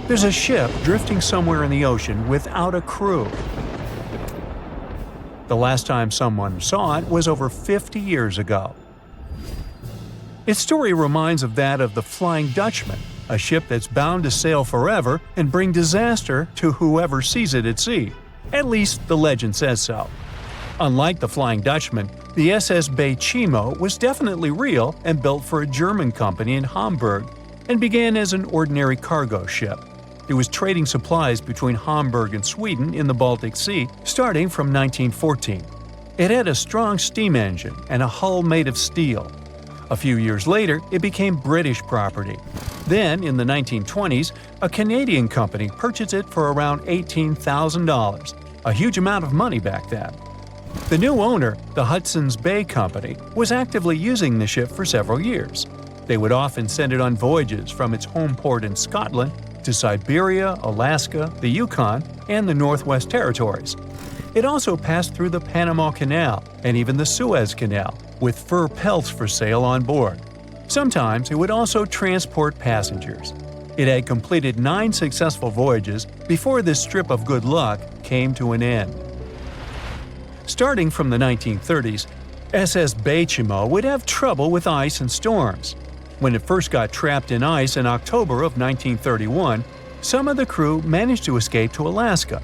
There's a ship drifting somewhere in the ocean without a crew. The last time someone saw it was over 50 years ago. Its story reminds of that of the Flying Dutchman, a ship that's bound to sail forever and bring disaster to whoever sees it at sea. At least the legend says so. Unlike the Flying Dutchman, the SS Baychimo was definitely real and built for a German company in Hamburg and began as an ordinary cargo ship. It was trading supplies between Hamburg and Sweden in the Baltic Sea starting from 1914. It had a strong steam engine and a hull made of steel. A few years later, it became British property. Then, in the 1920s, a Canadian company purchased it for around $18,000, a huge amount of money back then. The new owner, the Hudson's Bay Company, was actively using the ship for several years. They would often send it on voyages from its home port in Scotland to Siberia, Alaska, the Yukon, and the Northwest Territories. It also passed through the Panama Canal and even the Suez Canal, with fur pelts for sale on board. Sometimes it would also transport passengers. It had completed 9 successful voyages before this strip of good luck came to an end. Starting from the 1930s, SS Baychimo would have trouble with ice and storms. When it first got trapped in ice in October of 1931, some of the crew managed to escape to Alaska.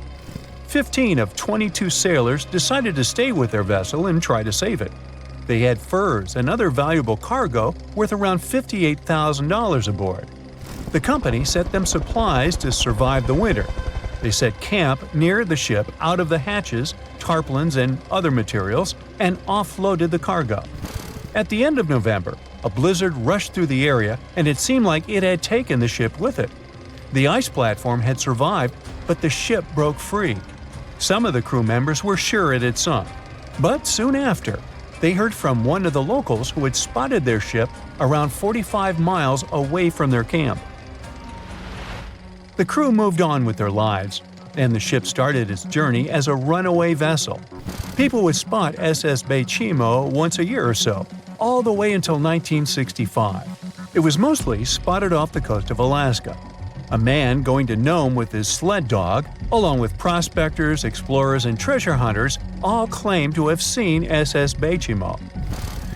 15 of 22 sailors decided to stay with their vessel and try to save it. They had furs and other valuable cargo worth around $58,000 aboard. The company sent them supplies to survive the winter. They set camp near the ship out of the hatches, tarpaulins, and other materials, and offloaded the cargo. At the end of November, a blizzard rushed through the area, and it seemed like it had taken the ship with it. The ice platform had survived, but the ship broke free. Some of the crew members were sure it had sunk. But soon after, they heard from one of the locals who had spotted their ship around 45 miles away from their camp. The crew moved on with their lives, and the ship started its journey as a runaway vessel. People would spot SS Baychimo once a year or so, all the way until 1965. It was mostly spotted off the coast of Alaska. A man going to Nome with his sled dog, along with prospectors, explorers, and treasure hunters, all claimed to have seen SS Baychimo.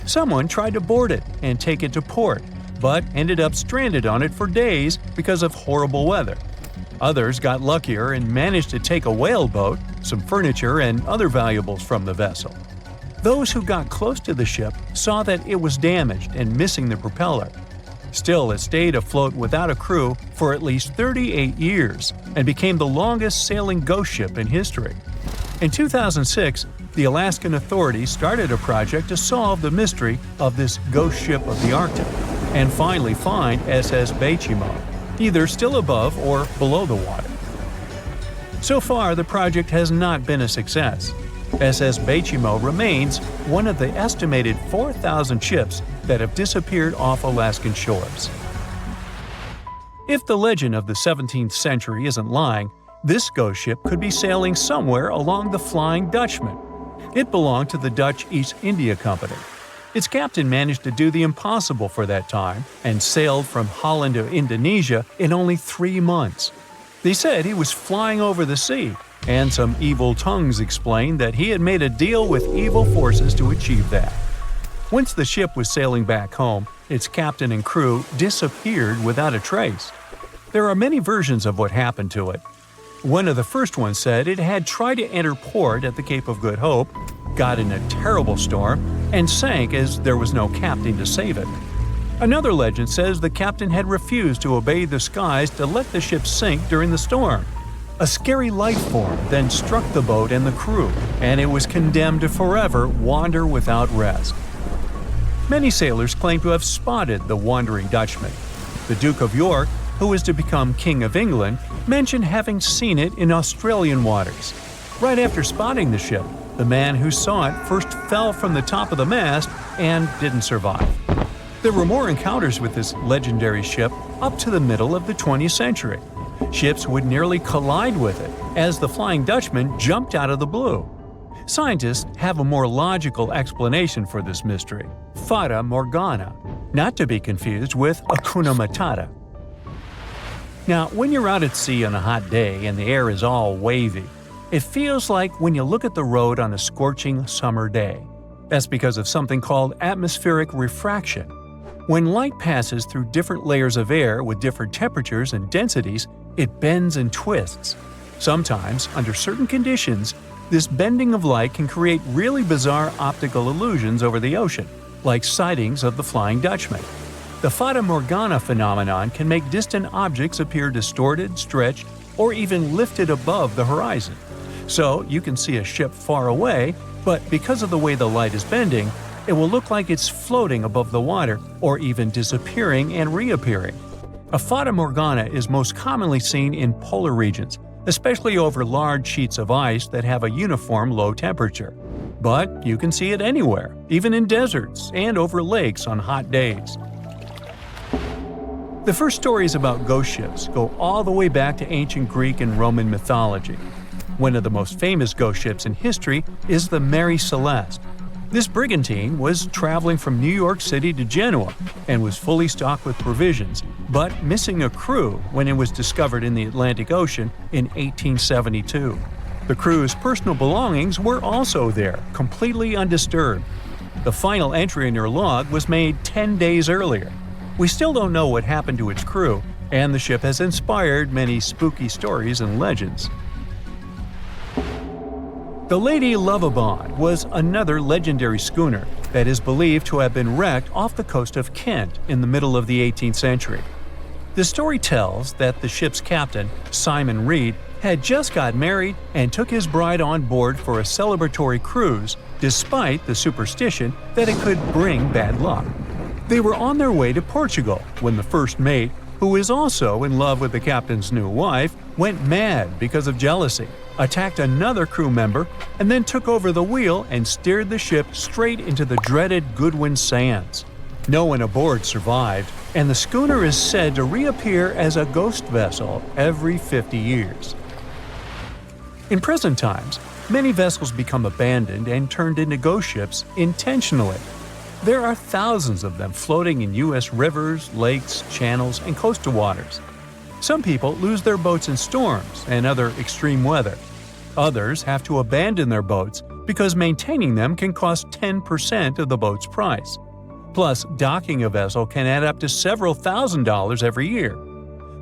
Someone tried to board it and take it to port, but ended up stranded on it for days because of horrible weather. Others got luckier and managed to take a whaleboat, some furniture, and other valuables from the vessel. Those who got close to the ship saw that it was damaged and missing the propeller. Still, it stayed afloat without a crew for at least 38 years and became the longest sailing ghost ship in history. In 2006, the Alaskan authorities started a project to solve the mystery of this ghost ship of the Arctic and finally find SS Baychimo, either still above or below the water. So far, the project has not been a success. SS Baychimo remains one of the estimated 4,000 ships that have disappeared off Alaskan shores. If the legend of the 17th century isn't lying, this ghost ship could be sailing somewhere along the Flying Dutchman. It belonged to the Dutch East India Company. Its captain managed to do the impossible for that time and sailed from Holland to Indonesia in only 3 months. They said he was flying over the sea, and some evil tongues explained that he had made a deal with evil forces to achieve that. Once the ship was sailing back home, its captain and crew disappeared without a trace. There are many versions of what happened to it. One of the first ones said it had tried to enter port at the Cape of Good Hope, got in a terrible storm, and sank as there was no captain to save it. Another legend says the captain had refused to obey the skies to let the ship sink during the storm. A scary life form then struck the boat and the crew, and it was condemned to forever wander without rest. Many sailors claim to have spotted the Wandering Dutchman. The Duke of York, who was to become King of England, mentioned having seen it in Australian waters. Right after spotting the ship, the man who saw it first fell from the top of the mast and didn't survive. There were more encounters with this legendary ship up to the middle of the 20th century. Ships would nearly collide with it as the Flying Dutchman jumped out of the blue. Scientists have a more logical explanation for this mystery: Fata Morgana, not to be confused with Hakuna Matata. Now, when you're out at sea on a hot day and the air is all wavy, it feels like when you look at the road on a scorching summer day. That's because of something called atmospheric refraction. When light passes through different layers of air with different temperatures and densities, it bends and twists. Sometimes, under certain conditions, this bending of light can create really bizarre optical illusions over the ocean, like sightings of the Flying Dutchman. The Fata Morgana phenomenon can make distant objects appear distorted, stretched, or even lifted above the horizon. So you can see a ship far away, but because of the way the light is bending, it will look like it's floating above the water or even disappearing and reappearing. A Fata Morgana is most commonly seen in polar regions, especially over large sheets of ice that have a uniform low temperature. But you can see it anywhere, even in deserts and over lakes on hot days. The first stories about ghost ships go all the way back to ancient Greek and Roman mythology. One of the most famous ghost ships in history is the Mary Celeste. This brigantine was traveling from New York City to Genoa and was fully stocked with provisions, but missing a crew when it was discovered in the Atlantic Ocean in 1872. The crew's personal belongings were also there, completely undisturbed. The final entry in her log was made 10 days earlier. We still don't know what happened to its crew, and the ship has inspired many spooky stories and legends. The Lady Lovibond was another legendary schooner that is believed to have been wrecked off the coast of Kent in the middle of the 18th century. The story tells that the ship's captain, Simon Reed, had just got married and took his bride on board for a celebratory cruise, despite the superstition that it could bring bad luck. They were on their way to Portugal when the first mate, who is also in love with the captain's new wife, went mad because of jealousy, attacked another crew member, and then took over the wheel and steered the ship straight into the dreaded Goodwin Sands. No one aboard survived, and the schooner is said to reappear as a ghost vessel every 50 years. In present times, many vessels become abandoned and turned into ghost ships intentionally. There are thousands of them floating in U.S. rivers, lakes, channels, and coastal waters. Some people lose their boats in storms and other extreme weather. Others have to abandon their boats because maintaining them can cost 10% of the boat's price. Plus, docking a vessel can add up to several $1,000s every year.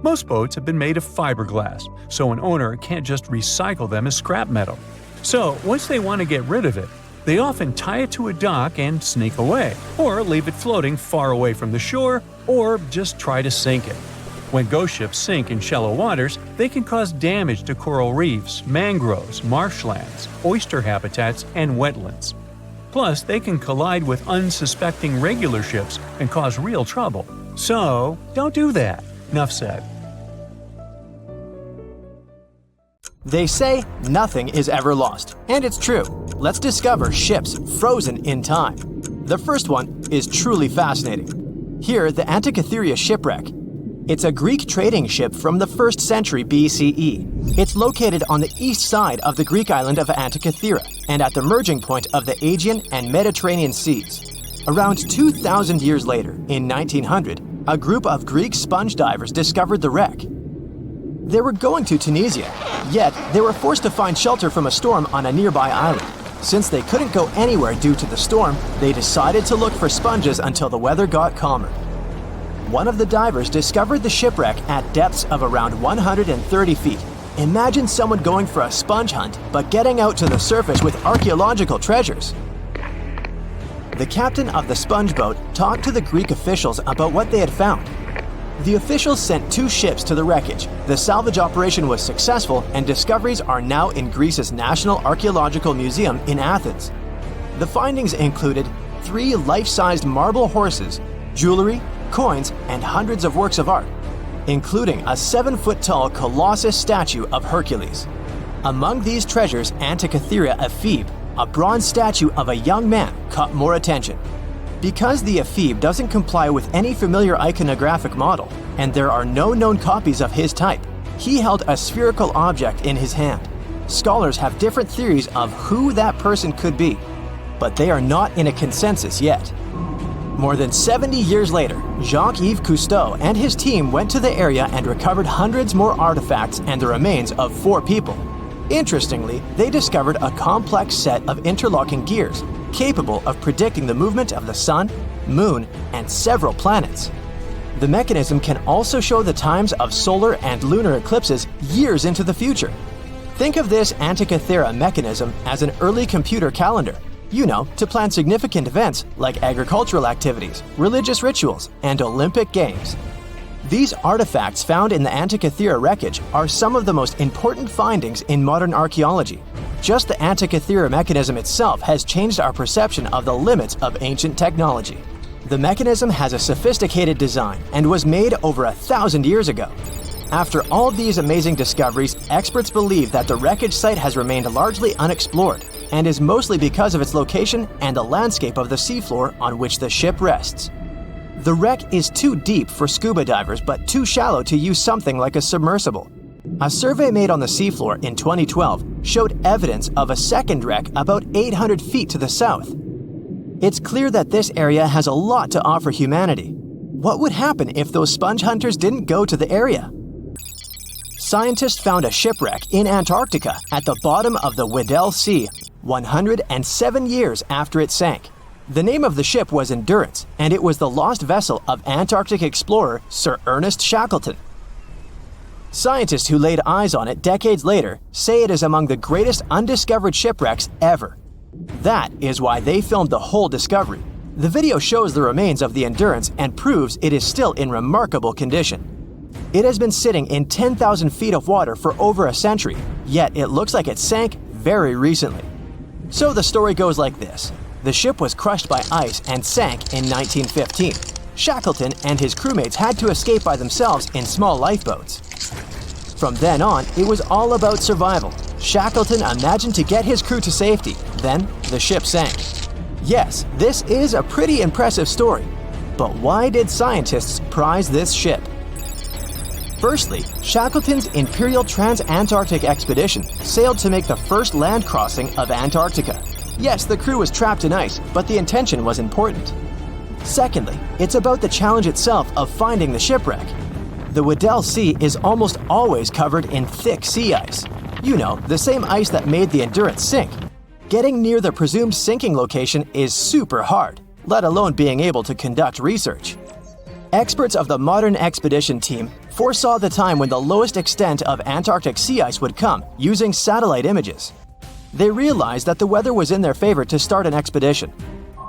Most boats have been made of fiberglass, so an owner can't just recycle them as scrap metal. So, once they want to get rid of it, they often tie it to a dock and sneak away, or leave it floating far away from the shore, or just try to sink it. When ghost ships sink in shallow waters, they can cause damage to coral reefs, mangroves, marshlands, oyster habitats, and wetlands. Plus, they can collide with unsuspecting regular ships and cause real trouble. So, don't do that. Enough said. They say nothing is ever lost, and it's true. Let's discover ships frozen in time. The first one is truly fascinating. Here, the Antikythera shipwreck. It's a Greek trading ship from the 1st century BCE. It's located on the east side of the Greek island of Antikythera and at the merging point of the Aegean and Mediterranean seas. Around 2,000 years later, in 1900, a group of Greek sponge divers discovered the wreck. They were going to Tunisia, yet they were forced to find shelter from a storm on a nearby island. Since they couldn't go anywhere due to the storm, they decided to look for sponges until the weather got calmer. One of the divers discovered the shipwreck at depths of around 130 feet. Imagine someone going for a sponge hunt, but getting out to the surface with archaeological treasures. The captain of the sponge boat talked to the Greek officials about what they had found. The officials sent 2 ships to the wreckage. The salvage operation was successful, and discoveries are now in Greece's National Archaeological Museum in Athens. The findings included 3 life-sized marble horses, jewelry, coins, and hundreds of works of art, including a 7-foot-tall Colossus statue of Hercules. Among these treasures, Antikythera ephebe, a bronze statue of a young man, caught more attention. Because the ephebe doesn't comply with any familiar iconographic model, and there are no known copies of his type, he held a spherical object in his hand. Scholars have different theories of who that person could be, but they are not in a consensus yet. More than 70 years later, Jacques-Yves Cousteau and his team went to the area and recovered hundreds more artifacts and the remains of 4 people. Interestingly, they discovered a complex set of interlocking gears capable of predicting the movement of the Sun, Moon, and several planets. The mechanism can also show the times of solar and lunar eclipses years into the future. Think of this Antikythera mechanism as an early computer calendar, to plan significant events like agricultural activities, religious rituals, and Olympic Games. These artifacts found in the Antikythera wreckage are some of the most important findings in modern archaeology. Just the Antikythera mechanism itself has changed our perception of the limits of ancient technology. The mechanism has a sophisticated design and was made over 1,000 years ago. After all these amazing discoveries, experts believe that the wreckage site has remained largely unexplored and is mostly because of its location and the landscape of the seafloor on which the ship rests. The wreck is too deep for scuba divers but too shallow to use something like a submersible. A survey made on the seafloor in 2012 showed evidence of a second wreck about 800 feet to the south. It's clear that this area has a lot to offer humanity. What would happen if those sponge hunters didn't go to the area? Scientists found a shipwreck in Antarctica at the bottom of the Weddell Sea 107 years after it sank. The name of the ship was Endurance, and it was the lost vessel of Antarctic explorer Sir Ernest Shackleton. Scientists who laid eyes on it decades later say it is among the greatest undiscovered shipwrecks ever. That is why they filmed the whole discovery. The video shows the remains of the Endurance and proves it is still in remarkable condition. It has been sitting in 10,000 feet of water for over a century, yet it looks like it sank very recently. So the story goes like this. The ship was crushed by ice and sank in 1915. Shackleton and his crewmates had to escape by themselves in small lifeboats. From then on, it was all about survival. Shackleton imagined to get his crew to safety. Then, the ship sank. Yes, this is a pretty impressive story. But why did scientists prize this ship? Firstly, Shackleton's Imperial Trans-Antarctic Expedition sailed to make the first land crossing of Antarctica. Yes, the crew was trapped in ice, but the intention was important. Secondly, it's about the challenge itself of finding the shipwreck. The Weddell Sea is almost always covered in thick sea ice. The same ice that made the Endurance sink. Getting near the presumed sinking location is super hard, let alone being able to conduct research. Experts of the modern expedition team foresaw the time when the lowest extent of Antarctic sea ice would come using satellite images. They realized that the weather was in their favor to start an expedition.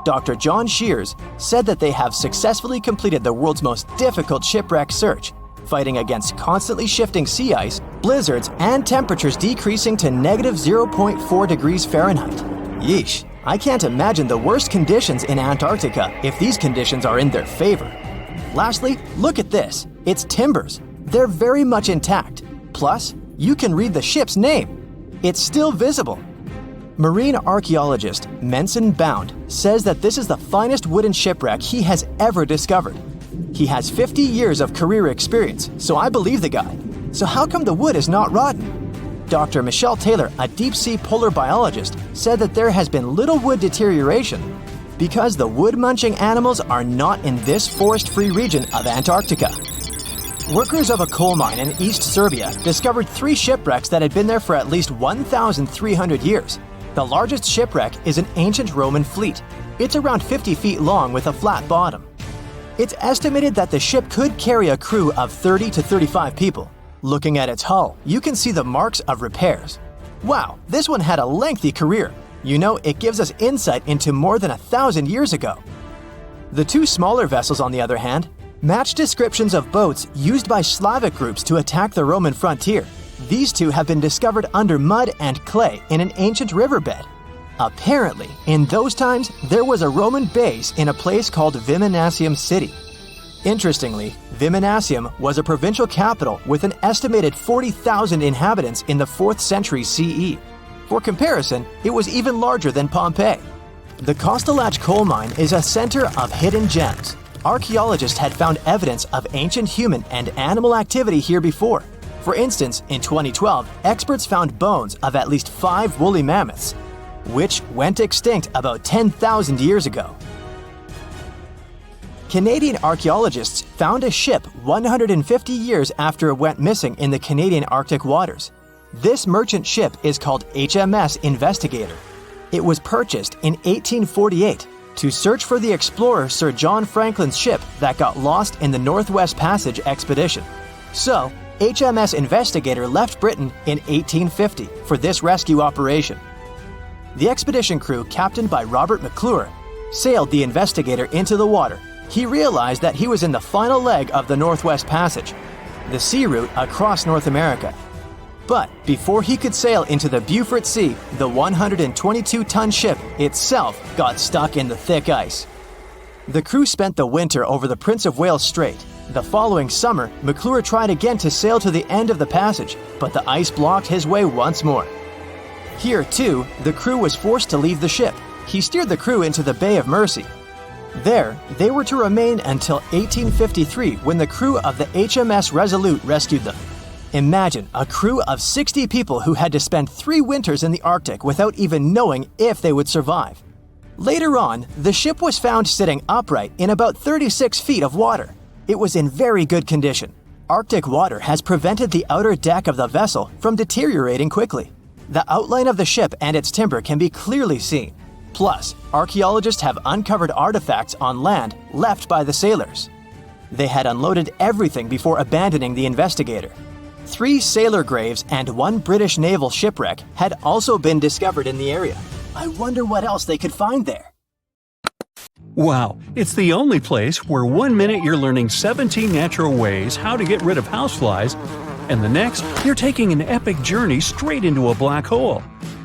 Dr. John Shears said that they have successfully completed the world's most difficult shipwreck search, fighting against constantly shifting sea ice, blizzards, and temperatures decreasing to -0.4 degrees Fahrenheit. Yeesh, I can't imagine the worst conditions in Antarctica if these conditions are in their favor. Lastly, look at this. It's timbers. They're very much intact. Plus, you can read the ship's name. It's still visible. Marine archaeologist Menson Bound says that this is the finest wooden shipwreck he has ever discovered. He has 50 years of career experience, so I believe the guy. So how come the wood is not rotten? Dr. Michelle Taylor, a deep-sea polar biologist, said that there has been little wood deterioration because the wood-munching animals are not in this forest-free region of Antarctica. Workers of a coal mine in East Serbia discovered 3 shipwrecks that had been there for at least 1,300 years. The largest shipwreck is an ancient Roman fleet. It's around 50 feet long with a flat bottom. It's estimated that the ship could carry a crew of 30 to 35 people. Looking at its hull, you can see the marks of repairs. Wow, this one had a lengthy career. It gives us insight into more than 1,000 years ago. The 2 smaller vessels, on the other hand, match descriptions of boats used by Slavic groups to attack the Roman frontier. These 2 have been discovered under mud and clay in an ancient riverbed. Apparently, in those times, there was a Roman base in a place called Viminacium City. Interestingly, Viminacium was a provincial capital with an estimated 40,000 inhabitants in the 4th century CE. For comparison, it was even larger than Pompeii. The Kostelach coal mine is a center of hidden gems. Archaeologists had found evidence of ancient human and animal activity here before. For instance, in 2012, experts found bones of at least 5 woolly mammoths, which went extinct about 10,000 years ago. Canadian archaeologists found a ship 150 years after it went missing in the Canadian Arctic waters. This merchant ship is called HMS Investigator. It was purchased in 1848 to search for the explorer Sir John Franklin's ship that got lost in the Northwest Passage expedition. So, HMS Investigator left Britain in 1850 for this rescue operation. The expedition crew, captained by Robert McClure, sailed the Investigator into the water. He realized that he was in the final leg of the Northwest Passage, the sea route across North America. But before he could sail into the Beaufort Sea, the 122-ton ship itself got stuck in the thick ice. The crew spent the winter over the Prince of Wales Strait. The following summer, McClure tried again to sail to the end of the passage, but the ice blocked his way once more. Here, too, the crew was forced to leave the ship. He steered the crew into the Bay of Mercy. There, they were to remain until 1853 when the crew of the HMS Resolute rescued them. Imagine a crew of 60 people who had to spend 3 winters in the Arctic without even knowing if they would survive. Later on, the ship was found sitting upright in about 36 feet of water. It was in very good condition. Arctic water has prevented the outer deck of the vessel from deteriorating quickly. The outline of the ship and its timber can be clearly seen. Plus, archaeologists have uncovered artifacts on land left by the sailors. They had unloaded everything before abandoning the Investigator. 3 sailor graves and 1 British naval shipwreck had also been discovered in the area. I wonder what else they could find there. Wow, it's the only place where 1 minute you're learning 17 natural ways how to get rid of houseflies, and the next, you're taking an epic journey straight into a black hole.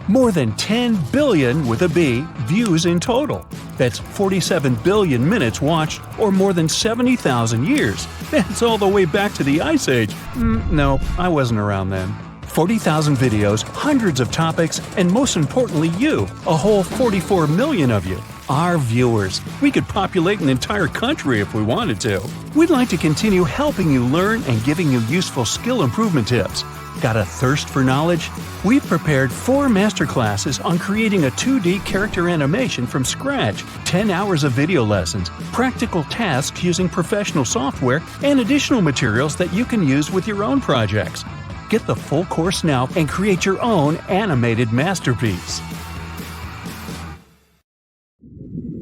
More than 10 billion, with a B, views in total. That's 47 billion minutes watched, or more than 70,000 years. That's all the way back to the Ice Age. No, I wasn't around then. 40,000 videos, hundreds of topics, and most importantly you, a whole 44 million of you. Our viewers. We could populate an entire country if we wanted to. We'd like to continue helping you learn and giving you useful skill improvement tips. Got a thirst for knowledge? We've prepared 4 masterclasses on creating a 2D character animation from scratch, 10 hours of video lessons, practical tasks using professional software, and additional materials that you can use with your own projects. Get the full course now and create your own animated masterpiece.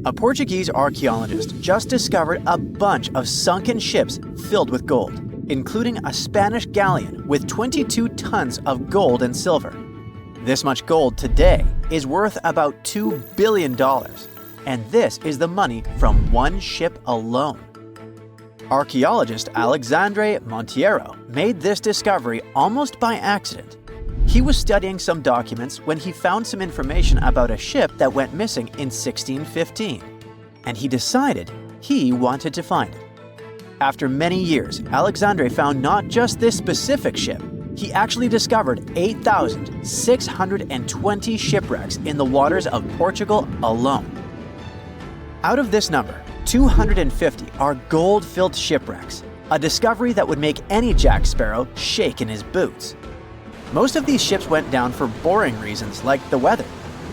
A Portuguese archaeologist just discovered a bunch of sunken ships filled with gold, including a Spanish galleon with 22 tons of gold and silver. This much gold today is worth about $2 billion, and this is the money from one ship alone. Archaeologist Alexandre Monteiro made this discovery almost by accident. He was studying some documents when he found some information about a ship that went missing in 1615, and he decided he wanted to find it. After many years, Alexandre found not just this specific ship, he actually discovered 8,620 shipwrecks in the waters of Portugal alone. Out of this number, 250 are gold-filled shipwrecks, a discovery that would make any Jack Sparrow shake in his boots. Most of these ships went down for boring reasons like the weather,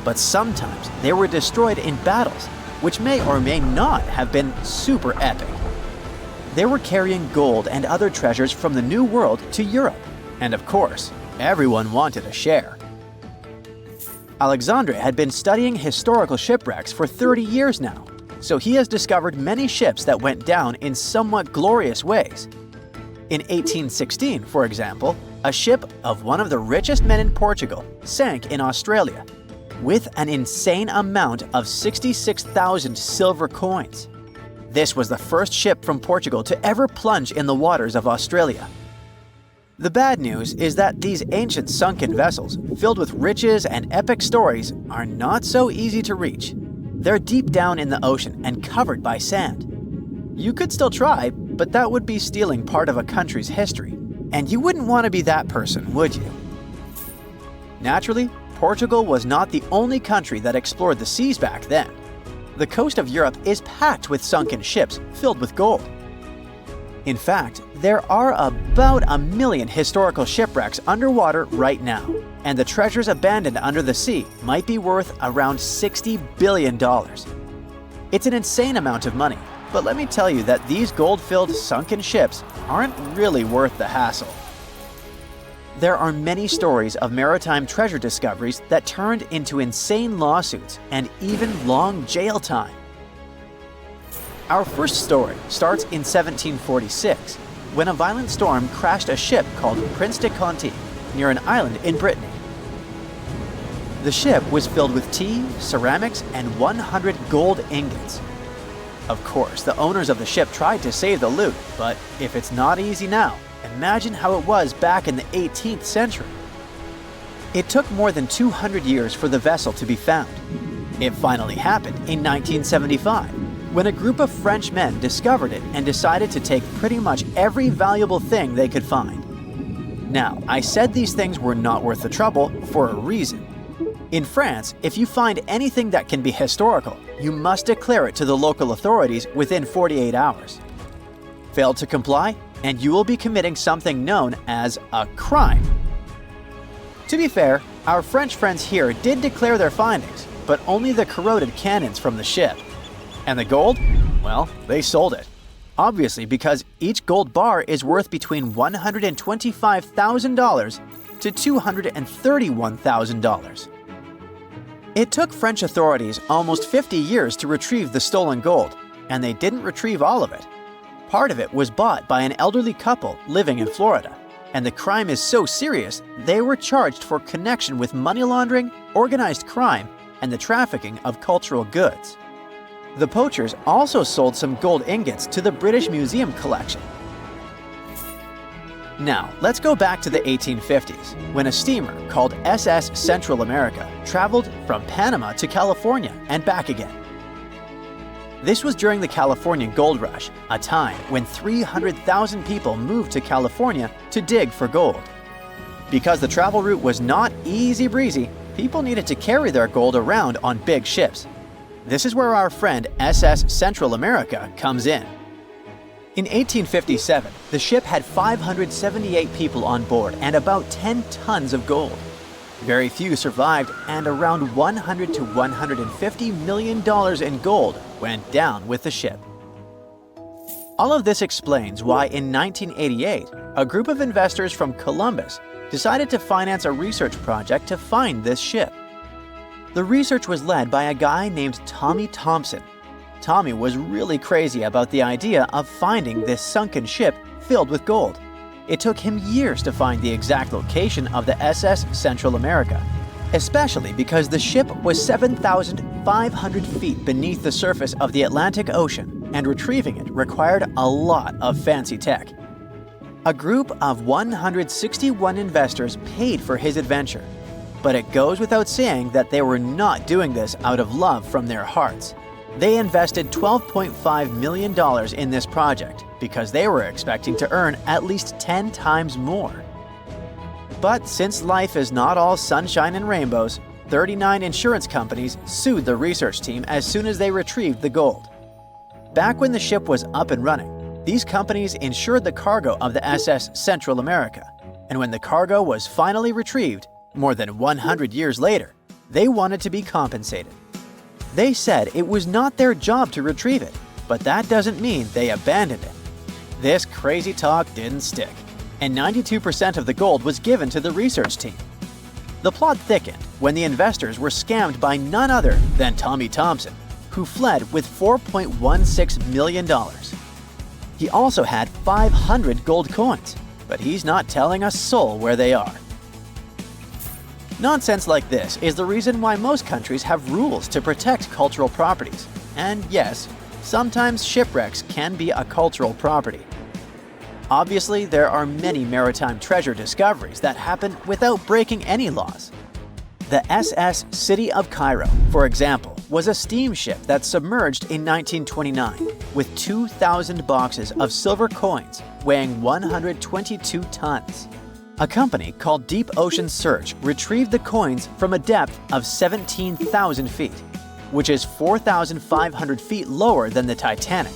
but sometimes they were destroyed in battles, which may or may not have been super epic. They were carrying gold and other treasures from the New World to Europe, and of course, everyone wanted a share. Alexandre had been studying historical shipwrecks for 30 years now, so he has discovered many ships that went down in somewhat glorious ways. In 1816, for example, a ship of one of the richest men in Portugal sank in Australia, with an insane amount of 66,000 silver coins. This was the first ship from Portugal to ever plunge in the waters of Australia. The bad news is that these ancient sunken vessels, filled with riches and epic stories, are not so easy to reach. They're deep down in the ocean and covered by sand. You could still try, but that would be stealing part of a country's history. And you wouldn't want to be that person, would you? Naturally, Portugal was not the only country that explored the seas back then. The coast of Europe is packed with sunken ships filled with gold. In fact, there are about 1 million historical shipwrecks underwater right now, and the treasures abandoned under the sea might be worth around $60 billion. It's an insane amount of money, But let me tell you that these gold-filled sunken ships aren't really worth the hassle. There are many stories of maritime treasure discoveries that turned into insane lawsuits and even long jail time. Our first story starts in 1746, when a violent storm crashed a ship called Prince de Conti near an island in Brittany. The ship was filled with tea, ceramics, and 100 gold ingots. Of course, the owners of the ship tried to save the loot, but if it's not easy now, imagine how it was back in the 18th century. It took more than 200 years for the vessel to be found. It finally happened in 1975, when a group of French men discovered it and decided to take pretty much every valuable thing they could find. Now, I said these things were not worth the trouble for a reason. In France, if you find anything that can be historical, you must declare it to the local authorities within 48 hours. Fail to comply, and you will be committing something known as a crime. To be fair, our French friends here did declare their findings, but only the corroded cannons from the ship. And the gold? Well, they sold it. Obviously, because each gold bar is worth between $125,000 to $231,000. It took French authorities almost 50 years to retrieve the stolen gold, and they didn't retrieve all of it. Part of it was bought by an elderly couple living in Florida, and the crime is so serious they were charged for connection with money laundering, organized crime, and the trafficking of cultural goods. The poachers also sold some gold ingots to the British Museum collection. Now, let's go back to the 1850s, when a steamer called SS Central America traveled from Panama to California and back again. This was during the Californian Gold Rush, a time when 300,000 people moved to California to dig for gold. Because the travel route was not easy breezy, people needed to carry their gold around on big ships. This is where our friend SS Central America comes in. In 1857, the ship had 578 people on board and about 10 tons of gold. Very few survived, and around $100 to $150 million in gold went down with the ship. All of this explains why in 1988, a group of investors from Columbus decided to finance a research project to find this ship. The research was led by a guy named Tommy Thompson. Tommy was really crazy about the idea of finding this sunken ship filled with gold. It took him years to find the exact location of the SS Central America, especially because the ship was 7,500 feet beneath the surface of the Atlantic Ocean, and retrieving it required a lot of fancy tech. A group of 161 investors paid for his adventure, but it goes without saying that they were not doing this out of love from their hearts. They invested $12.5 million in this project because they were expecting to earn at least 10 times more. But since life is not all sunshine and rainbows, 39 insurance companies sued the research team as soon as they retrieved the gold. Back when the ship was up and running, these companies insured the cargo of the SS Central America, and when the cargo was finally retrieved, more than 100 years later, they wanted to be compensated. They said it was not their job to retrieve it, but that doesn't mean they abandoned it. This crazy talk didn't stick, and 92% of the gold was given to the research team. The plot thickened when the investors were scammed by none other than Tommy Thompson, who fled with $4.16 million. He also had 500 gold coins, but he's not telling a soul where they are. Nonsense like this is the reason why most countries have rules to protect cultural properties. And yes, sometimes shipwrecks can be a cultural property. Obviously, there are many maritime treasure discoveries that happen without breaking any laws. The SS City of Cairo, for example, was a steamship that submerged in 1929 with 2,000 boxes of silver coins weighing 122 tons. A company called Deep Ocean Search retrieved the coins from a depth of 17,000 feet, which is 4,500 feet lower than the Titanic.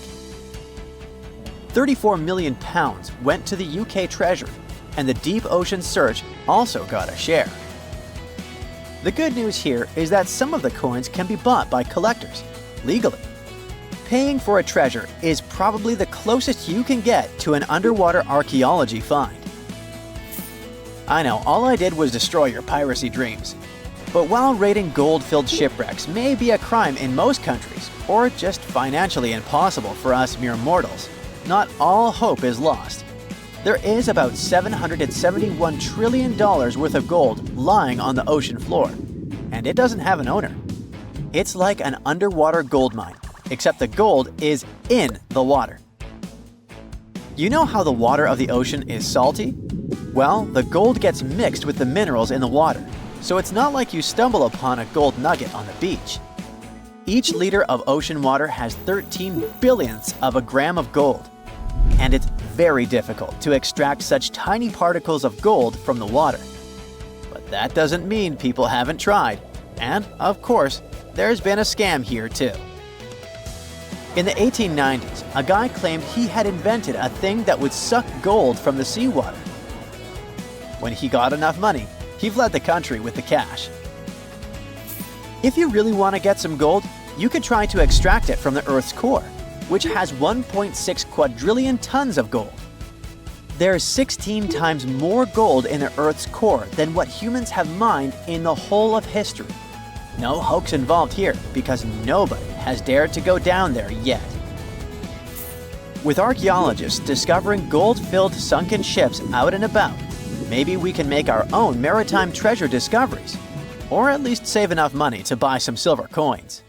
34 million pounds went to the UK Treasury, and the Deep Ocean Search also got a share. The good news here is that some of the coins can be bought by collectors, legally. Paying for a treasure is probably the closest you can get to an underwater archaeology find. I know, all I did was destroy your piracy dreams. But while raiding gold-filled shipwrecks may be a crime in most countries, or just financially impossible for us mere mortals, not all hope is lost. There is about $771 trillion worth of gold lying on the ocean floor, and it doesn't have an owner. It's like an underwater gold mine, except the gold is in the water. You know how the water of the ocean is salty? Well, the gold gets mixed with the minerals in the water, so it's not like you stumble upon a gold nugget on the beach. Each liter of ocean water has 13 billionths of a gram of gold, and it's very difficult to extract such tiny particles of gold from the water. But that doesn't mean people haven't tried, and of course, there's been a scam here too. In the 1890s, a guy claimed he had invented a thing that would suck gold from the seawater. When he got enough money, he fled the country with the cash. If you really want to get some gold, you could try to extract it from the Earth's core, which has 1.6 quadrillion tons of gold. There's 16 times more gold in the Earth's core than what humans have mined in the whole of history. No hoax involved here, because nobody has dared to go down there yet. With archaeologists discovering gold-filled sunken ships out and about, maybe we can make our own maritime treasure discoveries, or at least save enough money to buy some silver coins.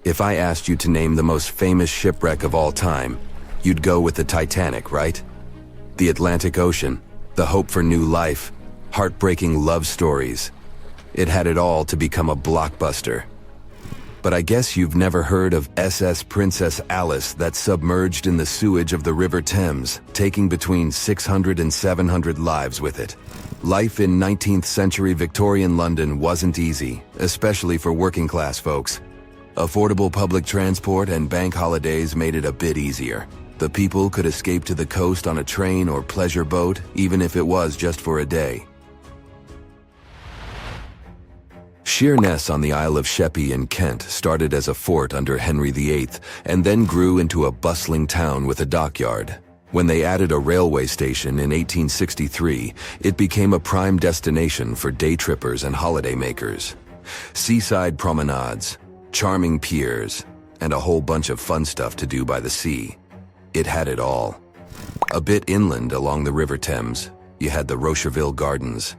If I asked you to name the most famous shipwreck of all time, you'd go with the Titanic, right? The Atlantic Ocean, the hope for new life, heartbreaking love stories. It had it all to become a blockbuster. But I guess you've never heard of SS Princess Alice that submerged in the sewage of the River Thames, taking between 600 and 700 lives with it. Life in 19th century Victorian London wasn't easy, especially for working class folks. Affordable public transport and bank holidays made it a bit easier. The people could escape to the coast on a train or pleasure boat, even if it was just for a day. Sheerness on the Isle of Sheppey in Kent started as a fort under Henry VIII and then grew into a bustling town with a dockyard. When they added a railway station in 1863, it became a prime destination for day trippers and holidaymakers. Seaside promenades, charming piers, and a whole bunch of fun stuff to do by the sea. It had it all. A bit inland along the River Thames, you had the Rocherville Gardens.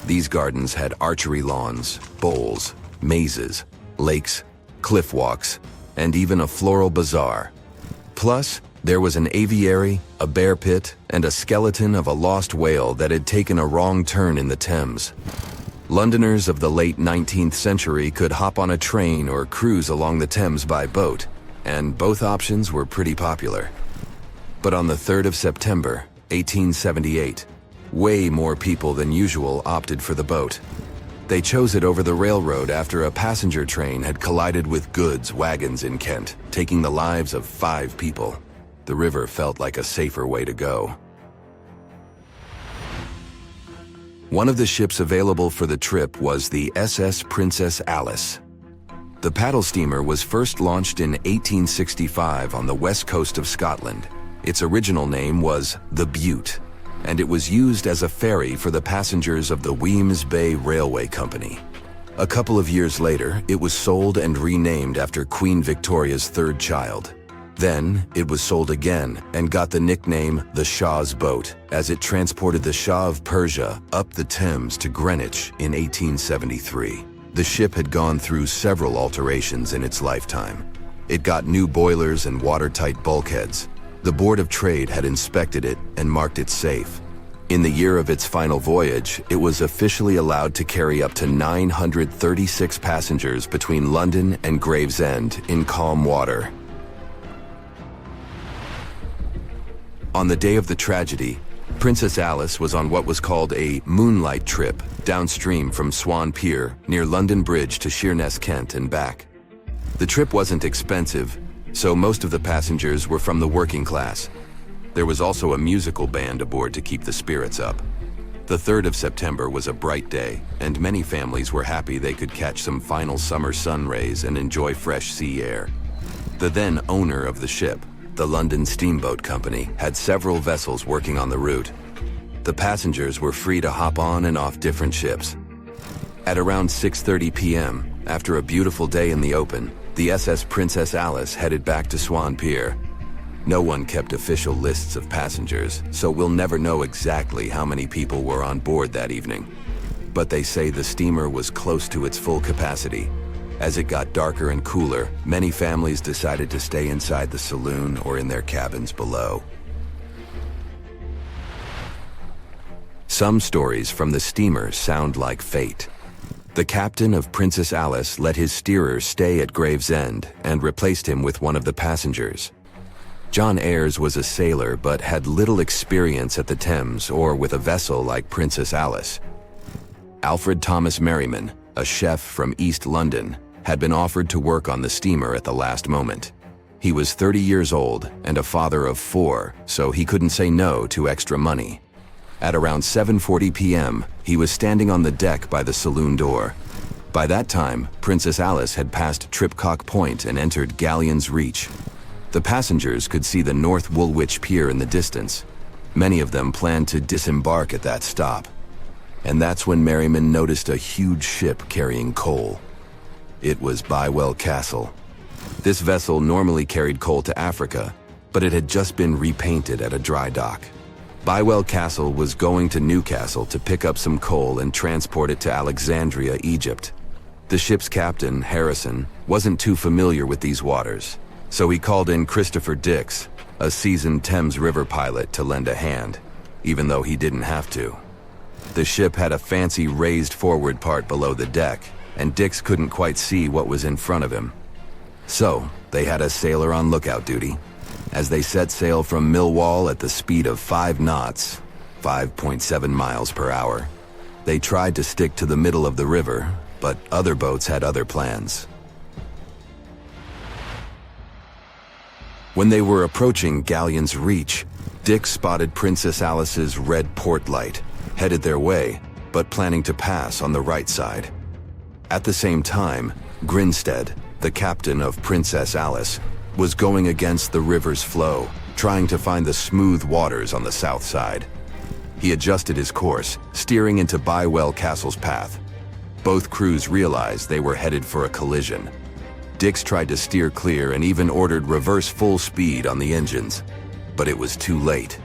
These gardens had archery lawns, bowls, mazes, lakes, cliff walks, and even a floral bazaar. Plus, there was an aviary, a bear pit, and a skeleton of a lost whale that had taken a wrong turn in the Thames. Londoners of the late 19th century could hop on a train or cruise along the Thames by boat, and both options were pretty popular. But on the 3rd of September, 1878, way more people than usual opted for the boat. They chose it over the railroad after a passenger train had collided with goods wagons in Kent, taking the lives of 5 people. The river felt like a safer way to go. One of the ships available for the trip was the SS Princess Alice. The paddle steamer was first launched in 1865 on the west coast of Scotland. Its original name was the Bute, and it was used as a ferry for the passengers of the Wemyss Bay Railway Company. A couple of years later, it was sold and renamed after Queen Victoria's 3rd child. Then, it was sold again and got the nickname the Shah's Boat, as it transported the Shah of Persia up the Thames to Greenwich in 1873. The ship had gone through several alterations in its lifetime. It got new boilers and watertight bulkheads. The Board of Trade had inspected it and marked it safe. In the year of its final voyage, it was officially allowed to carry up to 936 passengers between London and Gravesend in calm water. On the day of the tragedy, Princess Alice was on what was called a moonlight trip downstream from Swan Pier near London Bridge to Sheerness, Kent and back. The trip wasn't expensive, so most of the passengers were from the working class. There was also a musical band aboard to keep the spirits up. The 3rd of September was a bright day, and many families were happy they could catch some final summer sun rays and enjoy fresh sea air. The then owner of the ship, the London Steamboat Company, had several vessels working on the route. The passengers were free to hop on and off different ships. At around 6:30 p.m., after a beautiful day in the open, the SS Princess Alice headed back to Swan Pier. No one kept official lists of passengers, so we'll never know exactly how many people were on board that evening. But they say the steamer was close to its full capacity. As it got darker and cooler, many families decided to stay inside the saloon or in their cabins below. Some stories from the steamer sound like fate. The captain of Princess Alice let his steerer stay at Gravesend and replaced him with one of the passengers. John Ayres was a sailor but had little experience at the Thames or with a vessel like Princess Alice. Alfred Thomas Merriman, a chef from East London, had been offered to work on the steamer at the last moment. He was 30 years old and a father of 4, so he couldn't say no to extra money. At around 7:40 p.m., he was standing on the deck by the saloon door. By that time, Princess Alice had passed Tripcock Point and entered Galleon's Reach. The passengers could see the North Woolwich Pier in the distance. Many of them planned to disembark at that stop. And that's when Merriman noticed a huge ship carrying coal. It was Bywell Castle. This vessel normally carried coal to Africa, but it had just been repainted at a dry dock. Bywell Castle was going to Newcastle to pick up some coal and transport it to Alexandria, Egypt. The ship's captain, Harrison, wasn't too familiar with these waters, so he called in Christopher Dix, a seasoned Thames River pilot, to lend a hand, even though he didn't have to. The ship had a fancy raised forward part below the deck, and Dix couldn't quite see what was in front of him. So, they had a sailor on lookout duty. As they set sail from Millwall at the speed of 5 knots, 5.7 miles per hour, they tried to stick to the middle of the river, but other boats had other plans. When they were approaching Galleon's Reach, Dick spotted Princess Alice's red port light, headed their way, but planning to pass on the right side. At the same time, Grinstead, the captain of Princess Alice, was going against the river's flow, trying to find the smooth waters on the south side. He adjusted his course, steering into Bywell Castle's path. Both crews realized they were headed for a collision. Dix tried to steer clear and even ordered reverse full speed on the engines, but it was too late.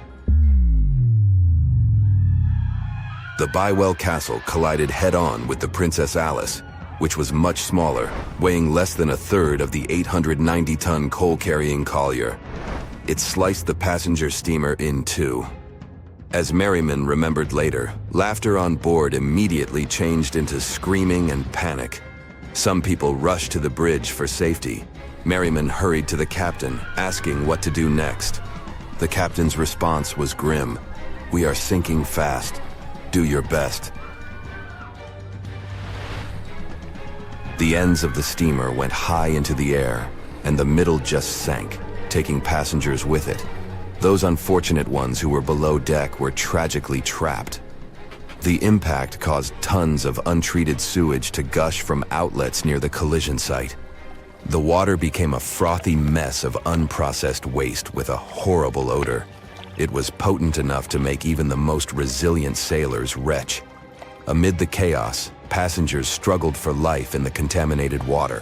The Bywell Castle collided head-on with the Princess Alice, which was much smaller, weighing less than a third of the 890-ton coal-carrying collier. It sliced the passenger steamer in two. As Merriman remembered later, laughter on board immediately changed into screaming and panic. Some people rushed to the bridge for safety. Merriman hurried to the captain, asking what to do next. The captain's response was grim. "We are sinking fast. Do your best." The ends of the steamer went high into the air, and the middle just sank, taking passengers with it. Those unfortunate ones who were below deck were tragically trapped. The impact caused tons of untreated sewage to gush from outlets near the collision site. The water became a frothy mess of unprocessed waste with a horrible odor. It was potent enough to make even the most resilient sailors retch. Amid the chaos, passengers struggled for life in the contaminated water.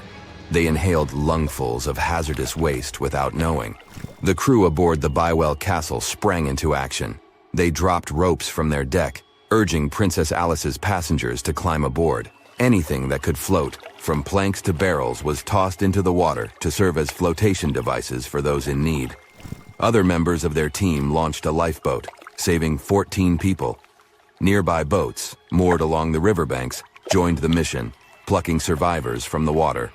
They inhaled lungfuls of hazardous waste without knowing. The crew aboard the Bywell Castle sprang into action. They dropped ropes from their deck, urging Princess Alice's passengers to climb aboard. Anything that could float, from planks to barrels, was tossed into the water to serve as flotation devices for those in need. Other members of their team launched a lifeboat, saving 14 people. Nearby boats, moored along the riverbanks, joined the mission, plucking survivors from the water.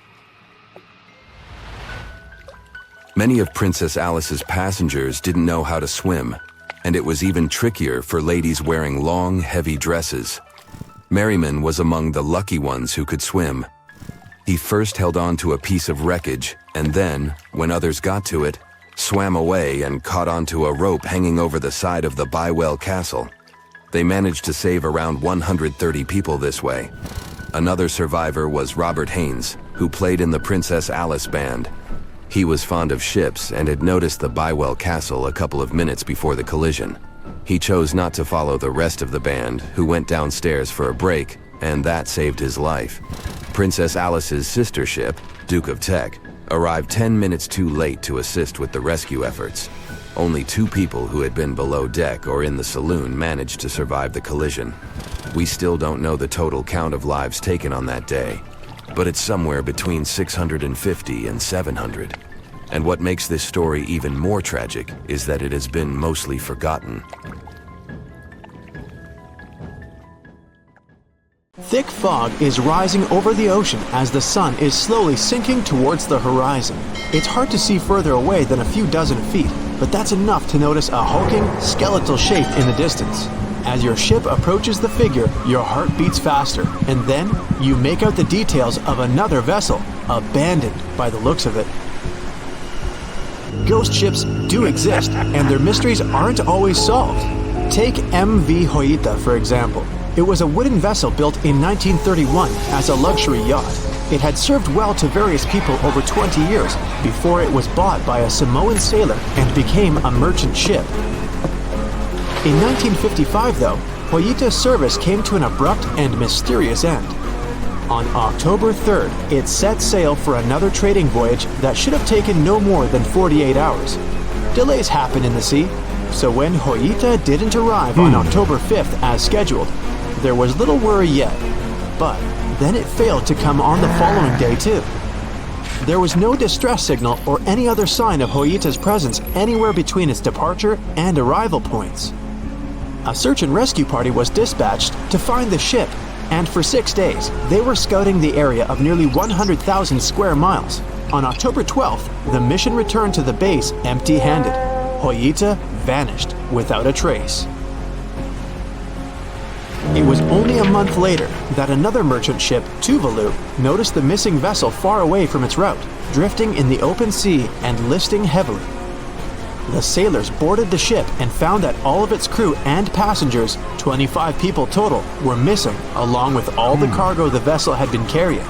Many of Princess Alice's passengers didn't know how to swim, and it was even trickier for ladies wearing long, heavy dresses. Merriman was among the lucky ones who could swim. He first held on to a piece of wreckage, and then, when others got to it, swam away and caught onto a rope hanging over the side of the Bywell Castle. They managed to save around 130 people this way. Another survivor was Robert Haynes, who played in the Princess Alice band. He was fond of ships and had noticed the Bywell Castle a couple of minutes before the collision. He chose not to follow the rest of the band, who went downstairs for a break, and that saved his life. Princess Alice's sister ship, Duke of Teck, arrived 10 minutes too late to assist with the rescue efforts. Only 2 people who had been below deck or in the saloon managed to survive the collision. We still don't know the total count of lives taken on that day, but it's somewhere between 650 and 700. And what makes this story even more tragic is that it has been mostly forgotten. Thick fog is rising over the ocean as the sun is slowly sinking towards the horizon. It's hard to see further away than a few dozen feet, but that's enough to notice a hulking, skeletal shape in the distance. As your ship approaches the figure, your heart beats faster, and then you make out the details of another vessel, abandoned by the looks of it. Ghost ships do exist, and their mysteries aren't always solved. Take MV Joyita, for example. It was a wooden vessel built in 1931 as a luxury yacht. It had served well to various people over 20 years before it was bought by a Samoan sailor and became a merchant ship. In 1955, though, Joyita's service came to an abrupt and mysterious end. On October 3rd, it set sail for another trading voyage that should have taken no more than 48 hours. Delays happen in the sea, so when Joyita didn't arrive on October 5th as scheduled, there was little worry yet. But then it failed to come on the following day too. There was no distress signal or any other sign of Joyita's presence anywhere between its departure and arrival points. A search and rescue party was dispatched to find the ship, and for 6 days, they were scouting the area of nearly 100,000 square miles. On October 12th, the mission returned to the base empty-handed. Joyita vanished without a trace. It was only a month later that another merchant ship, Tuvalu, noticed the missing vessel far away from its route, drifting in the open sea and listing heavily. The sailors boarded the ship and found that all of its crew and passengers, 25 people total, were missing, along with all the cargo the vessel had been carrying.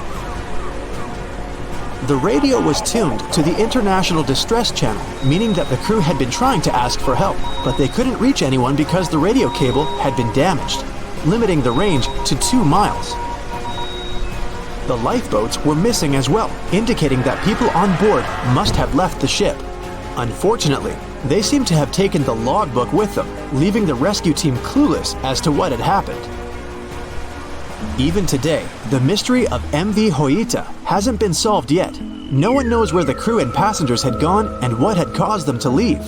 The radio was tuned to the International Distress Channel, meaning that the crew had been trying to ask for help, but they couldn't reach anyone because the radio cable had been damaged, limiting the range to 2 miles. The lifeboats were missing as well, indicating that people on board must have left the ship. Unfortunately, they seem to have taken the logbook with them, leaving the rescue team clueless as to what had happened. Even today, the mystery of MV Joyita hasn't been solved yet. No one knows where the crew and passengers had gone and what had caused them to leave.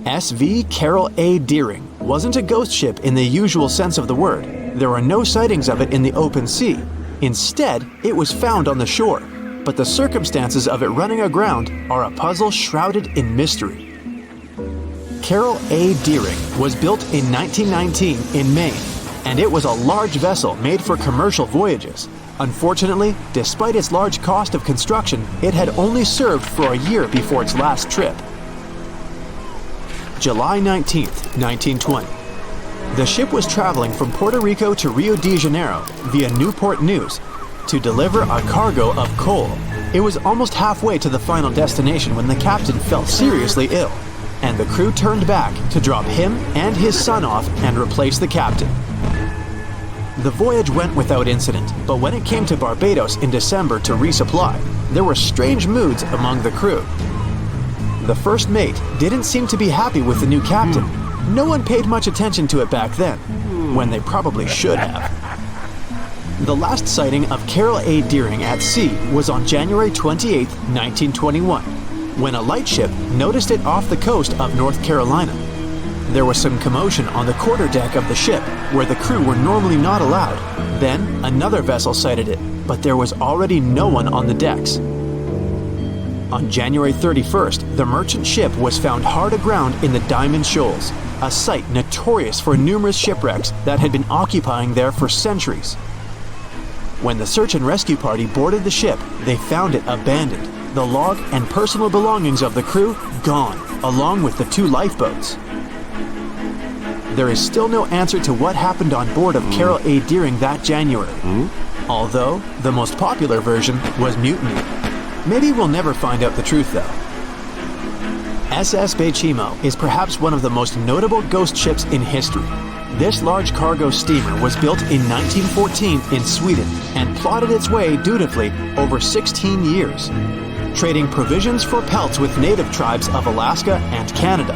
SV Carroll A. Deering wasn't a ghost ship in the usual sense of the word. There are no sightings of it in the open sea. Instead, it was found on the shore, but the circumstances of it running aground are a puzzle shrouded in mystery. Carroll A. Deering was built in 1919 in Maine, and it was a large vessel made for commercial voyages. Unfortunately, despite its large cost of construction, it had only served for a year before its last trip. July 19, 1920. The ship was traveling from Puerto Rico to Rio de Janeiro via Newport News to deliver a cargo of coal. It was almost halfway to the final destination when the captain fell seriously ill, and the crew turned back to drop him and his son off and replace the captain. The voyage went without incident, but when it came to Barbados in December to resupply, there were strange moods among the crew. The first mate didn't seem to be happy with the new captain. No one paid much attention to it back then, when they probably should have. The last sighting of Carroll A. Deering at sea was on January 28, 1921, when a lightship noticed it off the coast of North Carolina. There was some commotion on the quarterdeck of the ship, where the crew were normally not allowed. Then, another vessel sighted it, but there was already no one on the decks. On January 31st, the merchant ship was found hard aground in the Diamond Shoals, a site notorious for numerous shipwrecks that had been occupying there for centuries. When the search and rescue party boarded the ship, they found it abandoned, the log and personal belongings of the crew gone, along with the 2 lifeboats. there is still no answer to what happened on board of Carol A. Deering that January. Although, the most popular version was mutiny. Maybe we'll never find out the truth though. SS Baychimo is perhaps one of the most notable ghost ships in history. This large cargo steamer was built in 1914 in Sweden and plotted its way dutifully over 16 years, trading provisions for pelts with native tribes of Alaska and Canada.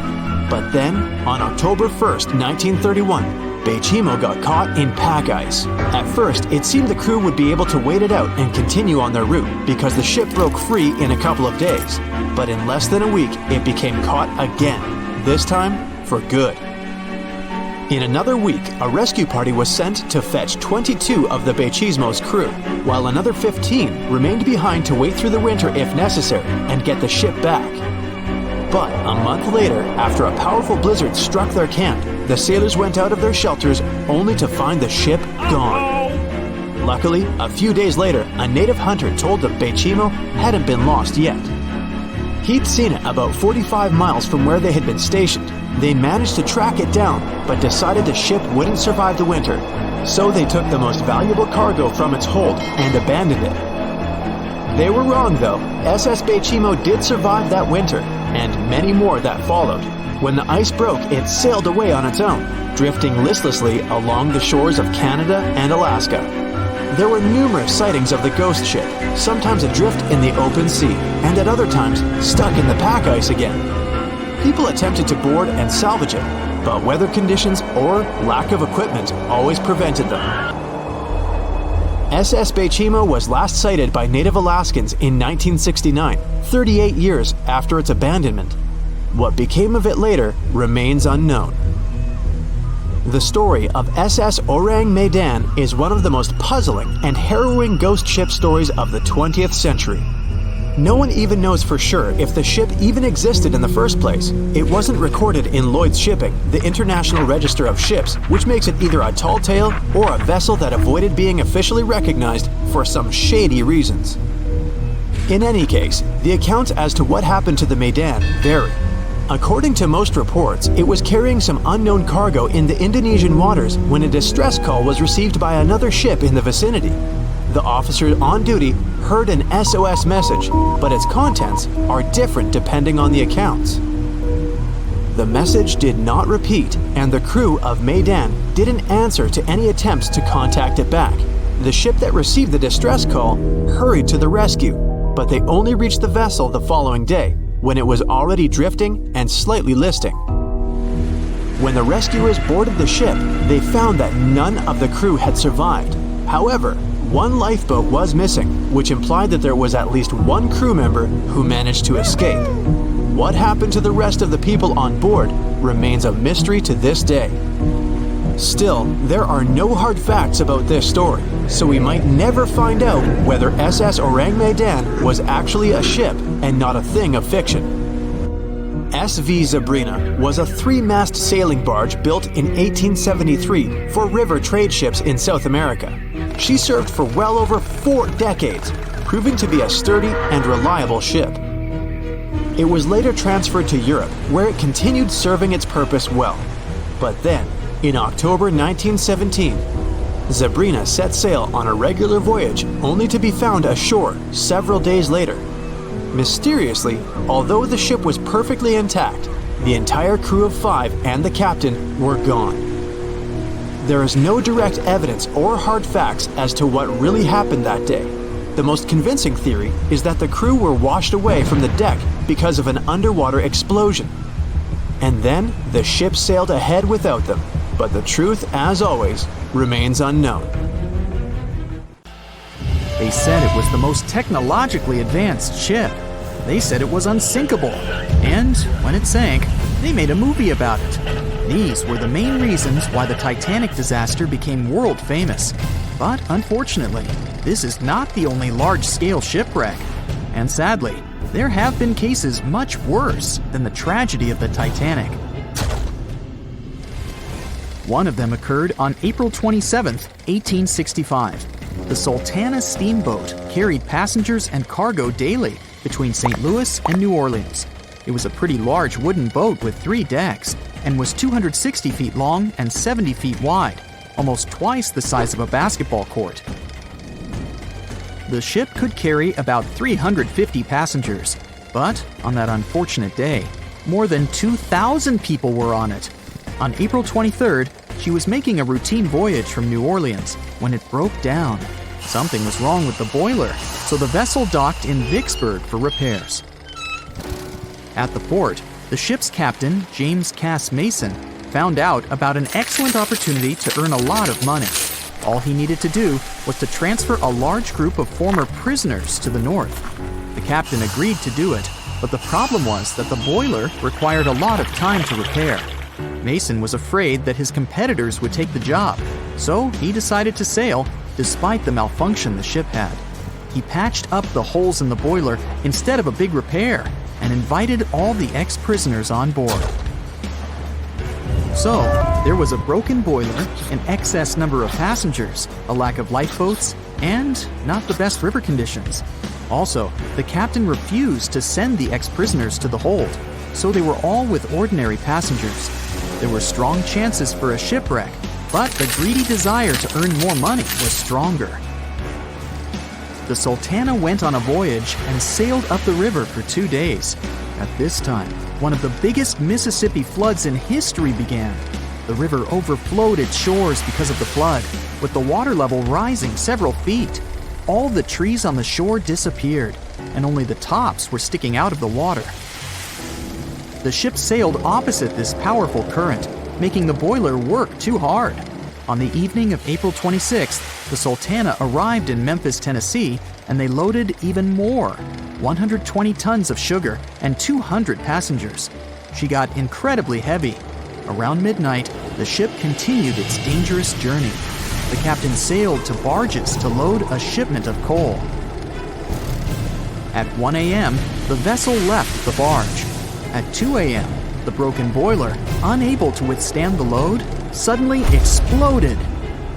But then, on October 1st, 1931, Baychimo got caught in pack ice. At first, it seemed the crew would be able to wait it out and continue on their route because the ship broke free in a couple of days. But in less than a week, it became caught again, this time for good. In another week, a rescue party was sent to fetch 22 of the Baychimo's crew, while another 15 remained behind to wait through the winter if necessary and get the ship back. But a month later, after a powerful blizzard struck their camp, the sailors went out of their shelters only to find the ship gone. Luckily, a few days later, a native hunter told the Baychimo hadn't been lost yet. He'd seen it about 45 miles from where they had been stationed. They managed to track it down, but decided the ship wouldn't survive the winter. So they took the most valuable cargo from its hold and abandoned it. They were wrong though. SS Baychimo did survive that winter, and many more that followed. When the ice broke, it sailed away on its own, drifting listlessly along the shores of Canada and Alaska. There were numerous sightings of the ghost ship, sometimes adrift in the open sea, and at other times stuck in the pack ice again. People attempted to board and salvage it, but weather conditions or lack of equipment always prevented them. SS Baychimo was last sighted by native Alaskans in 1969, 38 years after its abandonment. What became of it later remains unknown. The story of SS Ourang Medan is one of the most puzzling and harrowing ghost ship stories of the 20th century. No one even knows for sure if the ship even existed in the first place. It wasn't recorded in Lloyd's Shipping, the International Register of Ships, which makes it either a tall tale or a vessel that avoided being officially recognized for some shady reasons. In any case, the accounts as to what happened to the Medan vary. According to most reports, it was carrying some unknown cargo in the Indonesian waters when a distress call was received by another ship in the vicinity. The officer on duty heard an SOS message, but its contents are different depending on the accounts. The message did not repeat, and the crew of Medan didn't answer to any attempts to contact it back. The ship that received the distress call hurried to the rescue, but they only reached the vessel the following day, when it was already drifting and slightly listing. When the rescuers boarded the ship, they found that none of the crew had survived. However, one lifeboat was missing, which implied that there was at least one crew member who managed to escape. What happened to the rest of the people on board remains a mystery to this day. Still, there are no hard facts about this story, so we might never find out whether SS Ourang Medan was actually a ship and not a thing of fiction. SV Zebrina was a 3-mast sailing barge built in 1873 for river trade ships in South America. She served for well over 4 decades, proving to be a sturdy and reliable ship. It was later transferred to Europe, where it continued serving its purpose well. But then, in October 1917, Zebrina set sail on a regular voyage only to be found ashore several days later. Mysteriously, although the ship was perfectly intact, the entire crew of 5 and the captain were gone. There is no direct evidence or hard facts as to what really happened that day. The most convincing theory is that the crew were washed away from the deck because of an underwater explosion. And then the ship sailed ahead without them. But the truth, as always, remains unknown. They said it was the most technologically advanced ship. They said it was unsinkable. And when it sank, they made a movie about it. These were the main reasons why the Titanic disaster became world famous. But unfortunately, this is not the only large-scale shipwreck. And sadly, there have been cases much worse than the tragedy of the Titanic. One of them occurred on April 27, 1865. The Sultana steamboat carried passengers and cargo daily between St. Louis and New Orleans. It was a pretty large wooden boat with 3 decks. and was 260 feet long and 70 feet wide, almost twice the size of a basketball court. The ship could carry about 350 passengers, but on that unfortunate day, more than 2,000 people were on it. On April 23rd, she was making a routine voyage from New Orleans when it broke down. Something was wrong with the boiler, so the vessel docked in Vicksburg for repairs. At the port, the ship's captain, James Cass Mason, found out about an excellent opportunity to earn a lot of money. All he needed to do was to transfer a large group of former prisoners to the north. The captain agreed to do it, but the problem was that the boiler required a lot of time to repair. Mason was afraid that his competitors would take the job, so he decided to sail despite the malfunction the ship had. He patched up the holes in the boiler instead of a big repair and invited all the ex-prisoners on board. So, there was a broken boiler, an excess number of passengers, a lack of lifeboats, and not the best river conditions. Also, the captain refused to send the ex-prisoners to the hold, so they were all with ordinary passengers. There were strong chances for a shipwreck, but the greedy desire to earn more money was stronger. The Sultana went on a voyage and sailed up the river for 2 days. At this time, one of the biggest Mississippi floods in history began. The river overflowed its shores because of the flood, with the water level rising several feet. All the trees on the shore disappeared, and only the tops were sticking out of the water. The ship sailed opposite this powerful current, making the boiler work too hard. On the evening of April 26th, the Sultana arrived in Memphis, Tennessee, and they loaded even more, 120 tons of sugar and 200 passengers. She got incredibly heavy. Around midnight, the ship continued its dangerous journey. The captain sailed to barges to load a shipment of coal. At 1 a.m., the vessel left the barge. At 2 a.m., the broken boiler, unable to withstand the load, suddenly exploded.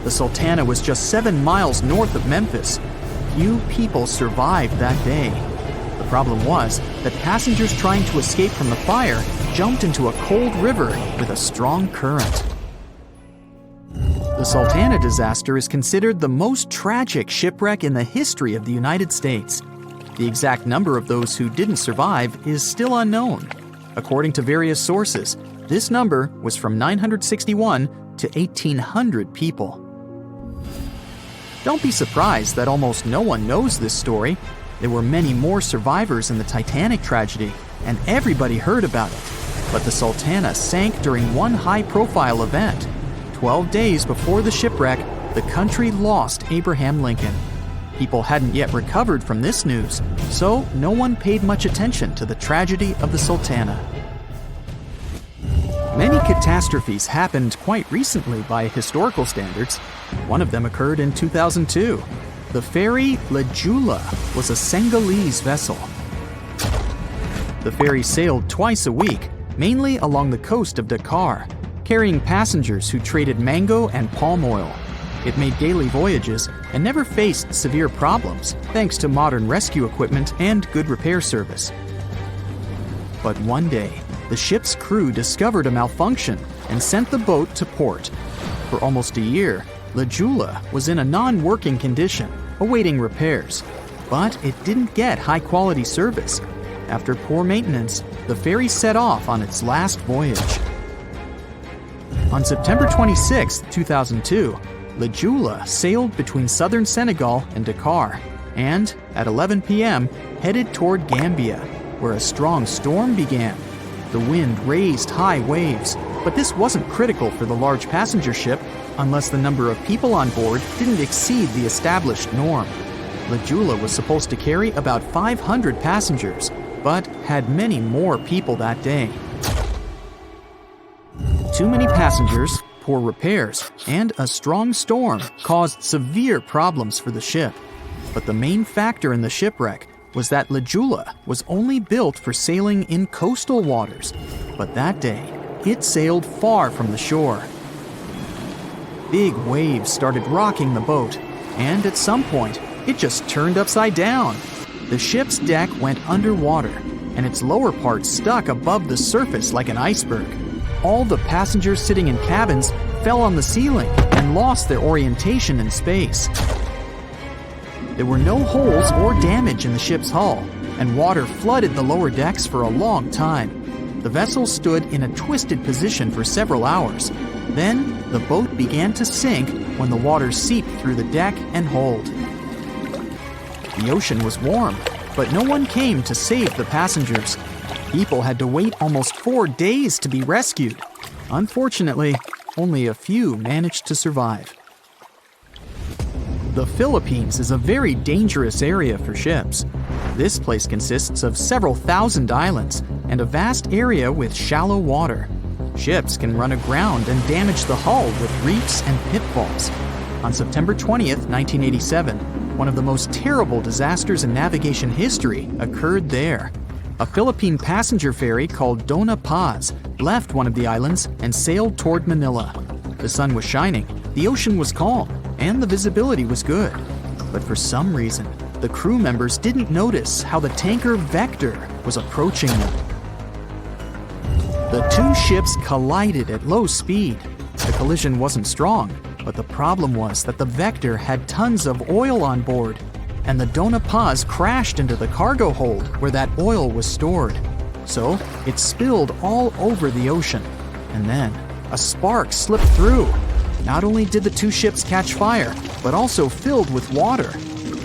The Sultana was just 7 miles north of Memphis. Few people survived that day. The problem was that passengers trying to escape from the fire jumped into a cold river with a strong current. The Sultana disaster is considered the most tragic shipwreck in the history of the United States. The exact number of those who didn't survive is still unknown. According to various sources, this number was from 961 to 1,800 people. Don't be surprised that almost no one knows this story. There were many more survivors in the Titanic tragedy, and everybody heard about it. But the Sultana sank during one high-profile event. 12 days before the shipwreck, the country lost Abraham Lincoln. People hadn't yet recovered from this news, so no one paid much attention to the tragedy of the Sultana. Many catastrophes happened quite recently by historical standards. One of them occurred in 2002. The ferry Joola was a Senegalese vessel. The ferry sailed twice a week, mainly along the coast of Dakar, carrying passengers who traded mango and palm oil. It made daily voyages and never faced severe problems thanks to modern rescue equipment and good repair service. But one day, the ship's crew discovered a malfunction and sent the boat to port. For almost a year, Joola was in a non-working condition, awaiting repairs. But it didn't get high-quality service. After poor maintenance, the ferry set off on its last voyage. On September 26, 2002, Joola sailed between southern Senegal and Dakar, and at 11 p.m. headed toward Gambia, where a strong storm began. The wind raised high waves, but this wasn't critical for the large passenger ship unless the number of people on board didn't exceed the established norm. Joola was supposed to carry about 500 passengers, but had many more people that day. Too many passengers, poor repairs, and a strong storm caused severe problems for the ship. But the main factor in the shipwreck was that Joola was only built for sailing in coastal waters, but that day, it sailed far from the shore. Big waves started rocking the boat, and at some point, it just turned upside down. The ship's deck went underwater, and its lower part stuck above the surface like an iceberg. all the passengers sitting in cabins fell on the ceiling and lost their orientation in space. There were no holes or damage in the ship's hull, and water flooded the lower decks for a long time. The vessel stood in a twisted position for several hours. Then, the boat began to sink when the water seeped through the deck and hold. The ocean was warm, but no one came to save the passengers. People had to wait almost 4 days to be rescued. Unfortunately, only a few managed to survive. The Philippines is a very dangerous area for ships. This place consists of several thousand islands and a vast area with shallow water. Ships can run aground and damage the hull with reefs and pitfalls. On September 20th, 1987, one of the most terrible disasters in navigation history occurred there. A Philippine passenger ferry called Dona Paz left one of the islands and sailed toward Manila. The sun was shining, the ocean was calm, and the visibility was good. But for some reason, the crew members didn't notice how the tanker Vector was approaching them. The two ships collided at low speed. The collision wasn't strong, but the problem was that the Vector had tons of oil on board, and the Dona Paz crashed into the cargo hold where that oil was stored. So it spilled all over the ocean, and then a spark slipped through. Not only did the two ships catch fire, but also filled with water.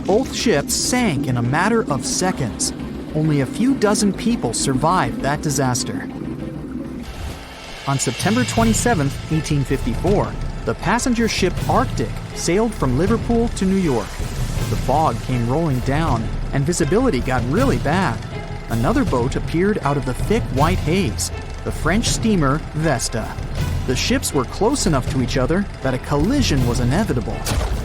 Both ships sank in a matter of seconds. Only a few dozen people survived that disaster. On September 27, 1854, the passenger ship Arctic sailed from Liverpool to New York. The fog came rolling down, and visibility got really bad. Another boat appeared out of the thick white haze, the French steamer Vesta. The ships were close enough to each other that a collision was inevitable.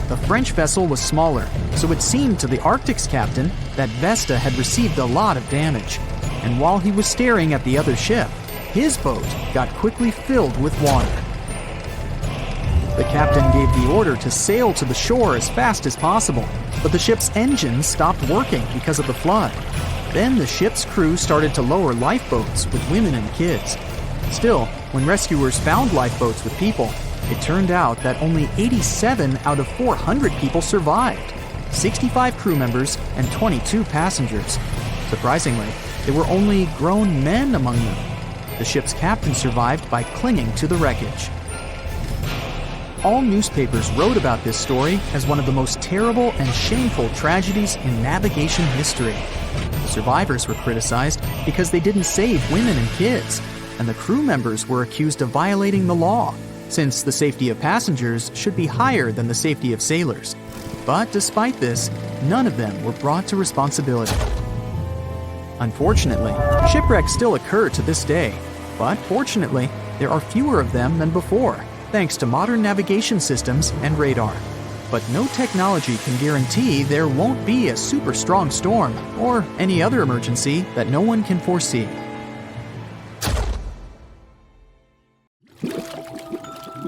The French vessel was smaller, so it seemed to the Arctic's captain that Vesta had received a lot of damage. And while he was staring at the other ship, his boat got quickly filled with water. The captain gave the order to sail to the shore as fast as possible, but the ship's engines stopped working because of the flood. Then the ship's crew started to lower lifeboats with women and kids. Still, when rescuers found lifeboats with people, it turned out that only 87 out of 400 people survived, 65 crew members and 22 passengers. Surprisingly, there were only grown men among them. The ship's captain survived by clinging to the wreckage. All newspapers wrote about this story as one of the most terrible and shameful tragedies in navigation history. The survivors were criticized because they didn't save women and kids, and the crew members were accused of violating the law, since the safety of passengers should be higher than the safety of sailors. But despite this, none of them were brought to responsibility. Unfortunately, shipwrecks still occur to this day, but fortunately, there are fewer of them than before, thanks to modern navigation systems and radar. But no technology can guarantee there won't be a super strong storm or any other emergency that no one can foresee.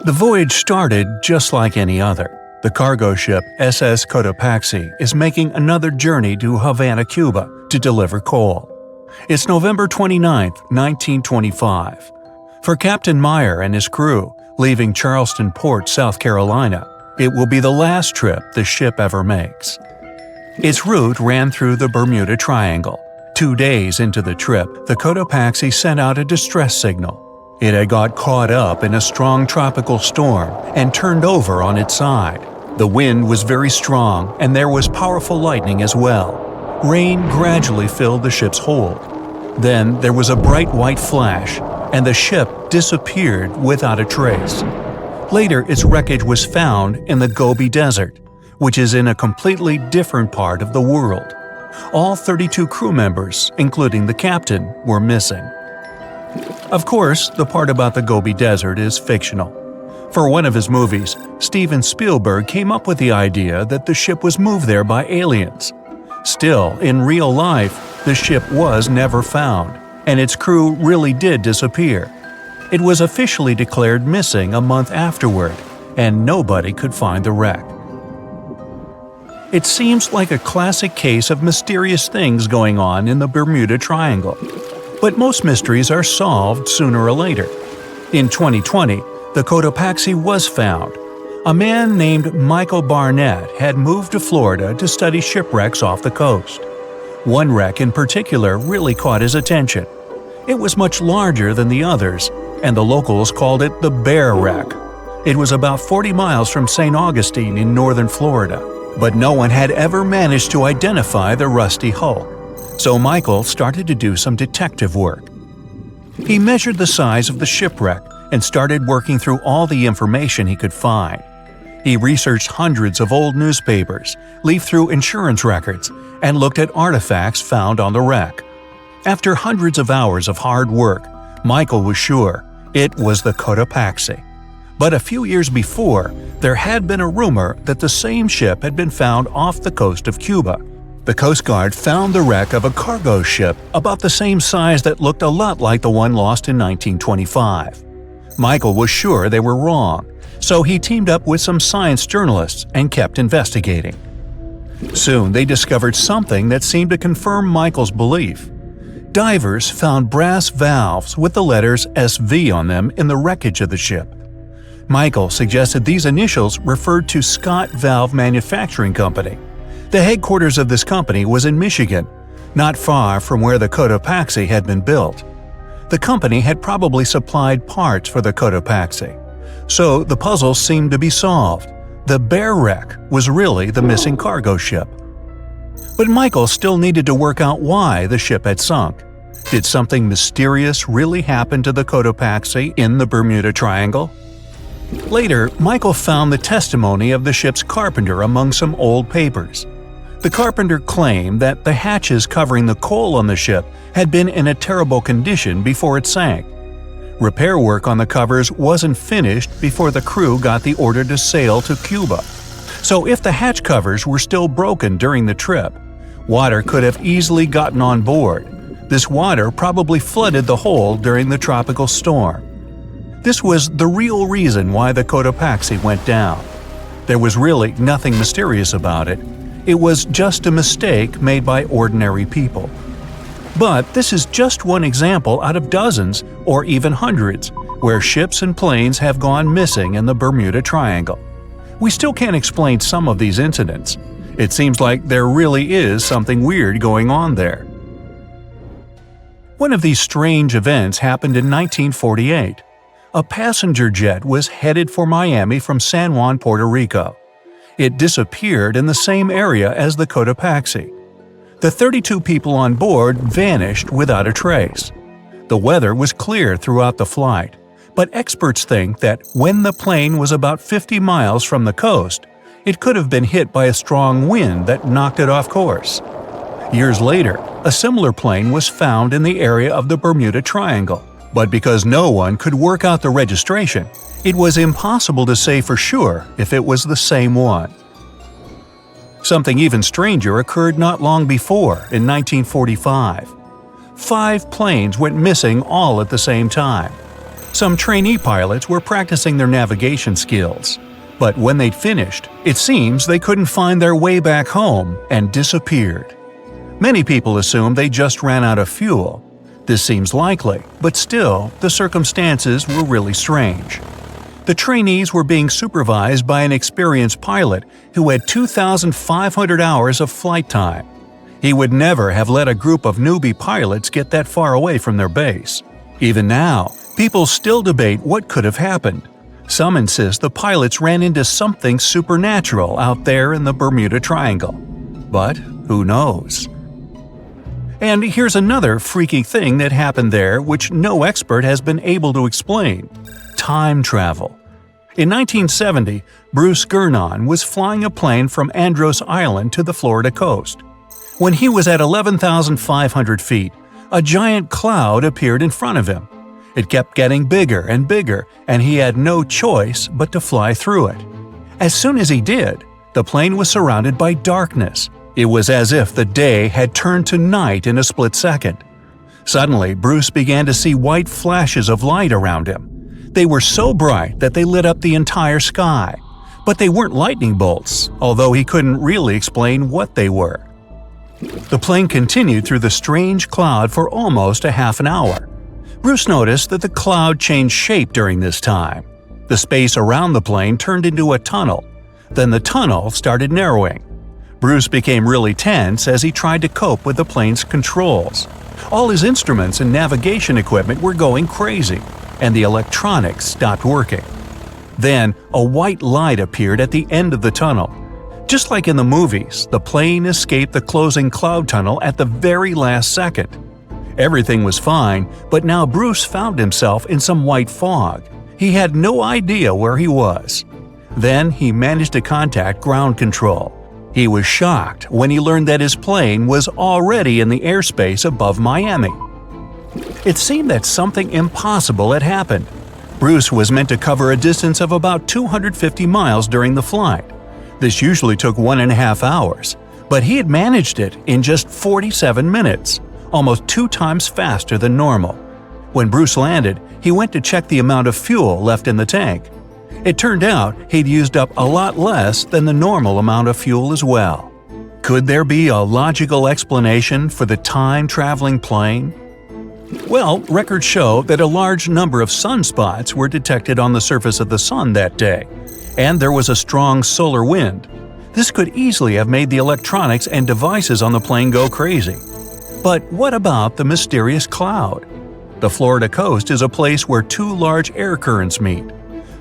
The voyage started just like any other. The cargo ship SS Cotopaxi is making another journey to Havana, Cuba, to deliver coal. It's November 29, 1925. For Captain Meyer and his crew, leaving Charleston Port, South Carolina, it will be the last trip the ship ever makes. Its route ran through the Bermuda Triangle. 2 days into the trip, the Cotopaxi sent out a distress signal. It had got caught up in a strong tropical storm and turned over on its side. The wind was very strong and there was powerful lightning as well. Rain gradually filled the ship's hold. Then there was a bright white flash, and the ship disappeared without a trace. Later, its wreckage was found in the Gobi Desert, which is in a completely different part of the world. All 32 crew members, including the captain, were missing. Of course, the part about the Gobi Desert is fictional. For one of his movies, Steven Spielberg came up with the idea that the ship was moved there by aliens. Still, in real life, the ship was never found, and its crew really did disappear. It was officially declared missing a month afterward, and nobody could find the wreck. It seems like a classic case of mysterious things going on in the Bermuda Triangle. But most mysteries are solved sooner or later. In 2020, the Cotopaxi was found. A man named Michael Barnett had moved to Florida to study shipwrecks off the coast. One wreck in particular really caught his attention. It was much larger than the others, and the locals called it the Bear Wreck. It was about 40 miles from St. Augustine in northern Florida, but no one had ever managed to identify the rusty hull. So Michael started to do some detective work. He measured the size of the shipwreck and started working through all the information he could find. He researched hundreds of old newspapers, leafed through insurance records, and looked at artifacts found on the wreck. After hundreds of hours of hard work, Michael was sure it was the Cotopaxi. But a few years before, there had been a rumor that the same ship had been found off the coast of Cuba. The Coast Guard found the wreck of a cargo ship about the same size that looked a lot like the one lost in 1925. Michael was sure they were wrong, so he teamed up with some science journalists and kept investigating. Soon they discovered something that seemed to confirm Michael's belief. Divers found brass valves with the letters SV on them in the wreckage of the ship. Michael suggested these initials referred to Scott Valve Manufacturing Company. The headquarters of this company was in Michigan, not far from where the Cotopaxi had been built. The company had probably supplied parts for the Cotopaxi. So the puzzle seemed to be solved. The Bear Wreck was really the missing cargo ship. But Michael still needed to work out why the ship had sunk. Did something mysterious really happen to the Cotopaxi in the Bermuda Triangle? Later, Michael found the testimony of the ship's carpenter among some old papers. The carpenter claimed that the hatches covering the coal on the ship had been in a terrible condition before it sank. Repair work on the covers wasn't finished before the crew got the order to sail to Cuba. So if the hatch covers were still broken during the trip, water could have easily gotten on board. This water probably flooded the hold during the tropical storm. This was the real reason why the Cotopaxi went down. There was really nothing mysterious about it. It was just a mistake made by ordinary people. But this is just one example out of dozens, or even hundreds, where ships and planes have gone missing in the Bermuda Triangle. We still can't explain some of these incidents. It seems like there really is something weird going on there. One of these strange events happened in 1948. A passenger jet was headed for Miami from San Juan, Puerto Rico. It disappeared in the same area as the Cotopaxi. The 32 people on board vanished without a trace. The weather was clear throughout the flight, but experts think that when the plane was about 50 miles from the coast, it could have been hit by a strong wind that knocked it off course. Years later, a similar plane was found in the area of the Bermuda Triangle, but because no one could work out the registration, it was impossible to say for sure if it was the same one. Something even stranger occurred not long before, in 1945. 5 planes went missing all at the same time. Some trainee pilots were practicing their navigation skills, but when they'd finished, it seems they couldn't find their way back home and disappeared. Many people assumed they just ran out of fuel. This seems likely, but still, the circumstances were really strange. The trainees were being supervised by an experienced pilot who had 2,500 hours of flight time. He would never have let a group of newbie pilots get that far away from their base. Even now, people still debate what could have happened. Some insist the pilots ran into something supernatural out there in the Bermuda Triangle. But who knows? And here's another freaky thing that happened there which no expert has been able to explain: time travel. In 1970, Bruce Gernon was flying a plane from Andros Island to the Florida coast. When he was at 11,500 feet, a giant cloud appeared in front of him. It kept getting bigger and bigger, and he had no choice but to fly through it. As soon as he did, the plane was surrounded by darkness. It was as if the day had turned to night in a split second. Suddenly, Bruce began to see white flashes of light around him. They were so bright that they lit up the entire sky. But they weren't lightning bolts, although he couldn't really explain what they were. The plane continued through the strange cloud for almost a half an hour. Bruce noticed that the cloud changed shape during this time. The space around the plane turned into a tunnel. Then the tunnel started narrowing. Bruce became really tense as he tried to cope with the plane's controls. All his instruments and navigation equipment were going crazy, and the electronics stopped working. Then, a white light appeared at the end of the tunnel. Just like in the movies, the plane escaped the closing cloud tunnel at the very last second. Everything was fine, but now Bruce found himself in some white fog. He had no idea where he was. Then he managed to contact ground control. He was shocked when he learned that his plane was already in the airspace above Miami. It seemed that something impossible had happened. Bruce was meant to cover a distance of about 250 miles during the flight. This usually took 1.5 hours, but he had managed it in just 47 minutes, almost 2 times faster than normal. When Bruce landed, he went to check the amount of fuel left in the tank. It turned out he'd used up a lot less than the normal amount of fuel as well. Could there be a logical explanation for the time-traveling plane? Well, records show that a large number of sunspots were detected on the surface of the sun that day, and there was a strong solar wind. This could easily have made the electronics and devices on the plane go crazy. But what about the mysterious cloud? The Florida coast is a place where 2 large air currents meet.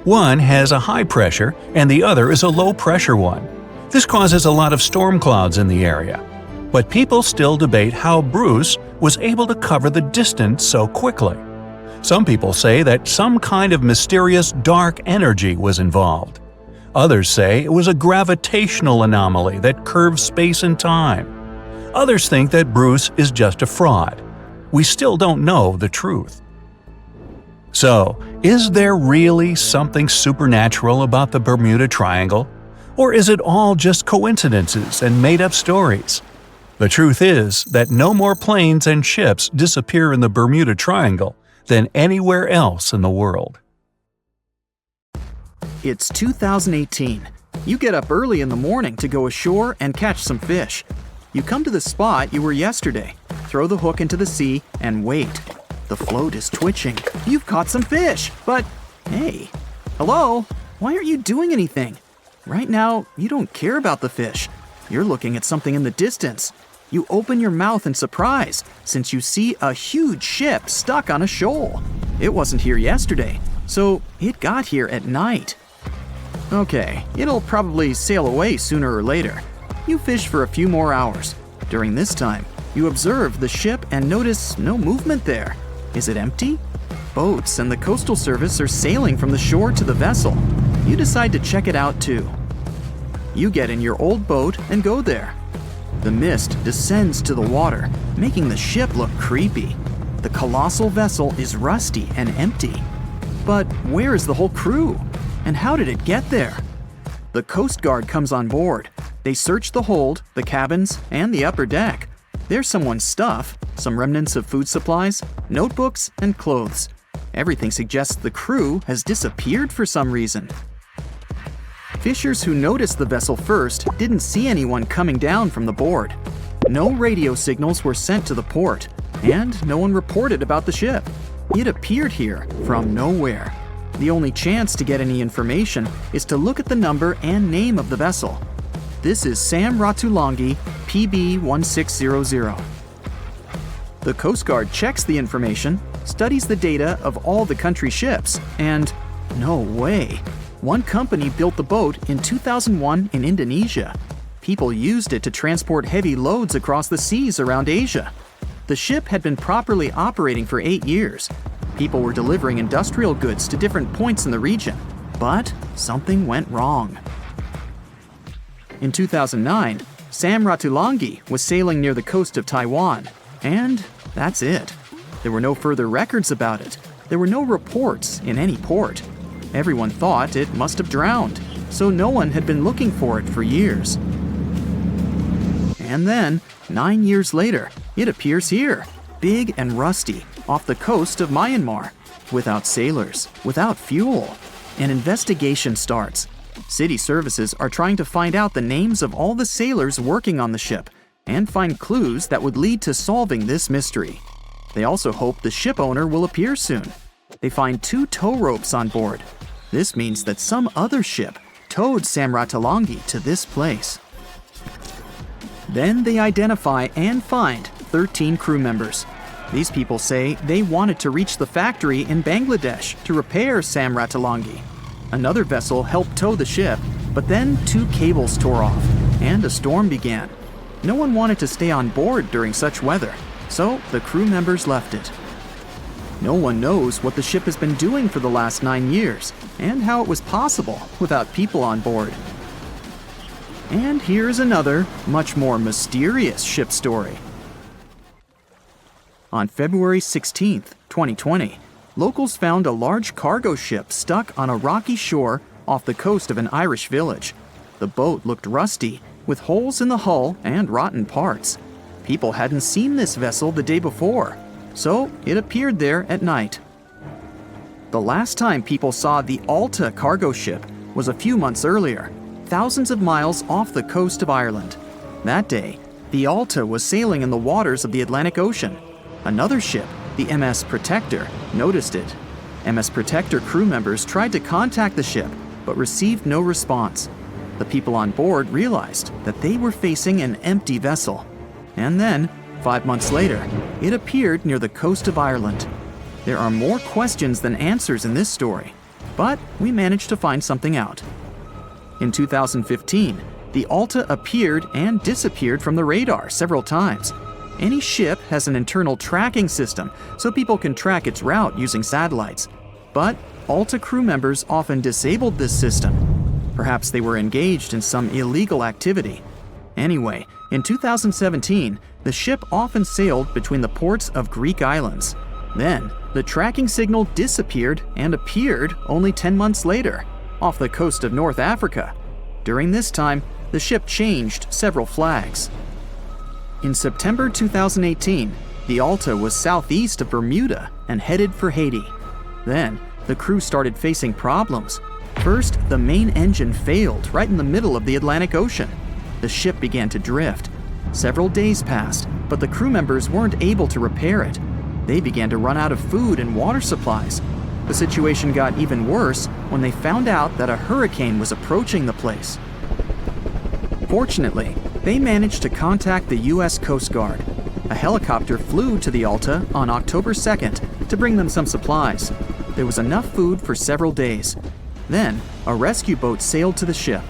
One has a high pressure and the other is a low pressure one. This causes a lot of storm clouds in the area. But people still debate how Bruce was able to cover the distance so quickly. Some people say that some kind of mysterious dark energy was involved. Others say it was a gravitational anomaly that curves space and time. Others think that Bruce is just a fraud. We still don't know the truth. So, is there really something supernatural about the Bermuda Triangle? Or is it all just coincidences and made-up stories? The truth is that no more planes and ships disappear in the Bermuda Triangle than anywhere else in the world. It's 2018. You get up early in the morning to go ashore and catch some fish. You come to the spot you were yesterday, throw the hook into the sea, and wait. The float is twitching. You've caught some fish, but hey, hello? Why aren't you doing anything? Right now, you don't care about the fish. You're looking at something in the distance. You open your mouth in surprise since you see a huge ship stuck on a shoal. It wasn't here yesterday, so it got here at night. Okay, it'll probably sail away sooner or later. You fish for a few more hours. During this time, you observe the ship and notice no movement there. Is it empty? Boats and the Coastal Service are sailing from the shore to the vessel. You decide to check it out too. You get in your old boat and go there. The mist descends to the water, making the ship look creepy. The colossal vessel is rusty and empty. But where is the whole crew? And how did it get there? The Coast Guard comes on board. They search the hold, the cabins, and the upper deck. There's someone's stuff, some remnants of food supplies, notebooks, and clothes. Everything suggests the crew has disappeared for some reason. Fishers who noticed the vessel first didn't see anyone coming down from the board. No radio signals were sent to the port, and no one reported about the ship. It appeared here from nowhere. The only chance to get any information is to look at the number and name of the vessel. This is Sam Ratulangi, PB 1600. The Coast Guard checks the information, studies the data of all the country ships, and no way. One company built the boat in 2001 in Indonesia. People used it to transport heavy loads across the seas around Asia. The ship had been properly operating for 8 years. People were delivering industrial goods to different points in the region, but something went wrong. In 2009, Sam Ratulangi was sailing near the coast of Taiwan, and that's it. There were no further records about it. There were no reports in any port. Everyone thought it must have drowned, so no one had been looking for it for years. And then, 9 years later, it appears here, big and rusty, off the coast of Myanmar, without sailors, without fuel. An investigation starts. City services are trying to find out the names of all the sailors working on the ship and find clues that would lead to solving this mystery. They also hope the ship owner will appear soon. They find 2 tow ropes on board. This means that some other ship towed Sam Ratulangi to this place. Then they identify and find 13 crew members. These people say they wanted to reach the factory in Bangladesh to repair Sam Ratulangi. Another vessel helped tow the ship, but then 2 cables tore off, and a storm began. No one wanted to stay on board during such weather, so the crew members left it. No one knows what the ship has been doing for the last 9 years, and how it was possible without people on board. And here's another, much more mysterious ship story. On February 16, 2020, locals found a large cargo ship stuck on a rocky shore off the coast of an Irish village. The boat looked rusty, with holes in the hull and rotten parts. People hadn't seen this vessel the day before, so it appeared there at night. The last time people saw the Alta cargo ship was a few months earlier, thousands of miles off the coast of Ireland. That day, the Alta was sailing in the waters of the Atlantic Ocean. Another ship, the MS Protector, noticed it. MS Protector crew members tried to contact the ship, but received no response. The people on board realized that they were facing an empty vessel. And then, 5 months later, it appeared near the coast of Ireland. There are more questions than answers in this story, but we managed to find something out. In 2015, the Alta appeared and disappeared from the radar several times. Any ship has an internal tracking system, so people can track its route using satellites. But Alta crew members often disabled this system. Perhaps they were engaged in some illegal activity. Anyway, in 2017, the ship often sailed between the ports of Greek islands. Then, the tracking signal disappeared and appeared only 10 months later, off the coast of North Africa. During this time, the ship changed several flags. In September 2018, the Alta was southeast of Bermuda and headed for Haiti. Then, the crew started facing problems. First, the main engine failed right in the middle of the Atlantic Ocean. The ship began to drift. Several days passed, but the crew members weren't able to repair it. They began to run out of food and water supplies. The situation got even worse when they found out that a hurricane was approaching the place. Fortunately, they managed to contact the U.S. Coast Guard. A helicopter flew to the Alta on October 2nd to bring them some supplies. There was enough food for several days. Then, a rescue boat sailed to the ship.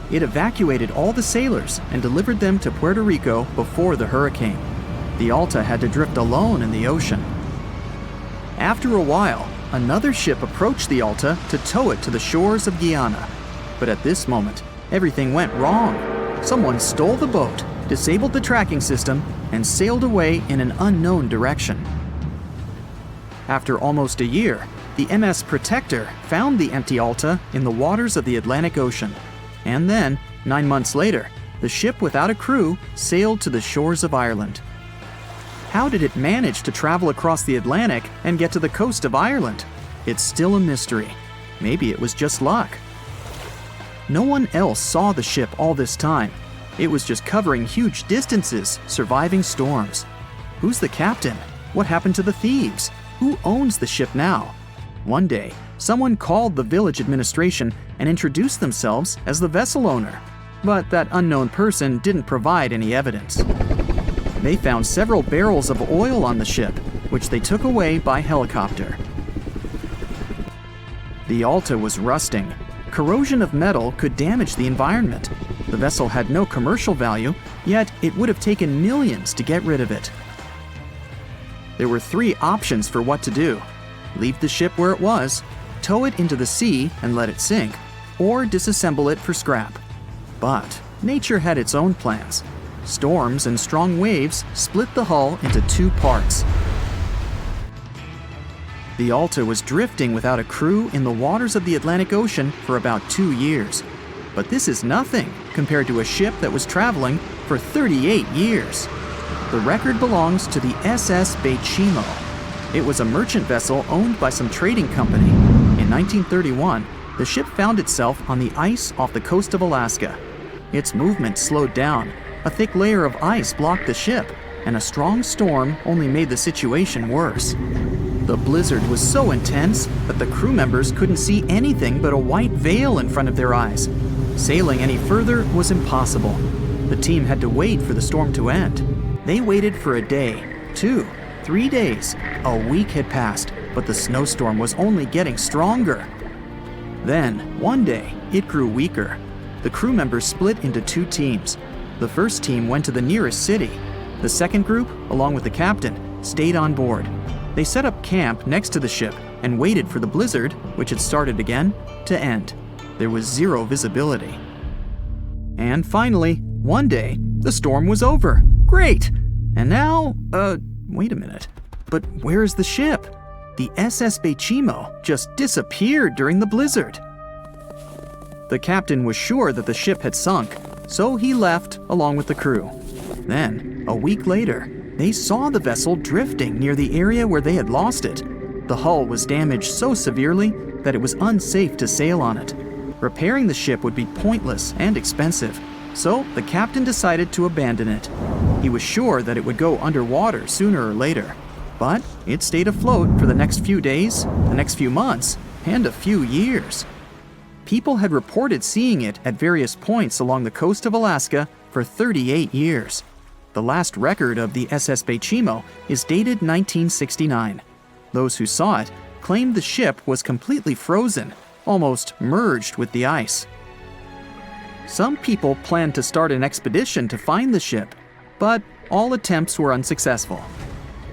It evacuated all the sailors and delivered them to Puerto Rico before the hurricane. The Alta had to drift alone in the ocean. After a while, another ship approached the Alta to tow it to the shores of Guyana. But at this moment, everything went wrong. Someone stole the boat, disabled the tracking system, and sailed away in an unknown direction. After almost a year, the MS Protector found the empty Alta in the waters of the Atlantic Ocean. And then, 9 months later, the ship without a crew sailed to the shores of Ireland. How did it manage to travel across the Atlantic and get to the coast of Ireland? It's still a mystery. Maybe it was just luck. No one else saw the ship all this time. It was just covering huge distances, surviving storms. Who's the captain? What happened to the thieves? Who owns the ship now? One day, someone called the village administration and introduced themselves as the vessel owner. But that unknown person didn't provide any evidence. They found several barrels of oil on the ship, which they took away by helicopter. The Alta was rusting. Corrosion of metal could damage the environment. The vessel had no commercial value, yet it would have taken millions to get rid of it. There were 3 options for what to do: leave the ship where it was, tow it into the sea and let it sink, or disassemble it for scrap. But nature had its own plans. Storms and strong waves split the hull into 2 parts. The Alta was drifting without a crew in the waters of the Atlantic Ocean for about 2 years. But this is nothing compared to a ship that was traveling for 38 years. The record belongs to the SS Baychimo. It was a merchant vessel owned by some trading company. In 1931, the ship found itself on the ice off the coast of Alaska. Its movement slowed down. A thick layer of ice blocked the ship, and a strong storm only made the situation worse. The blizzard was so intense that the crew members couldn't see anything but a white veil in front of their eyes. Sailing any further was impossible. The team had to wait for the storm to end. They waited for a day, 2, 3 days. A week had passed, but the snowstorm was only getting stronger. Then, one day, it grew weaker. The crew members split into 2 teams. The first team went to the nearest city. The second group, along with the captain, stayed on board. They set up camp next to the ship and waited for the blizzard, which had started again, to end. There was 0 visibility. And finally, one day, the storm was over. Great! And now, wait a minute. But where is the ship? The SS Baychimo just disappeared during the blizzard. The captain was sure that the ship had sunk, so he left along with the crew. Then, a week later, they saw the vessel drifting near the area where they had lost it. The hull was damaged so severely that it was unsafe to sail on it. Repairing the ship would be pointless and expensive, so the captain decided to abandon it. He was sure that it would go underwater sooner or later, but it stayed afloat for the next few days, the next few months, and a few years. People had reported seeing it at various points along the coast of Alaska for 38 years. The last record of the SS Baychimo is dated 1969. Those who saw it claimed the ship was completely frozen, almost merged with the ice. Some people planned to start an expedition to find the ship, but all attempts were unsuccessful.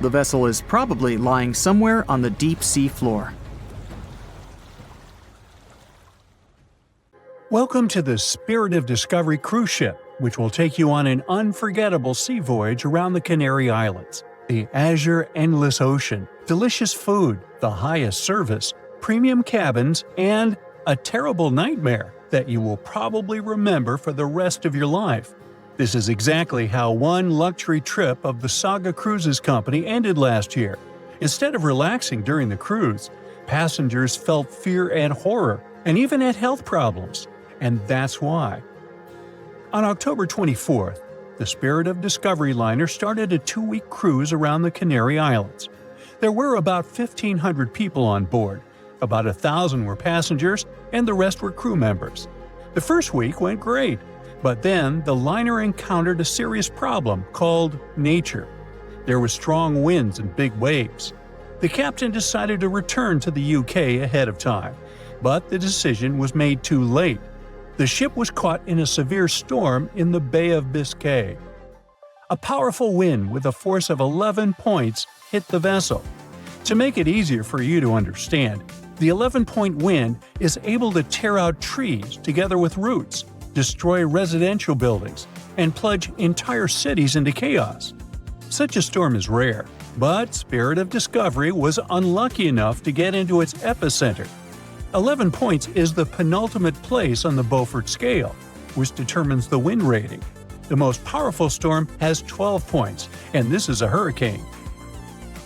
The vessel is probably lying somewhere on the deep sea floor. Welcome to the Spirit of Discovery cruise ship, which will take you on an unforgettable sea voyage around the Canary Islands. The azure endless ocean, delicious food, the highest service, premium cabins, and a terrible nightmare that you will probably remember for the rest of your life. This is exactly how one luxury trip of the Saga Cruises Company ended last year. Instead of relaxing during the cruise, passengers felt fear and horror, and even had health problems. And that's why. On October 24th, the Spirit of Discovery liner started a 2-week cruise around the Canary Islands. There were about 1,500 people on board. About 1,000 were passengers, and the rest were crew members. The first week went great, but then the liner encountered a serious problem called nature. There were strong winds and big waves. The captain decided to return to the UK ahead of time, but the decision was made too late. The ship was caught in a severe storm in the Bay of Biscay. A powerful wind with a force of 11 points hit the vessel. To make it easier for you to understand, the 11-point wind is able to tear out trees together with roots, destroy residential buildings, and plunge entire cities into chaos. Such a storm is rare, but Spirit of Discovery was unlucky enough to get into its epicenter. 11 points is the penultimate place on the Beaufort scale, which determines the wind rating. The most powerful storm has 12 points, and this is a hurricane.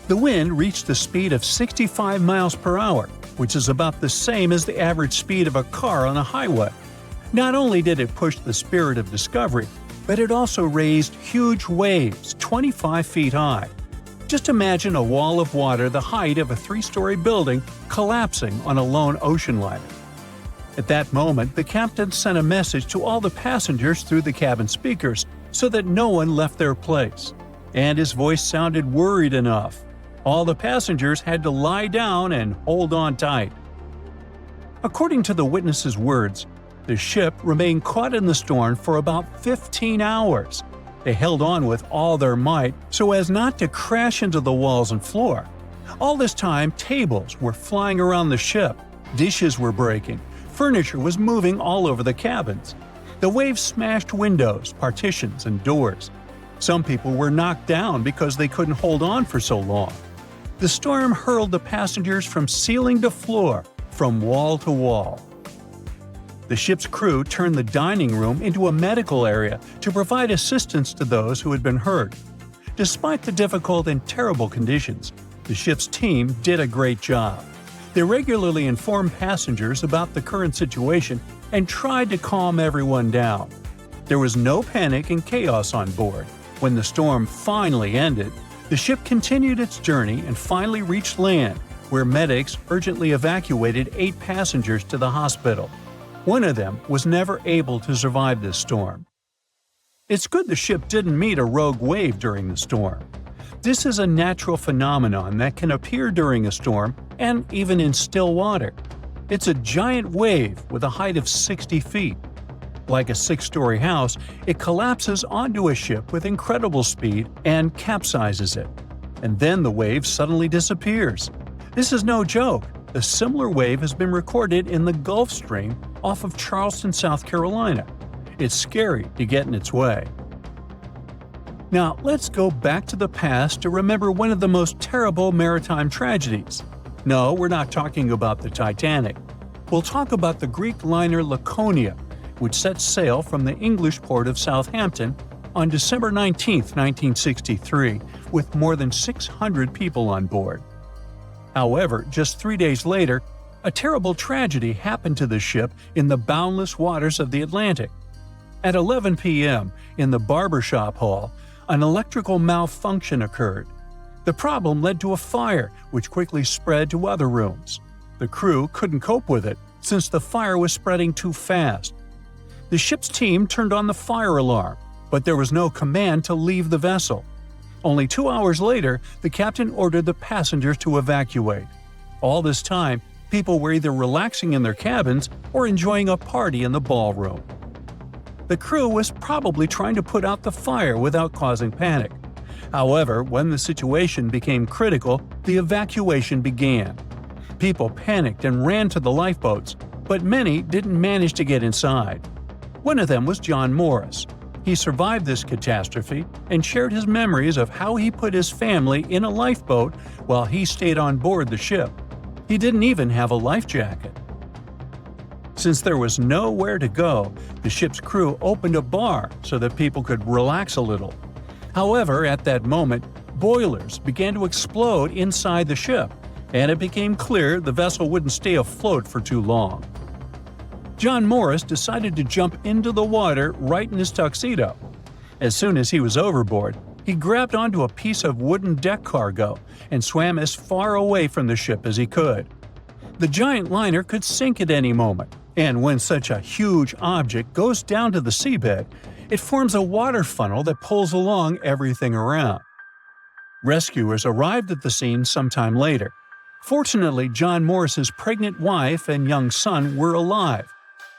The wind reached the speed of 65 miles per hour, which is about the same as the average speed of a car on a highway. Not only did it push the Spirit of Discovery, but it also raised huge waves 25 feet high. Just imagine a wall of water the height of a 3-story building collapsing on a lone ocean liner. At that moment, the captain sent a message to all the passengers through the cabin speakers so that no one left their place. And his voice sounded worried enough. All the passengers had to lie down and hold on tight. According to the witnesses' words, the ship remained caught in the storm for about 15 hours. They held on with all their might so as not to crash into the walls and floor. All this time, tables were flying around the ship, dishes were breaking, furniture was moving all over the cabins. The waves smashed windows, partitions, and doors. Some people were knocked down because they couldn't hold on for so long. The storm hurled the passengers from ceiling to floor, from wall to wall. The ship's crew turned the dining room into a medical area to provide assistance to those who had been hurt. Despite the difficult and terrible conditions, the ship's team did a great job. They regularly informed passengers about the current situation and tried to calm everyone down. There was no panic and chaos on board. When the storm finally ended, the ship continued its journey and finally reached land, where medics urgently evacuated 8 passengers to the hospital. One of them was never able to survive this storm. It's good the ship didn't meet a rogue wave during the storm. This is a natural phenomenon that can appear during a storm and even in still water. It's a giant wave with a height of 60 feet. Like a 6-story house, it collapses onto a ship with incredible speed and capsizes it. And then the wave suddenly disappears. This is no joke. A similar wave has been recorded in the Gulf Stream off of Charleston, South Carolina. It's scary to get in its way. Now, let's go back to the past to remember one of the most terrible maritime tragedies. No, we're not talking about the Titanic. We'll talk about the Greek liner Laconia, which set sail from the English port of Southampton on December 19, 1963, with more than 600 people on board. However, just 3 days later, a terrible tragedy happened to the ship in the boundless waters of the Atlantic. At 11 p.m., in the barbershop hall, an electrical malfunction occurred. The problem led to a fire, which quickly spread to other rooms. The crew couldn't cope with it, since the fire was spreading too fast. The ship's team turned on the fire alarm, but there was no command to leave the vessel. Only 2 hours later, the captain ordered the passengers to evacuate. All this time, people were either relaxing in their cabins or enjoying a party in the ballroom. The crew was probably trying to put out the fire without causing panic. However, when the situation became critical, the evacuation began. People panicked and ran to the lifeboats, but many didn't manage to get inside. One of them was John Morris. He survived this catastrophe and shared his memories of how he put his family in a lifeboat while he stayed on board the ship. He didn't even have a life jacket. Since there was nowhere to go, the ship's crew opened a bar so that people could relax a little. However, at that moment, boilers began to explode inside the ship, and it became clear the vessel wouldn't stay afloat for too long. John Morris decided to jump into the water right in his tuxedo. As soon as he was overboard, he grabbed onto a piece of wooden deck cargo and swam as far away from the ship as he could. The giant liner could sink at any moment, and when such a huge object goes down to the seabed, it forms a water funnel that pulls along everything around. Rescuers arrived at the scene sometime later. Fortunately, John Morris's pregnant wife and young son were alive,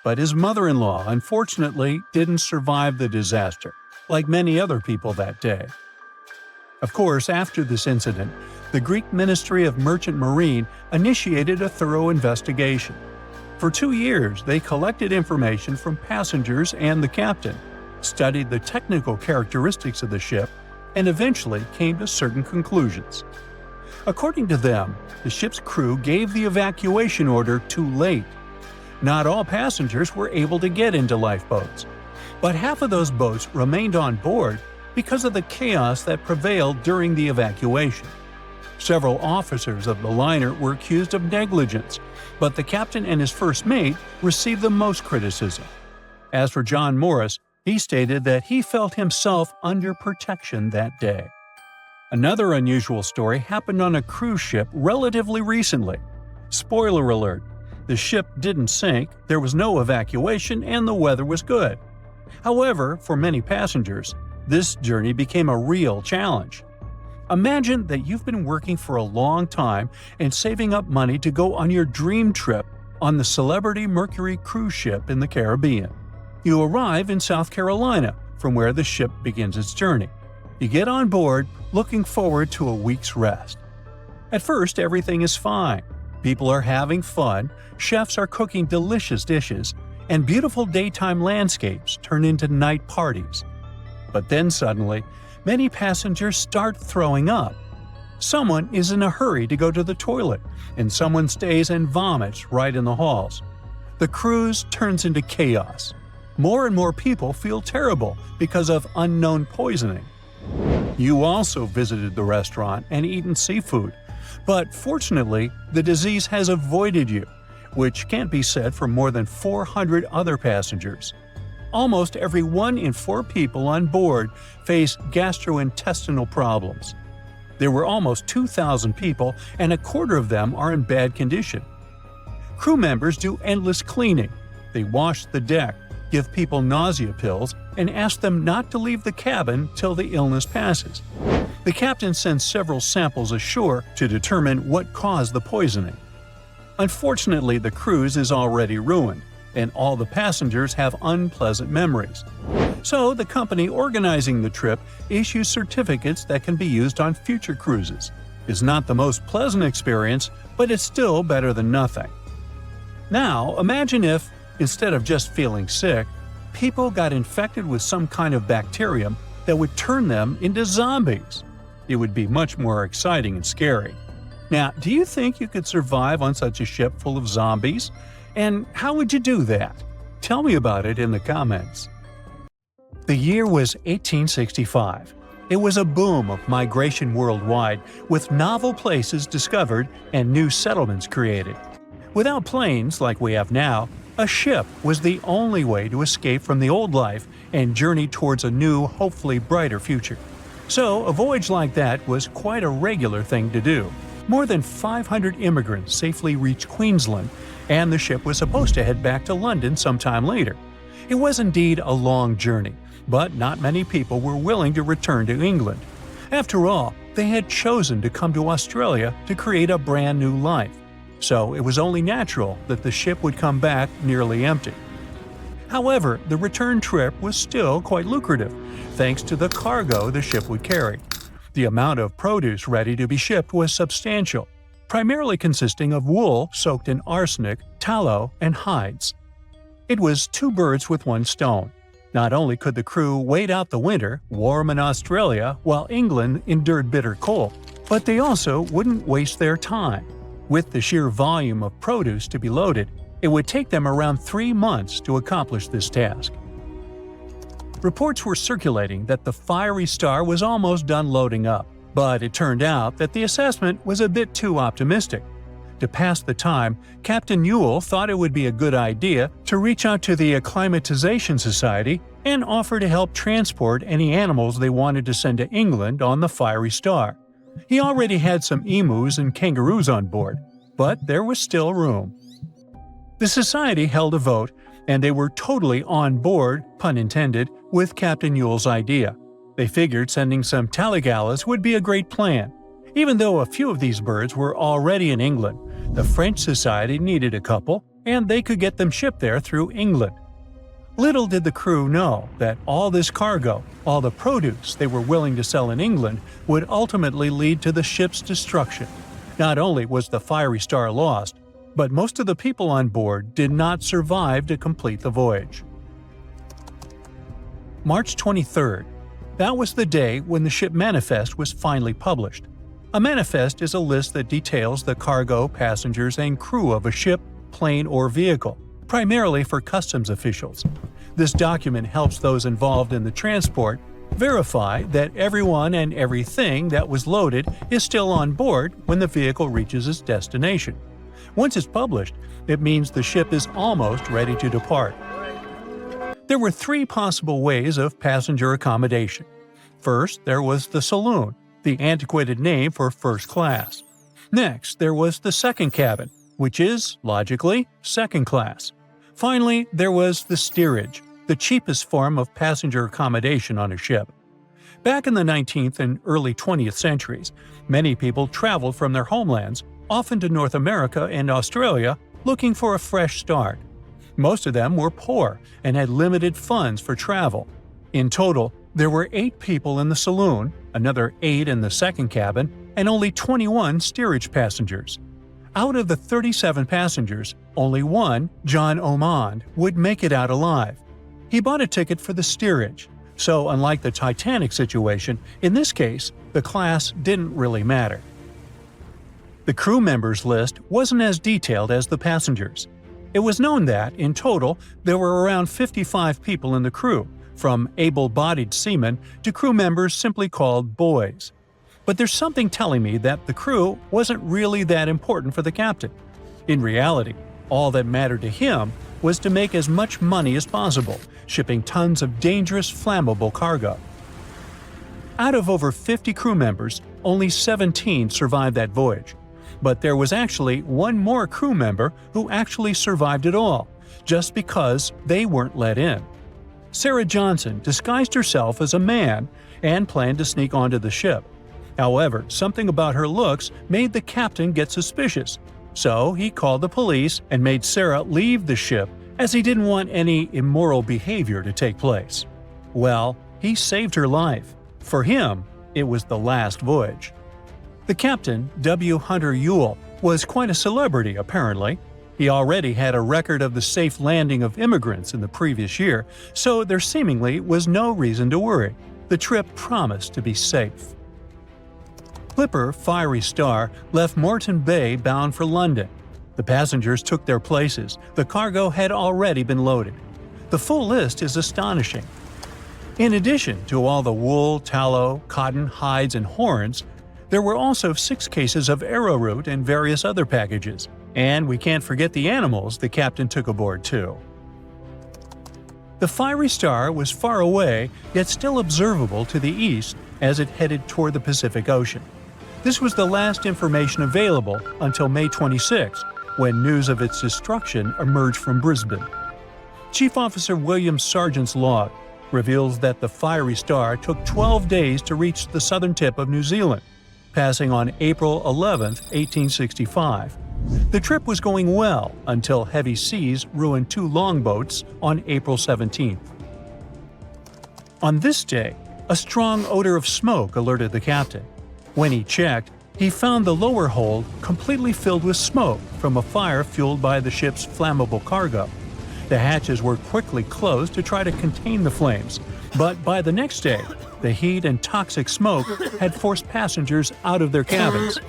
but his mother-in-law unfortunately didn't survive the disaster, like many other people that day. Of course, after this incident, the Greek Ministry of Merchant Marine initiated a thorough investigation. For 2 years, they collected information from passengers and the captain, studied the technical characteristics of the ship, and eventually came to certain conclusions. According to them, the ship's crew gave the evacuation order too late. Not all passengers were able to get into lifeboats, but half of those boats remained on board because of the chaos that prevailed during the evacuation. Several officers of the liner were accused of negligence, but the captain and his first mate received the most criticism. As for John Morris, he stated that he felt himself under protection that day. Another unusual story happened on a cruise ship relatively recently. Spoiler alert, the ship didn't sink, there was no evacuation, and the weather was good. However, for many passengers, this journey became a real challenge. Imagine that you've been working for a long time and saving up money to go on your dream trip on the Celebrity Mercury cruise ship in the Caribbean. You arrive in South Carolina, from where the ship begins its journey. You get on board, looking forward to a week's rest. At first, everything is fine. People are having fun, chefs are cooking delicious dishes, and beautiful daytime landscapes turn into night parties. But then suddenly, many passengers start throwing up. Someone is in a hurry to go to the toilet, and someone stays and vomits right in the halls. The cruise turns into chaos. More and more people feel terrible because of unknown poisoning. You also visited the restaurant and eaten seafood, but fortunately, the disease has avoided you, which can't be said for more than 400 other passengers. Almost every 1 in 4 people on board face gastrointestinal problems. There were almost 2,000 people, and a quarter of them are in bad condition. Crew members do endless cleaning. They wash the deck, give people nausea pills, and ask them not to leave the cabin till the illness passes. The captain sends several samples ashore to determine what caused the poisoning. Unfortunately, the cruise is already ruined, and all the passengers have unpleasant memories. So the company organizing the trip issues certificates that can be used on future cruises. It's not the most pleasant experience, but it's still better than nothing. Now, imagine if, instead of just feeling sick, people got infected with some kind of bacterium that would turn them into zombies. It would be much more exciting and scary. Now, do you think you could survive on such a ship full of zombies? And how would you do that? Tell me about it in the comments. The year was 1865. It was a boom of migration worldwide, with novel places discovered and new settlements created. Without planes like we have now, a ship was the only way to escape from the old life and journey towards a new, hopefully brighter future. So, a voyage like that was quite a regular thing to do. More than 500 immigrants safely reached Queensland, and the ship was supposed to head back to London sometime later. It was indeed a long journey, but not many people were willing to return to England. After all, they had chosen to come to Australia to create a brand new life. So it was only natural that the ship would come back nearly empty. However, the return trip was still quite lucrative, thanks to the cargo the ship would carry. The amount of produce ready to be shipped was substantial, primarily consisting of wool soaked in arsenic, tallow, and hides. It was 2 birds with 1 stone. Not only could the crew wait out the winter, warm in Australia, while England endured bitter cold, but they also wouldn't waste their time. With the sheer volume of produce to be loaded, it would take them around 3 months to accomplish this task. Reports were circulating that the Fiery Star was almost done loading up, but it turned out that the assessment was a bit too optimistic. To pass the time, Captain Ewell thought it would be a good idea to reach out to the Acclimatization Society and offer to help transport any animals they wanted to send to England on the Fiery Star. He already had some emus and kangaroos on board, but there was still room. The society held a vote, and they were totally on board, pun intended, with Captain Ewell's idea. They figured sending some taligalas would be a great plan. Even though a few of these birds were already in England, the French Society needed a couple, and they could get them shipped there through England. Little did the crew know that all this cargo, all the produce they were willing to sell in England, would ultimately lead to the ship's destruction. Not only was the Fiery Star lost, but most of the people on board did not survive to complete the voyage. March 23rd. That was the day when the ship manifest was finally published. A manifest is a list that details the cargo, passengers, and crew of a ship, plane, or vehicle, primarily for customs officials. This document helps those involved in the transport verify that everyone and everything that was loaded is still on board when the vehicle reaches its destination. Once it's published, it means the ship is almost ready to depart. There were 3 possible ways of passenger accommodation. First, there was the saloon, the antiquated name for first class. Next, there was the second cabin, which is, logically, second class. Finally, there was the steerage, the cheapest form of passenger accommodation on a ship. Back in the 19th and early 20th centuries, many people traveled from their homelands, often to North America and Australia, looking for a fresh start. Most of them were poor and had limited funds for travel. In total, there were 8 people in the saloon, another 8 in the second cabin, and only 21 steerage passengers. Out of the 37 passengers, only one, John Ormond, would make it out alive. He bought a ticket for the steerage, so unlike the Titanic situation, in this case, the class didn't really matter. The crew members list wasn't as detailed as the passengers. It was known that, in total, there were around 55 people in the crew, from able-bodied seamen to crew members simply called boys. But there's something telling me that the crew wasn't really that important for the captain. In reality, all that mattered to him was to make as much money as possible, shipping tons of dangerous flammable cargo. Out of over 50 crew members, only 17 survived that voyage. But there was actually one more crew member who actually survived it all, just because they weren't let in. Sarah Johnson disguised herself as a man and planned to sneak onto the ship. However, something about her looks made the captain get suspicious, so he called the police and made Sarah leave the ship as he didn't want any immoral behavior to take place. Well, he saved her life. For him, it was the last voyage. The captain, W. Hunter Ewell, was quite a celebrity apparently. He already had a record of the safe landing of immigrants in the previous year, so there seemingly was no reason to worry. The trip promised to be safe. Clipper Fiery Star left Moreton Bay bound for London. The passengers took their places. The cargo had already been loaded. The full list is astonishing. In addition to all the wool, tallow, cotton, hides, and horns, there were also 6 cases of arrowroot and various other packages. And we can't forget the animals the captain took aboard too. The Fiery Star was far away, yet still observable to the east as it headed toward the Pacific Ocean. This was the last information available until May 26, when news of its destruction emerged from Brisbane. Chief Officer William Sargent's log reveals that the Fiery Star took 12 days to reach the southern tip of New Zealand, passing on April 11, 1865. The trip was going well until heavy seas ruined 2 longboats on April 17. On this day, a strong odor of smoke alerted the captain. When he checked, he found the lower hold completely filled with smoke from a fire fueled by the ship's flammable cargo. The hatches were quickly closed to try to contain the flames, but by the next day, the heat and toxic smoke had forced passengers out of their cabins.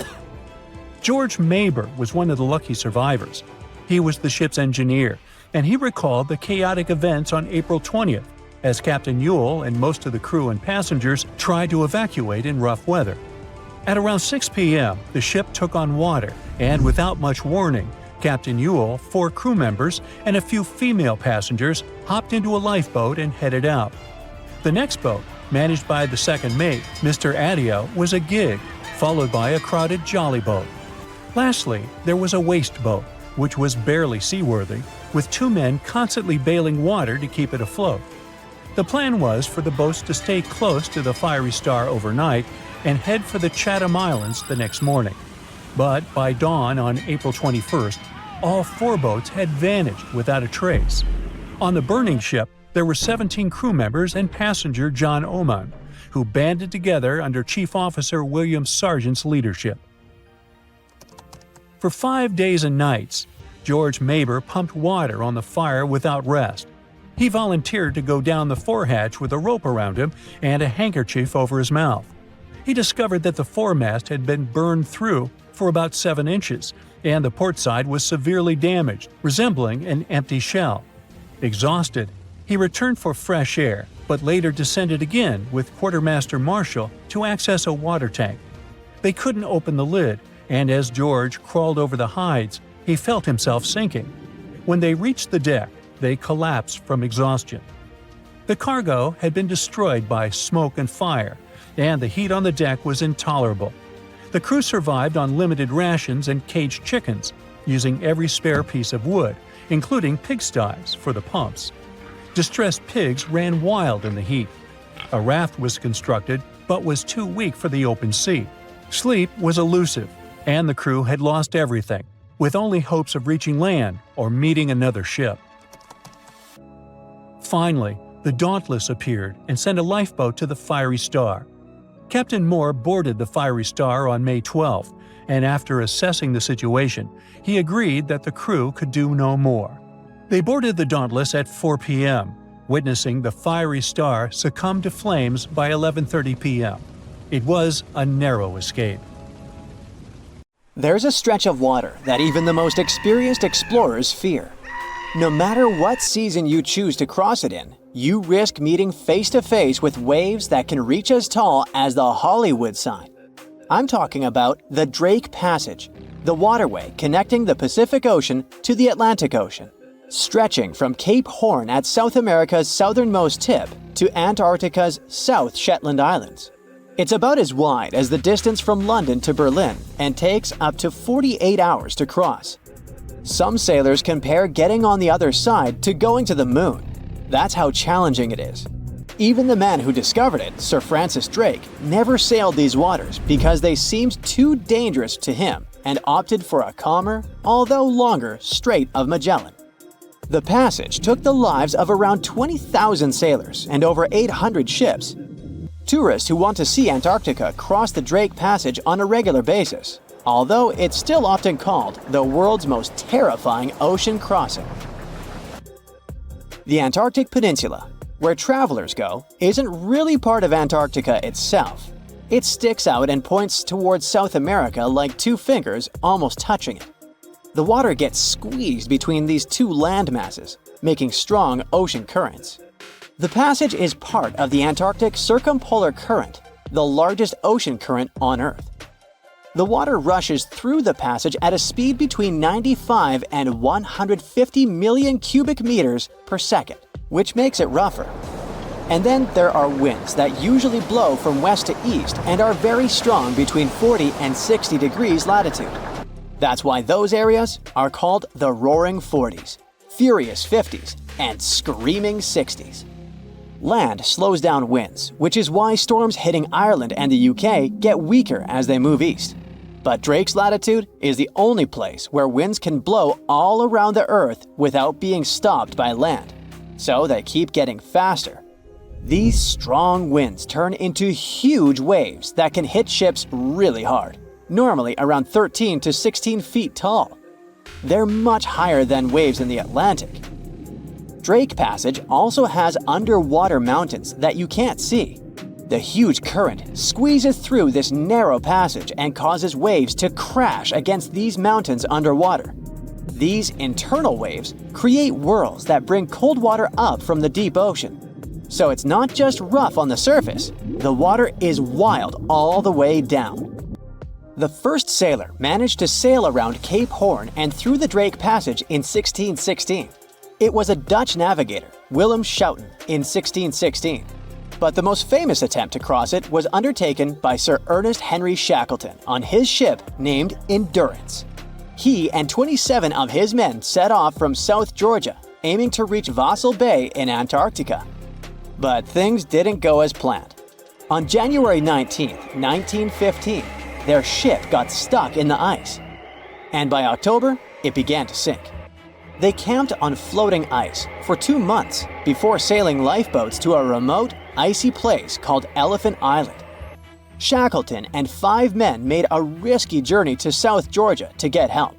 George Maber was one of the lucky survivors. He was the ship's engineer, and he recalled the chaotic events on April 20th, as Captain Ewell and most of the crew and passengers tried to evacuate in rough weather. At around 6 p.m., the ship took on water, and without much warning, Captain Ewell, 4 crew members, and a few female passengers hopped into a lifeboat and headed out. The next boat, managed by the second mate, Mr. Adio, was a gig, followed by a crowded jolly boat. Lastly, there was a waste boat, which was barely seaworthy, with 2 men constantly bailing water to keep it afloat. The plan was for the boats to stay close to the Fiery Star overnight and head for the Chatham Islands the next morning. But by dawn on April 21st, all 4 boats had vanished without a trace. On the burning ship, there were 17 crew members and passenger John Oman, who banded together under Chief Officer William Sargent's leadership. For 5 days and nights, George Maber pumped water on the fire without rest. He volunteered to go down the forehatch with a rope around him and a handkerchief over his mouth. He discovered that the foremast had been burned through for about 7 inches, and the port side was severely damaged, resembling an empty shell. Exhausted, he returned for fresh air, but later descended again with Quartermaster Marshall to access a water tank. They couldn't open the lid, and as George crawled over the hides, he felt himself sinking. When they reached the deck, they collapsed from exhaustion. The cargo had been destroyed by smoke and fire, and the heat on the deck was intolerable. The crew survived on limited rations and caged chickens, using every spare piece of wood, including pigsties, for the pumps. Distressed pigs ran wild in the heat. A raft was constructed, but was too weak for the open sea. Sleep was elusive, and the crew had lost everything, with only hopes of reaching land or meeting another ship. Finally, the Dauntless appeared and sent a lifeboat to the Fiery Star. Captain Moore boarded the Fiery Star on May 12th, and after assessing the situation, he agreed that the crew could do no more. They boarded the Dauntless at 4 p.m., witnessing the Fiery Star succumb to flames by 11:30 p.m. It was a narrow escape. There's a stretch of water that even the most experienced explorers fear. No matter what season you choose to cross it in, you risk meeting face-to-face with waves that can reach as tall as the Hollywood sign. I'm talking about the Drake Passage, the waterway connecting the Pacific Ocean to the Atlantic Ocean. stretching from Cape Horn at South America's southernmost tip to Antarctica's South Shetland Islands. It's about as wide as the distance from London to Berlin and takes up to 48 hours to cross. Some sailors compare getting on the other side to going to the moon. That's how challenging it is. Even the man who discovered it, Sir Francis Drake, never sailed these waters because they seemed too dangerous to him and opted for a calmer, although longer, Strait of Magellan. The passage took the lives of around 20,000 sailors and over 800 ships. Tourists who want to see Antarctica cross the Drake Passage on a regular basis, although it's still often called the world's most terrifying ocean crossing. The Antarctic Peninsula, where travelers go, isn't really part of Antarctica itself. It sticks out and points towards South America like two fingers almost touching it. The water gets squeezed between these two land masses, making strong ocean currents. The passage is part of the Antarctic Circumpolar Current, the largest ocean current on Earth. The water rushes through the passage at a speed between 95 and 150 million cubic meters per second, which makes it rougher. And then there are winds that usually blow from west to east and are very strong between 40 and 60 degrees latitude. That's why those areas are called the Roaring Forties, Furious 50s, and Screaming 60s. Land slows down winds, which is why storms hitting Ireland and the UK get weaker as they move east. But Drake's latitude is the only place where winds can blow all around the Earth without being stopped by land. So they keep getting faster. These strong winds turn into huge waves that can hit ships really hard, normally around 13 to 16 feet tall. They're much higher than waves in the Atlantic. Drake Passage also has underwater mountains that you can't see. The huge current squeezes through this narrow passage and causes waves to crash against these mountains underwater. These internal waves create whirls that bring cold water up from the deep ocean. So it's not just rough on the surface, the water is wild all the way down. The first sailor managed to sail around Cape Horn and through the Drake Passage in 1616. It was a Dutch navigator, Willem Schouten, in 1616. But the most famous attempt to cross it was undertaken by Sir Ernest Henry Shackleton on his ship named Endurance. He and 27 of his men set off from South Georgia, aiming to reach Vassal Bay in Antarctica. But things didn't go as planned. On January 19, 1915, their ship got stuck in the ice. And by October, it began to sink. They camped on floating ice for 2 months before sailing lifeboats to a remote, icy place called Elephant Island. Shackleton and 5 men made a risky journey to South Georgia to get help.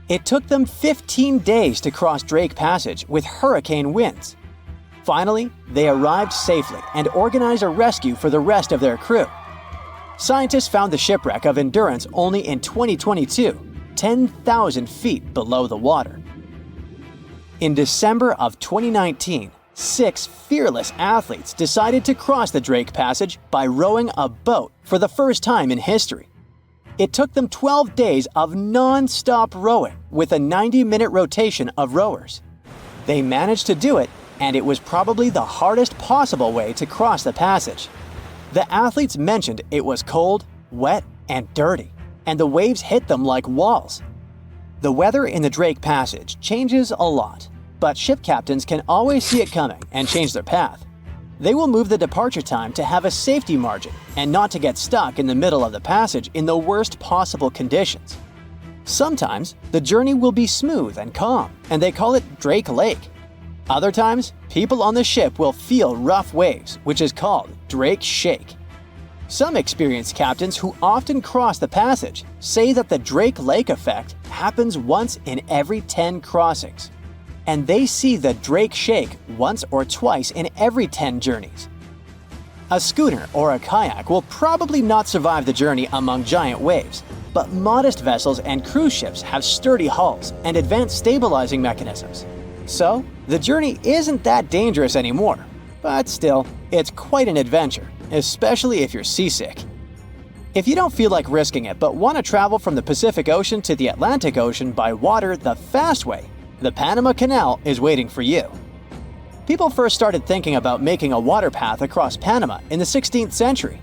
It took them 15 days to cross Drake Passage with hurricane winds. Finally, they arrived safely and organized a rescue for the rest of their crew. Scientists found the shipwreck of Endurance only in 2022, 10,000 feet below the water. In December of 2019, 6 fearless athletes decided to cross the Drake Passage by rowing a boat for the first time in history. It took them 12 days of non-stop rowing with a 90-minute rotation of rowers. They managed to do it, and it was probably the hardest possible way to cross the passage. The athletes mentioned it was cold, wet, and dirty, and the waves hit them like walls. The weather in the Drake Passage changes a lot, but ship captains can always see it coming and change their path. They will move the departure time to have a safety margin and not to get stuck in the middle of the passage in the worst possible conditions. Sometimes, the journey will be smooth and calm, and they call it Drake Lake. Other times, people on the ship will feel rough waves, which is called Drake Shake. Some experienced captains who often cross the passage say that the Drake Lake effect happens once in every 10 crossings. And they see the Drake Shake once or twice in every 10 journeys. A schooner or a kayak will probably not survive the journey among giant waves, but modest vessels and cruise ships have sturdy hulls and advanced stabilizing mechanisms. So, the journey isn't that dangerous anymore, but still, it's quite an adventure, especially if you're seasick. If you don't feel like risking it but want to travel from the Pacific Ocean to the Atlantic Ocean by water the fast way, The Panama Canal is waiting for you. People first started thinking about making a water path across Panama in the 16th century.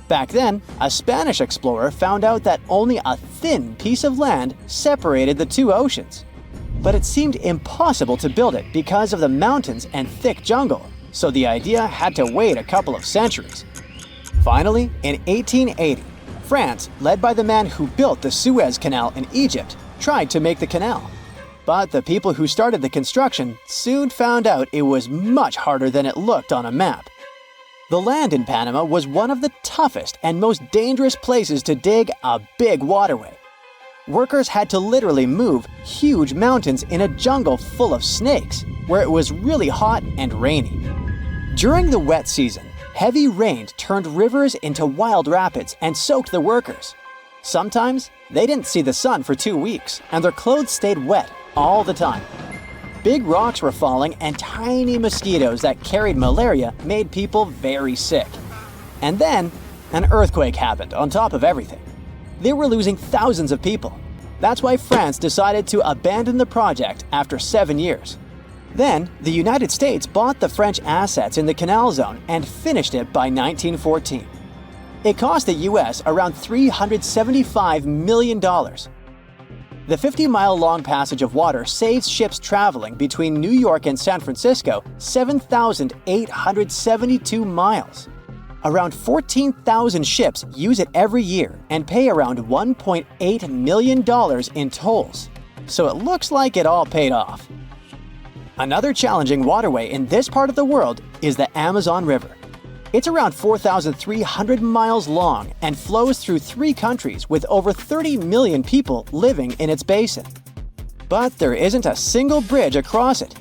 Back then, a Spanish explorer found out that only a thin piece of land separated the two oceans. But it seemed impossible to build it because of the mountains and thick jungle, so the idea had to wait a couple of centuries. Finally, in 1880, France, led by the man who built the Suez Canal in Egypt, tried to make the canal. But the people who started the construction soon found out it was much harder than it looked on a map. The land in Panama was one of the toughest and most dangerous places to dig a big waterway. Workers had to literally move huge mountains in a jungle full of snakes, where it was really hot and rainy. During the wet season, heavy rain turned rivers into wild rapids and soaked the workers. Sometimes, they didn't see the sun for 2 weeks, and their clothes stayed wet all the time. Big rocks were falling, and tiny mosquitoes that carried malaria made people very sick. And then, an earthquake happened on top of everything. They were losing thousands of people. That's why France decided to abandon the project after 7 years. Then, the United States bought the French assets in the canal zone and finished it by 1914. It cost the US around $375 million. The 50-mile-long passage of water saves ships traveling between New York and San Francisco 7,872 miles. Around 14,000 ships use it every year and pay around $1.8 million in tolls. So it looks like it all paid off. Another challenging waterway in this part of the world is the Amazon River. It's around 4,300 miles long and flows through 3 countries with over 30 million people living in its basin. But there isn't a single bridge across it.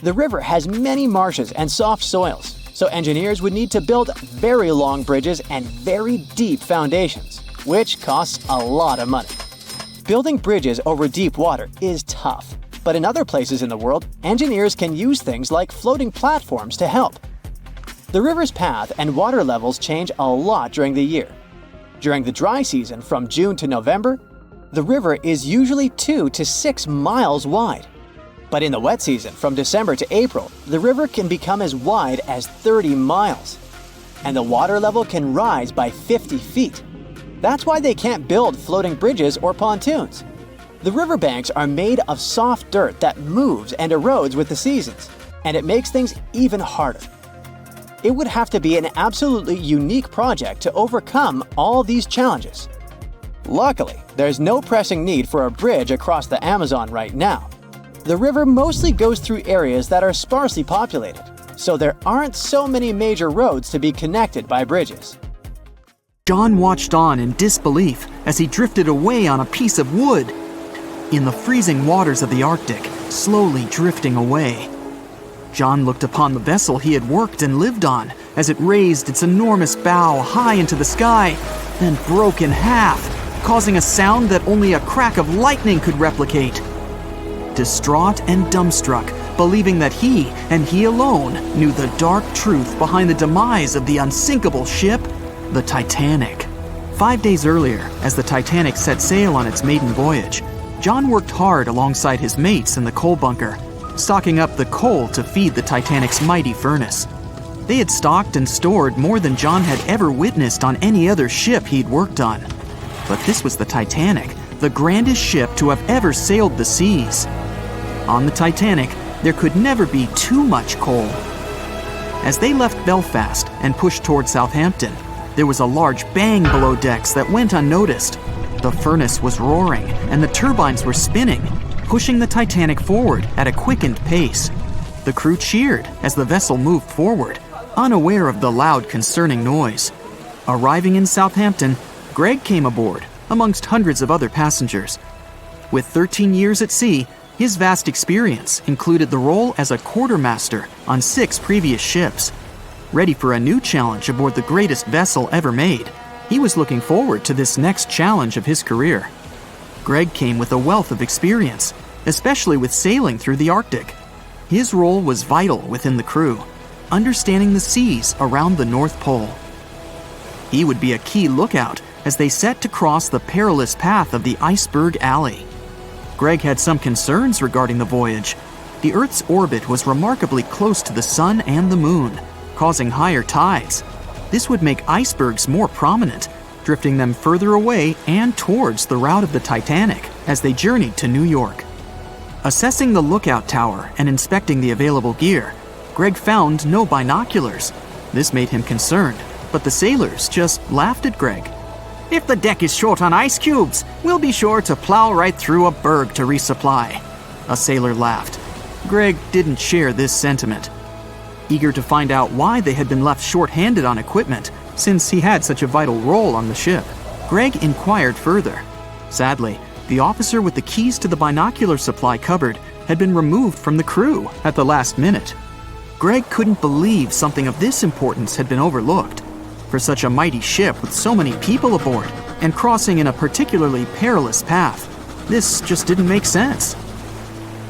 The river has many marshes and soft soils, so engineers would need to build very long bridges and very deep foundations, which costs a lot of money. Building bridges over deep water is tough, but in other places in the world, engineers can use things like floating platforms to help. The river's path and water levels change a lot during the year. During the dry season from June to November, the river is usually 2 to 6 miles wide. But in the wet season from December to April, the river can become as wide as 30 miles. And the water level can rise by 50 feet. That's why they can't build floating bridges or pontoons. The riverbanks are made of soft dirt that moves and erodes with the seasons, and it makes things even harder. It would have to be an absolutely unique project to overcome all these challenges. Luckily, there's no pressing need for a bridge across the Amazon right now. The river mostly goes through areas that are sparsely populated, so there aren't so many major roads to be connected by bridges. John watched on in disbelief as he drifted away on a piece of wood. In the freezing waters of the Arctic, slowly drifting away. John looked upon the vessel he had worked and lived on as it raised its enormous bow high into the sky, then broke in half, causing a sound that only a crack of lightning could replicate. Distraught and dumbstruck, believing that he and he alone knew the dark truth behind the demise of the unsinkable ship, the Titanic. 5 days earlier, as the Titanic set sail on its maiden voyage, John worked hard alongside his mates in the coal bunker, stocking up the coal to feed the Titanic's mighty furnace. They had stocked and stored more than John had ever witnessed on any other ship he'd worked on. But this was the Titanic, the grandest ship to have ever sailed the seas. On the Titanic, there could never be too much coal. As they left Belfast and pushed toward Southampton, there was a large bang below decks that went unnoticed. The furnace was roaring and the turbines were spinning, pushing the Titanic forward at a quickened pace. The crew cheered as the vessel moved forward, unaware of the loud, concerning noise. Arriving in Southampton, Greg came aboard, amongst hundreds of other passengers. With 13 years at sea, his vast experience included the role as a quartermaster on 6 previous ships. Ready for a new challenge aboard the greatest vessel ever made, he was looking forward to this next challenge of his career. Greg came with a wealth of experience, especially with sailing through the Arctic. His role was vital within the crew, understanding the seas around the North Pole. He would be a key lookout as they set to cross the perilous path of the Iceberg Alley. Greg had some concerns regarding the voyage. The Earth's orbit was remarkably close to the Sun and the Moon, causing higher tides. This would make icebergs more prominent, drifting them further away and towards the route of the Titanic as they journeyed to New York. Assessing the lookout tower and inspecting the available gear, Greg found no binoculars. This made him concerned, but the sailors just laughed at Greg. If the deck is short on ice cubes, we'll be sure to plow right through a berg to resupply. A sailor laughed. Greg didn't share this sentiment. Eager to find out why they had been left short-handed on equipment, since he had such a vital role on the ship, Greg inquired further. Sadly, the officer with the keys to the binocular supply cupboard had been removed from the crew at the last minute. Greg couldn't believe something of this importance had been overlooked. For such a mighty ship with so many people aboard and crossing in a particularly perilous path, this just didn't make sense.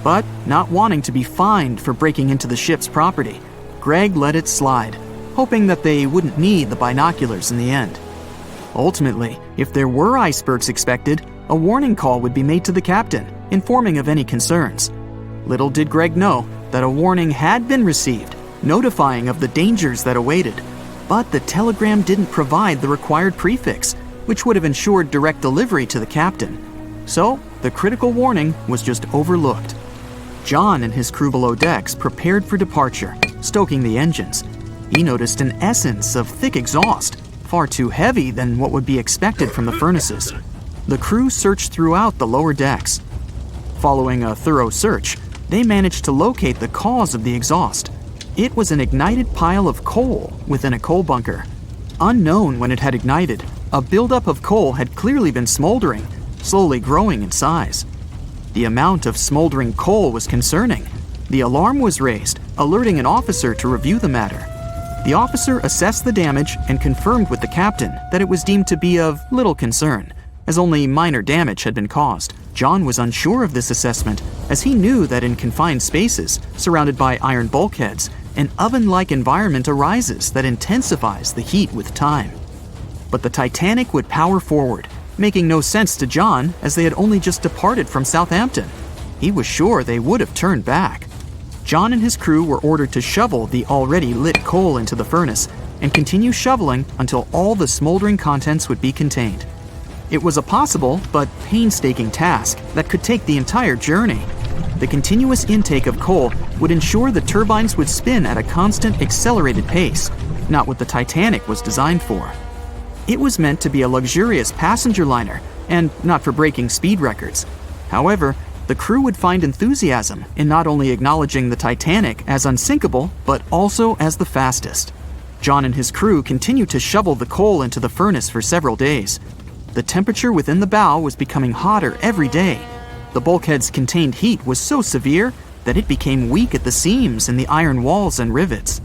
But not wanting to be fined for breaking into the ship's property, Greg let it slide, hoping that they wouldn't need the binoculars in the end. Ultimately, if there were icebergs expected, a warning call would be made to the captain, informing of any concerns. Little did Greg know that a warning had been received, notifying of the dangers that awaited, but the telegram didn't provide the required prefix, which would have ensured direct delivery to the captain. So, the critical warning was just overlooked. John and his crew below decks prepared for departure, stoking the engines. He noticed an essence of thick exhaust, far too heavy than what would be expected from the furnaces. The crew searched throughout the lower decks. Following a thorough search, they managed to locate the cause of the exhaust. It was an ignited pile of coal within a coal bunker. Unknown when it had ignited, a buildup of coal had clearly been smoldering, slowly growing in size. The amount of smoldering coal was concerning. The alarm was raised, alerting an officer to review the matter. The officer assessed the damage and confirmed with the captain that it was deemed to be of little concern, as only minor damage had been caused. John was unsure of this assessment, as he knew that in confined spaces, surrounded by iron bulkheads, an oven-like environment arises that intensifies the heat with time. But the Titanic would power forward, making no sense to John as they had only just departed from Southampton. He was sure they would have turned back. John and his crew were ordered to shovel the already lit coal into the furnace and continue shoveling until all the smoldering contents would be contained. It was a possible but painstaking task that could take the entire journey. The continuous intake of coal would ensure the turbines would spin at a constant accelerated pace, not what the Titanic was designed for. It was meant to be a luxurious passenger liner and not for breaking speed records. However, the crew would find enthusiasm in not only acknowledging the Titanic as unsinkable, but also as the fastest. John and his crew continued to shovel the coal into the furnace for several days. The temperature within the bow was becoming hotter every day. The bulkhead's contained heat was so severe that it became weak at the seams in the iron walls and rivets.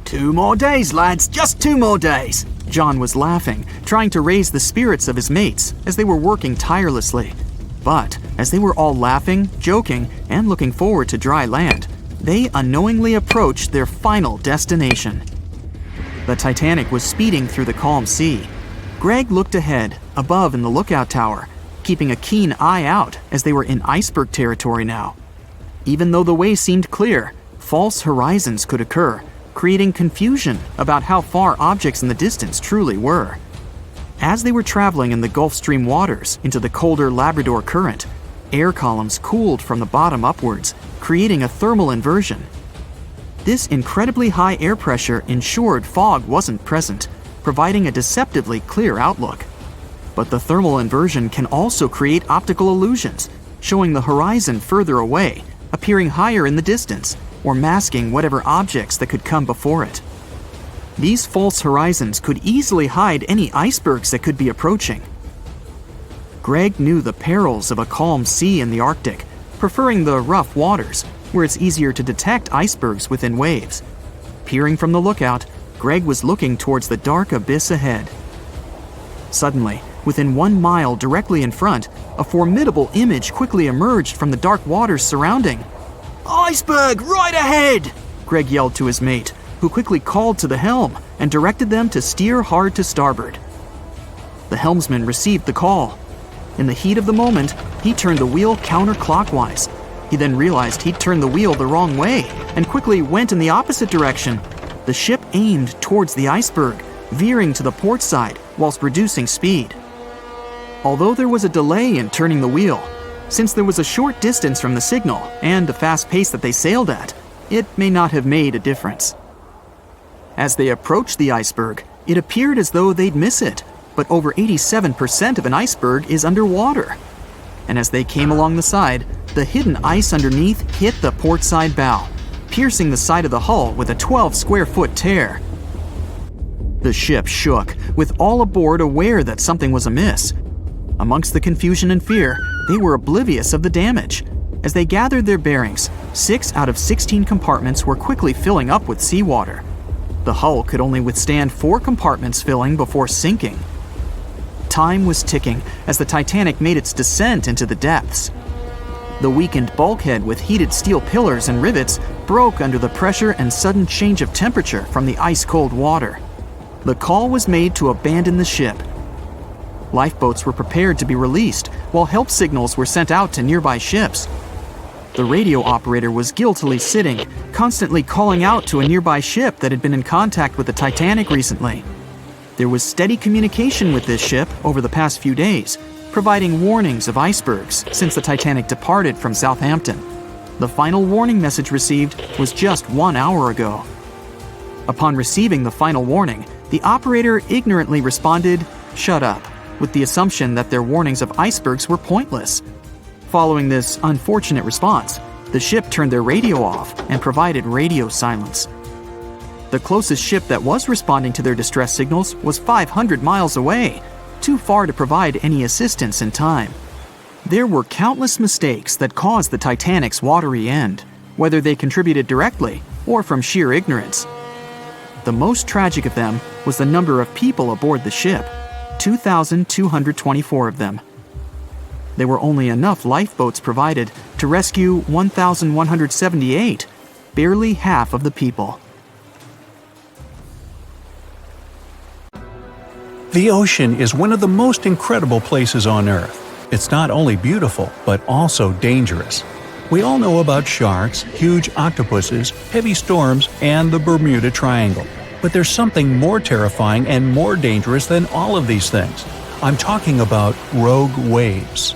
2 more days, lads, just 2 more days. John was laughing, trying to raise the spirits of his mates as they were working tirelessly. But as they were all laughing, joking, and looking forward to dry land, they unknowingly approached their final destination. The Titanic was speeding through the calm sea. Greg looked ahead, above in the lookout tower, keeping a keen eye out as they were in iceberg territory now. Even though the way seemed clear, false horizons could occur, creating confusion about how far objects in the distance truly were. As they were traveling in the Gulf Stream waters into the colder Labrador Current, air columns cooled from the bottom upwards, creating a thermal inversion. This incredibly high air pressure ensured fog wasn't present, providing a deceptively clear outlook. But the thermal inversion can also create optical illusions, showing the horizon further away, appearing higher in the distance, or masking whatever objects that could come before it. These false horizons could easily hide any icebergs that could be approaching. Greg knew the perils of a calm sea in the Arctic, preferring the rough waters, where it's easier to detect icebergs within waves. Peering from the lookout, Greg was looking towards the dark abyss ahead. Suddenly, within 1 mile directly in front, a formidable image quickly emerged from the dark waters surrounding. Iceberg right ahead! Greg yelled to his mate, who quickly called to the helm and directed them to steer hard to starboard. The helmsman received the call. In the heat of the moment, he turned the wheel counterclockwise. He then realized he'd turned the wheel the wrong way and quickly went in the opposite direction. The ship aimed towards the iceberg, veering to the port side whilst reducing speed. Although there was a delay in turning the wheel, since there was a short distance from the signal and the fast pace that they sailed at, it may not have made a difference. As they approached the iceberg, it appeared as though they'd miss it, but over 87% of an iceberg is underwater. And as they came along the side, the hidden ice underneath hit the port side bow, piercing the side of the hull with a 12-square-foot tear. The ship shook, with all aboard aware that something was amiss. Amongst the confusion and fear, they were oblivious of the damage. As they gathered their bearings, 6 out of 16 compartments were quickly filling up with seawater. The hull could only withstand 4 compartments filling before sinking. Time was ticking as the Titanic made its descent into the depths. The weakened bulkhead with heated steel pillars and rivets broke under the pressure and sudden change of temperature from the ice-cold water. The call was made to abandon the ship. Lifeboats were prepared to be released, while help signals were sent out to nearby ships. The radio operator was guiltily sitting, constantly calling out to a nearby ship that had been in contact with the Titanic recently. There was steady communication with this ship over the past few days, providing warnings of icebergs since the Titanic departed from Southampton. The final warning message received was just 1 hour ago. Upon receiving the final warning, the operator ignorantly responded, "Shut up," with the assumption that their warnings of icebergs were pointless. Following this unfortunate response, the ship turned their radio off and provided radio silence. The closest ship that was responding to their distress signals was 500 miles away, too far to provide any assistance in time. There were countless mistakes that caused the Titanic's watery end, whether they contributed directly or from sheer ignorance. The most tragic of them was the number of people aboard the ship, 2,224 of them. There were only enough lifeboats provided to rescue 1,178, barely half of the people. The ocean is one of the most incredible places on Earth. It's not only beautiful, but also dangerous. We all know about sharks, huge octopuses, heavy storms, and the Bermuda Triangle. But there's something more terrifying and more dangerous than all of these things. I'm talking about rogue waves.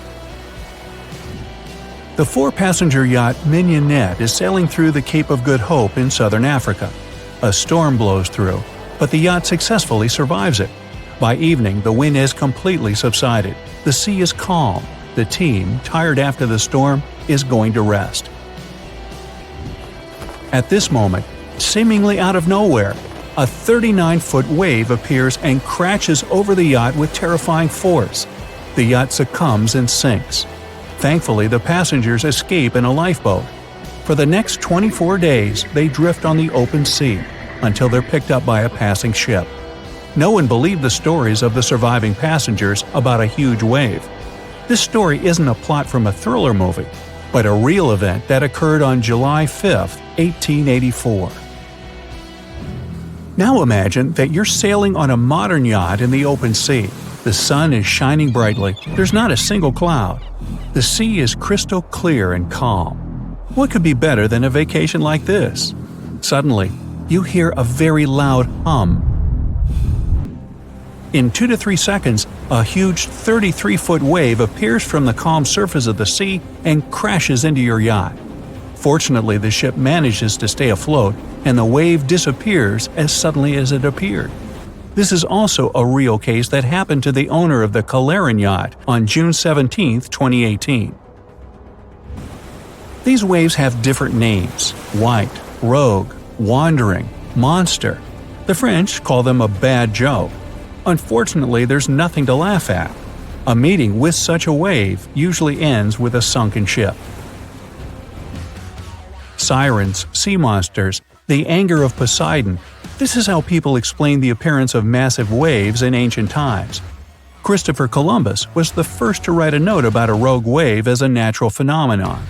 The 4-passenger yacht Mignonette is sailing through the Cape of Good Hope in southern Africa. A storm blows through, but the yacht successfully survives it. By evening, the wind has completely subsided. The sea is calm. The team, tired after the storm, is going to rest. At this moment, seemingly out of nowhere, a 39-foot wave appears and crashes over the yacht with terrifying force. The yacht succumbs and sinks. Thankfully, the passengers escape in a lifeboat. For the next 24 days, they drift on the open sea until they're picked up by a passing ship. No one believed the stories of the surviving passengers about a huge wave. This story isn't a plot from a thriller movie, but a real event that occurred on July 5, 1884. Now imagine that you're sailing on a modern yacht in the open sea. The sun is shining brightly. There's not a single cloud. The sea is crystal clear and calm. What could be better than a vacation like this? Suddenly, you hear a very loud hum. In 2 to 3 seconds, a huge 33-foot wave appears from the calm surface of the sea and crashes into your yacht. Fortunately, the ship manages to stay afloat, and the wave disappears as suddenly as it appeared. This is also a real case that happened to the owner of the Calerin yacht on June 17, 2018. These waves have different names: white, rogue, wandering, monster. The French call them a bad joke. Unfortunately, there's nothing to laugh at. A meeting with such a wave usually ends with a sunken ship. Sirens, sea monsters, the anger of Poseidon. This is how people explain the appearance of massive waves in ancient times. Christopher Columbus was the first to write a note about a rogue wave as a natural phenomenon.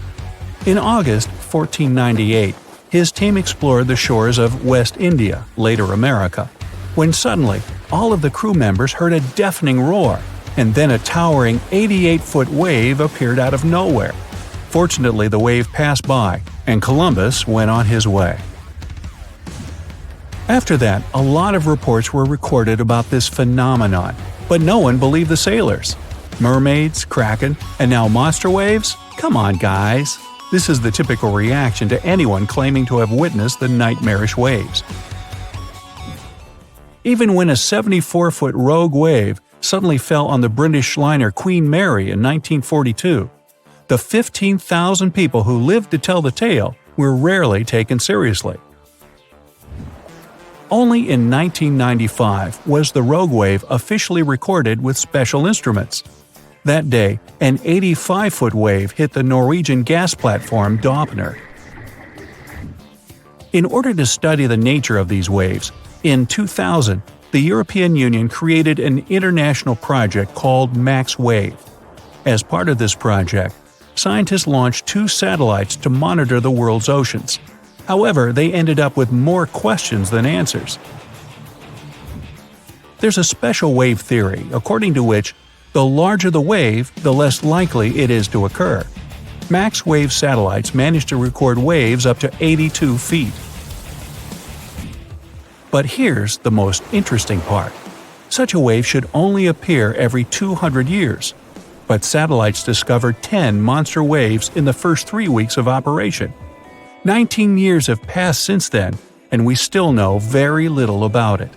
In August 1498, his team explored the shores of West India, later America, when suddenly all of the crew members heard a deafening roar. and then a towering 88-foot wave appeared out of nowhere. Fortunately, the wave passed by, and Columbus went on his way. After that, a lot of reports were recorded about this phenomenon, but no one believed the sailors. Mermaids, kraken, and now monster waves? Come on, guys! This is the typical reaction to anyone claiming to have witnessed the nightmarish waves. Even when a 74-foot rogue wave suddenly fell on the British liner Queen Mary in 1942, the 15,000 people who lived to tell the tale were rarely taken seriously. Only in 1995 was the rogue wave officially recorded with special instruments. That day, an 85-foot wave hit the Norwegian gas platform Dopner. In order to study the nature of these waves, in 2000, the European Union created an international project called Max Wave. As part of this project, scientists launched 2 satellites to monitor the world's oceans. However, they ended up with more questions than answers. There's a special wave theory, according to which the larger the wave, the less likely it is to occur. Max Wave satellites managed to record waves up to 82 feet. But here's the most interesting part. Such a wave should only appear every 200 years. But satellites discovered 10 monster waves in the first 3 weeks of operation. 19 years have passed since then, and we still know very little about it.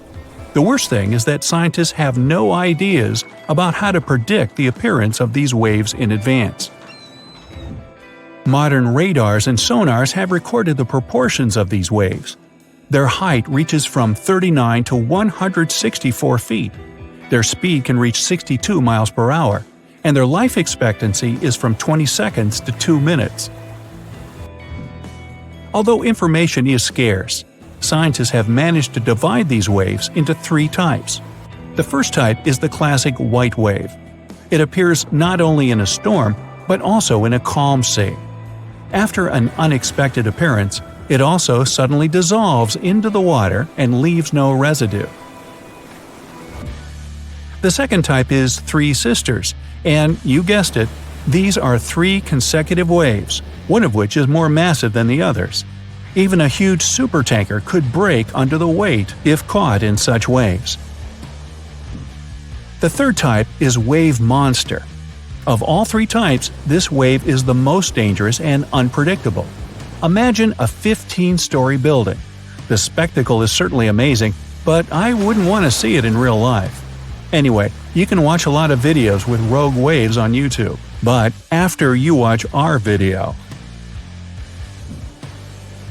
The worst thing is that scientists have no ideas about how to predict the appearance of these waves in advance. Modern radars and sonars have recorded the proportions of these waves. Their height reaches from 39 to 164 feet. Their speed can reach 62 miles per hour, and their life expectancy is from 20 seconds to 2 minutes. Although information is scarce, scientists have managed to divide these waves into 3 types. The first type is the classic white wave. It appears not only in a storm, but also in a calm sea. After an unexpected appearance, it also suddenly dissolves into the water and leaves no residue. The second type is Three Sisters, and you guessed it, these are 3 consecutive waves, one of which is more massive than the others. Even a huge supertanker could break under the weight if caught in such waves. The third type is Wave Monster. Of all 3 types, this wave is the most dangerous and unpredictable. Imagine a 15-story building. The spectacle is certainly amazing, but I wouldn't want to see it in real life. Anyway, you can watch a lot of videos with rogue waves on YouTube, but after you watch our video.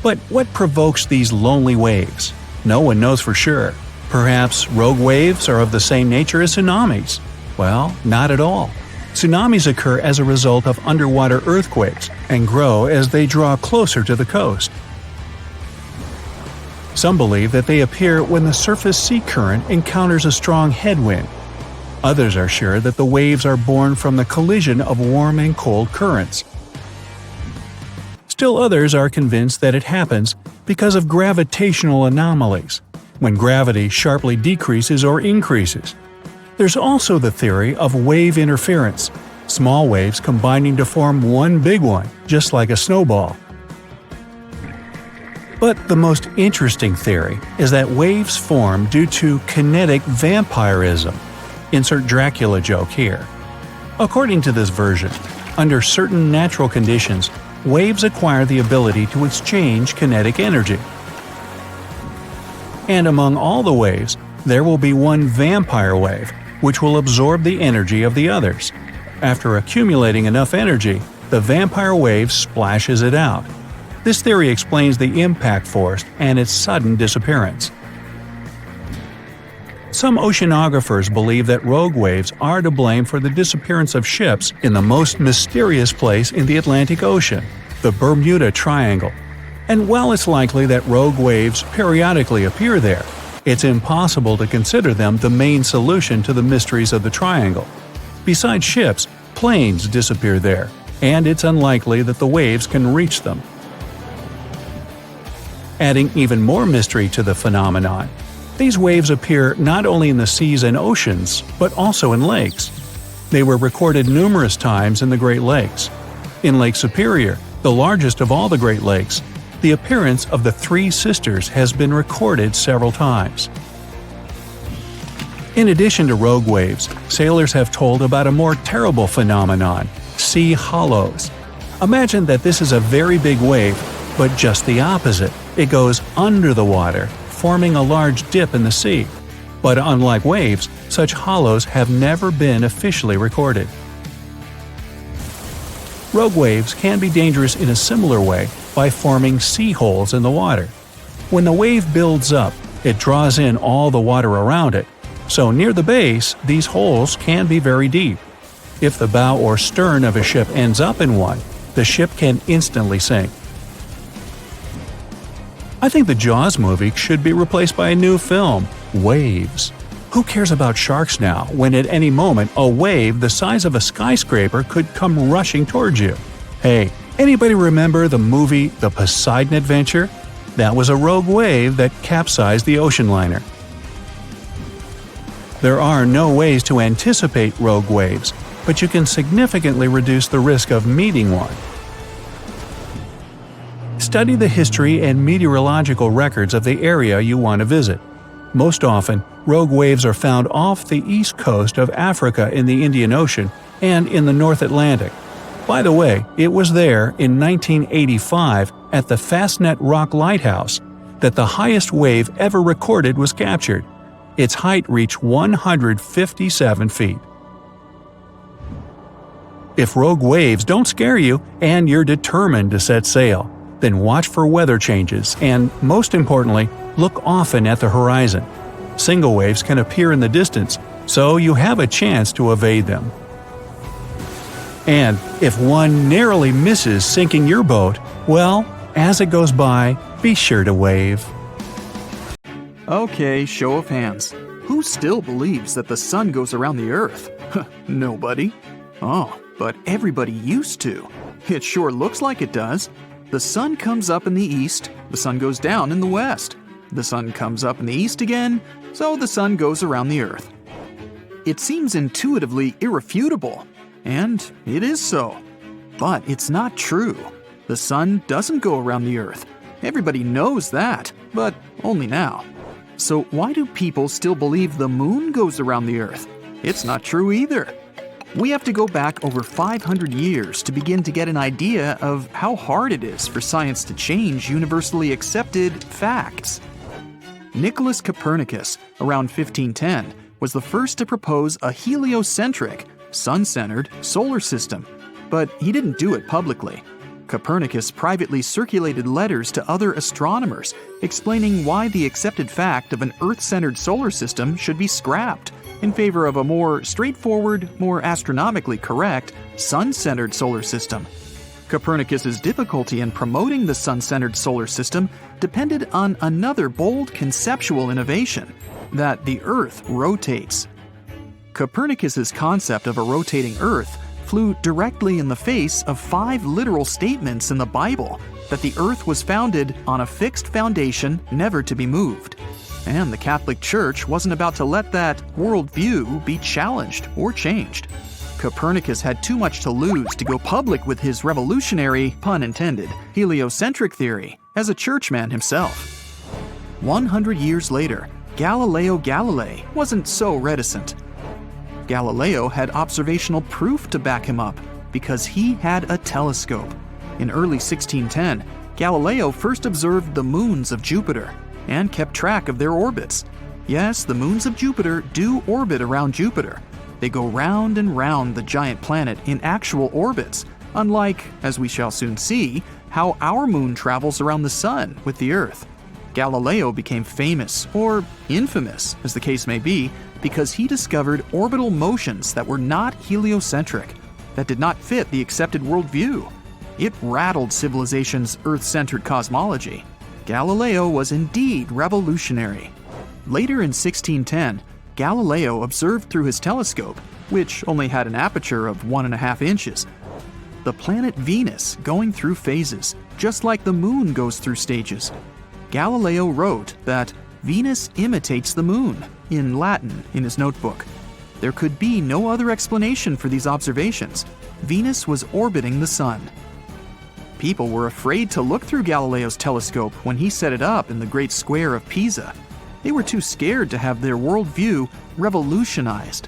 But what provokes these lonely waves? No one knows for sure. Perhaps rogue waves are of the same nature as tsunamis? Well, not at all. Tsunamis occur as a result of underwater earthquakes and grow as they draw closer to the coast. Some believe that they appear when the surface sea current encounters a strong headwind. Others are sure that the waves are born from the collision of warm and cold currents. Still others are convinced that it happens because of gravitational anomalies, when gravity sharply decreases or increases. There's also the theory of wave interference, small waves combining to form one big one, just like a snowball. But the most interesting theory is that waves form due to kinetic vampirism. Insert Dracula joke here. According to this version, under certain natural conditions, waves acquire the ability to exchange kinetic energy. And among all the waves, there will be one vampire wave, which will absorb the energy of the others. After accumulating enough energy, the vampire wave splashes it out. This theory explains the impact force and its sudden disappearance. Some oceanographers believe that rogue waves are to blame for the disappearance of ships in the most mysterious place in the Atlantic Ocean, the Bermuda Triangle. And while it's likely that rogue waves periodically appear there, it's impossible to consider them the main solution to the mysteries of the triangle. Besides ships, planes disappear there, and it's unlikely that the waves can reach them. Adding even more mystery to the phenomenon, these waves appear not only in the seas and oceans, but also in lakes. They were recorded numerous times in the Great Lakes. In Lake Superior, the largest of all the Great Lakes, the appearance of the Three Sisters has been recorded several times. In addition to rogue waves, sailors have told about a more terrible phenomenon – sea hollows. Imagine that this is a very big wave, but just the opposite. It goes under the water, forming a large dip in the sea. But unlike waves, such hollows have never been officially recorded. Rogue waves can be dangerous in a similar way by forming sea holes in the water. When the wave builds up, it draws in all the water around it, so near the base, these holes can be very deep. If the bow or stern of a ship ends up in one, the ship can instantly sink. I think the Jaws movie should be replaced by a new film, Waves. Who cares about sharks now, when at any moment a wave the size of a skyscraper could come rushing towards you? Hey, anybody remember the movie The Poseidon Adventure? That was a rogue wave that capsized the ocean liner. There are no ways to anticipate rogue waves, but you can significantly reduce the risk of meeting one. Study the history and meteorological records of the area you want to visit. Most often, rogue waves are found off the east coast of Africa in the Indian Ocean and in the North Atlantic. By the way, it was there in 1985 at the Fastnet Rock Lighthouse that the highest wave ever recorded was captured. Its height reached 157 feet. If rogue waves don't scare you and you're determined to set sail, then watch for weather changes and, most importantly, look often at the horizon. Single waves can appear in the distance, so you have a chance to evade them. And if one narrowly misses sinking your boat, well, as it goes by, be sure to wave. Okay, show of hands. Who still believes that the sun goes around the Earth? Nobody. Oh, but everybody used to. It sure looks like it does. The sun comes up in the east, the sun goes down in the west. The sun comes up in the east again, so the sun goes around the Earth. It seems intuitively irrefutable, and it is so. But it's not true. The sun doesn't go around the Earth. Everybody knows that, but only now. So why do people still believe the moon goes around the Earth? It's not true either. We have to go back over 500 years to begin to get an idea of how hard it is for science to change universally accepted facts. Nicholas Copernicus, around 1510, was the first to propose a heliocentric, sun-centered solar system, but he didn't do it publicly. Copernicus privately circulated letters to other astronomers explaining why the accepted fact of an Earth-centered solar system should be scrapped in favor of a more straightforward, more astronomically correct, sun-centered solar system. Copernicus's difficulty in promoting the sun-centered solar system depended on another bold conceptual innovation, that the Earth rotates. Copernicus's concept of a rotating Earth flew directly in the face of 5 literal statements in the Bible that the Earth was founded on a fixed foundation never to be moved. And the Catholic Church wasn't about to let that worldview be challenged or changed. Copernicus had too much to lose to go public with his revolutionary, pun intended, heliocentric theory as a churchman himself. 100 years later, Galileo Galilei wasn't so reticent. Galileo had observational proof to back him up because he had a telescope. In early 1610, Galileo first observed the moons of Jupiter and kept track of their orbits. Yes, the moons of Jupiter do orbit around Jupiter. They go round and round the giant planet in actual orbits, unlike, as we shall soon see, how our moon travels around the sun with the Earth. Galileo became famous, or infamous, as the case may be, because he discovered orbital motions that were not heliocentric, that did not fit the accepted worldview. It rattled civilization's Earth-centered cosmology. Galileo was indeed revolutionary. Later in 1610, Galileo observed through his telescope, which only had an aperture of 1.5 inches, the planet Venus going through phases, just like the moon goes through stages. Galileo wrote that Venus imitates the moon, in Latin in his notebook. There could be no other explanation for these observations. Venus was orbiting the sun. People were afraid to look through Galileo's telescope when he set it up in the Great Square of Pisa. They were too scared to have their worldview revolutionized.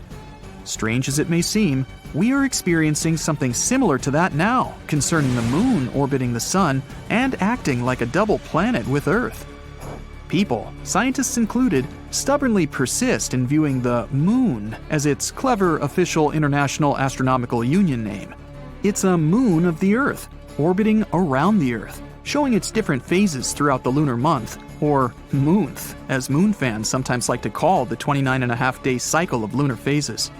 Strange as it may seem, we are experiencing something similar to that now concerning the moon orbiting the sun and acting like a double planet with Earth. People, scientists included, stubbornly persist in viewing the moon as its clever official International Astronomical Union name. It's a moon of the Earth, orbiting around the Earth, showing its different phases throughout the lunar month, or moonth, as moon fans sometimes like to call the 29.5-day cycle of lunar phases.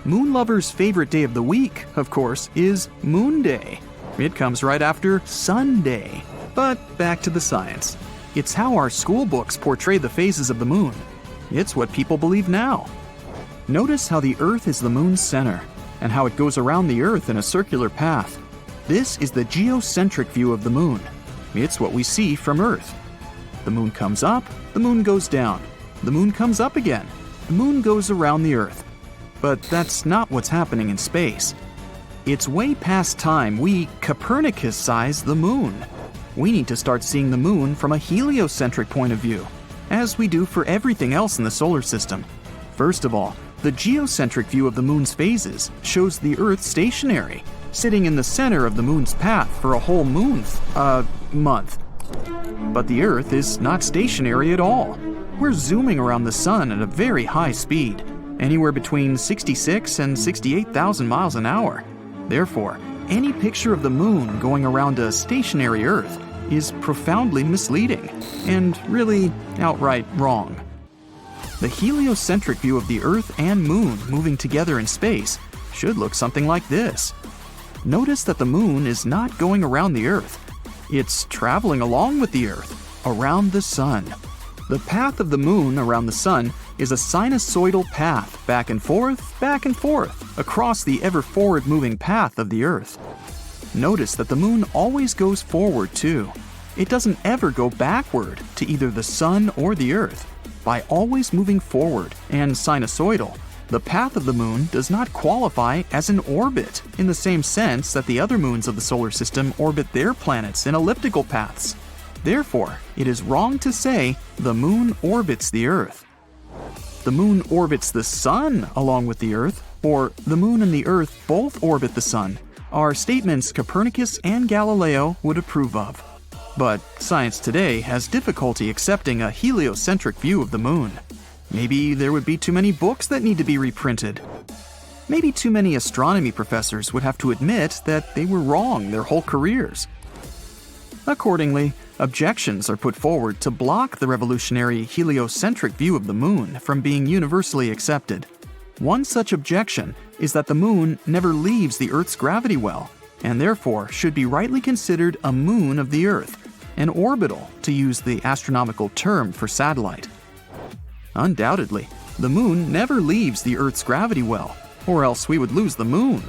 Moon lovers' favorite day of the week, of course, is Moon Day. It comes right after Sunday. But back to the science. It's how our school books portray the phases of the moon. It's what people believe now. Notice how the Earth is the moon's center, and how it goes around the Earth in a circular path. This is the geocentric view of the moon. It's what we see from Earth. The moon comes up, the moon goes down. The moon comes up again. The moon goes around the Earth. But that's not what's happening in space. It's way past time we Copernicus-size the moon. We need to start seeing the moon from a heliocentric point of view, as we do for everything else in the solar system. First of all, the geocentric view of the moon's phases shows the Earth stationary, sitting in the center of the moon's path for a whole month. But the Earth is not stationary at all. We're zooming around the sun at a very high speed, anywhere between 66 and 68,000 miles an hour. Therefore, any picture of the moon going around a stationary Earth is profoundly misleading and really outright wrong. The heliocentric view of the Earth and moon moving together in space should look something like this. Notice that the moon is not going around the Earth. It's traveling along with the Earth, around the sun. The path of the moon around the sun is a sinusoidal path back and forth, across the ever-forward moving path of the Earth. Notice that the moon always goes forward too. It doesn't ever go backward to either the sun or the Earth. By always moving forward and sinusoidal, the path of the moon does not qualify as an orbit in the same sense that the other moons of the solar system orbit their planets in elliptical paths. Therefore, it is wrong to say the moon orbits the Earth. The moon orbits the sun along with the Earth, or the moon and the Earth both orbit the sun, are statements Copernicus and Galileo would approve of. But science today has difficulty accepting a heliocentric view of the moon. Maybe there would be too many books that need to be reprinted. Maybe too many astronomy professors would have to admit that they were wrong their whole careers. Accordingly, objections are put forward to block the revolutionary heliocentric view of the moon from being universally accepted. One such objection is that the moon never leaves the Earth's gravity well, and therefore should be rightly considered a moon of the Earth, an orbital, to use the astronomical term for satellite. Undoubtedly, the moon never leaves the Earth's gravity well, or else we would lose the moon.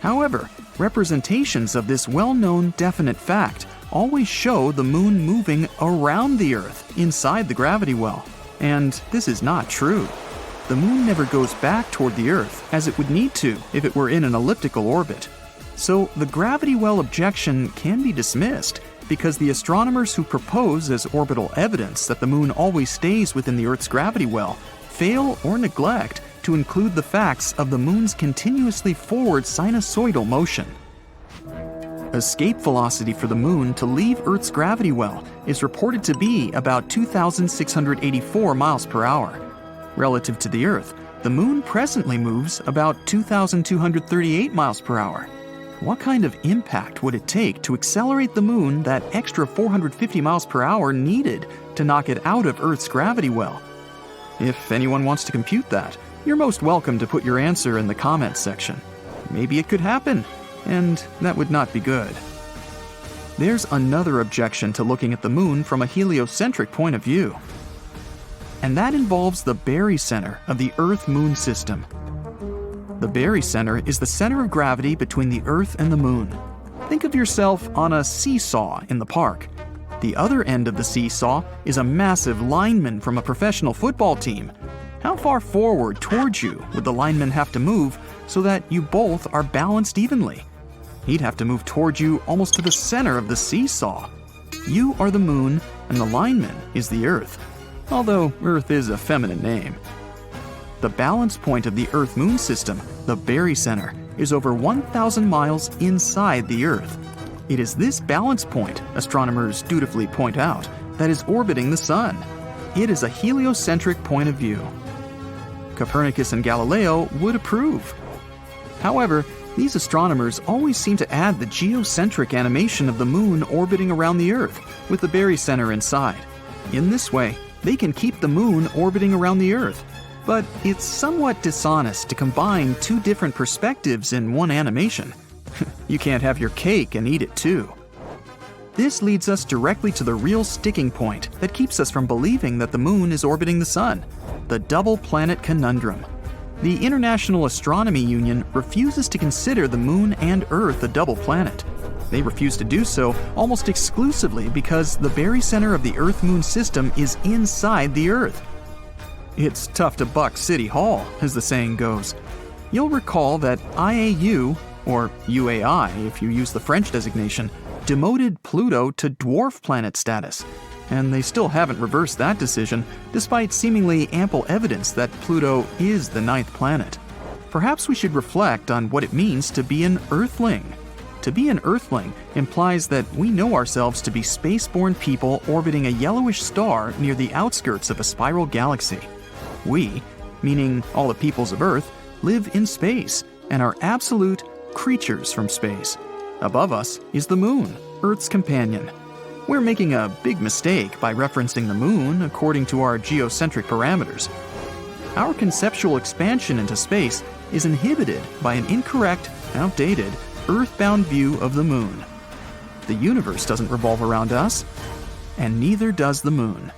However, representations of this well-known definite fact always show the moon moving around the Earth inside the gravity well, and this is not true. The moon never goes back toward the Earth as it would need to if it were in an elliptical orbit. So the gravity well objection can be dismissed because the astronomers who propose as orbital evidence that the moon always stays within the Earth's gravity well fail or neglect to include the facts of the moon's continuously forward sinusoidal motion. Escape velocity for the moon to leave Earth's gravity well is reported to be about 2,684 miles per hour. Relative to the Earth, the moon presently moves about 2,238 miles per hour. What kind of impact would it take to accelerate the moon that extra 450 miles per hour needed to knock it out of Earth's gravity well? If anyone wants to compute that, you're most welcome to put your answer in the comments section. Maybe it could happen, and that would not be good. There's another objection to looking at the moon from a heliocentric point of view, and that involves the barycenter of the Earth-Moon system. The barycenter is the center of gravity between the Earth and the moon. Think of yourself on a seesaw in the park. The other end of the seesaw is a massive lineman from a professional football team. How far forward towards you would the lineman have to move so that you both are balanced evenly? He'd have to move towards you almost to the center of the seesaw. You are the moon, and the lineman is the Earth, although Earth is a feminine name. The balance point of the Earth-Moon system, the barycenter, is over 1,000 miles inside the Earth. It is this balance point, astronomers dutifully point out, that is orbiting the Sun. It is a heliocentric point of view. Copernicus and Galileo would approve. However, these astronomers always seem to add the geocentric animation of the moon orbiting around the Earth, with the barycenter inside. In this way, they can keep the moon orbiting around the Earth. But it's somewhat dishonest to combine two different perspectives in one animation. You can't have your cake and eat it too. This leads us directly to the real sticking point that keeps us from believing that the moon is orbiting the sun, the double planet conundrum. The International Astronomy Union refuses to consider the moon and Earth a double planet. They refuse to do so almost exclusively because the barycenter of the Earth-Moon system is inside the Earth. It's tough to buck City Hall, as the saying goes. You'll recall that IAU, or UAI if you use the French designation, demoted Pluto to dwarf planet status, and they still haven't reversed that decision, despite seemingly ample evidence that Pluto is the 9th planet. Perhaps we should reflect on what it means to be an Earthling. To be an Earthling implies that we know ourselves to be spaceborne people orbiting a yellowish star near the outskirts of a spiral galaxy. We, meaning all the peoples of Earth, live in space and are absolute creatures from space. Above us is the moon, Earth's companion. We're making a big mistake by referencing the moon according to our geocentric parameters. Our conceptual expansion into space is inhibited by an incorrect, outdated, earthbound view of the moon. The universe doesn't revolve around us, and neither does the moon.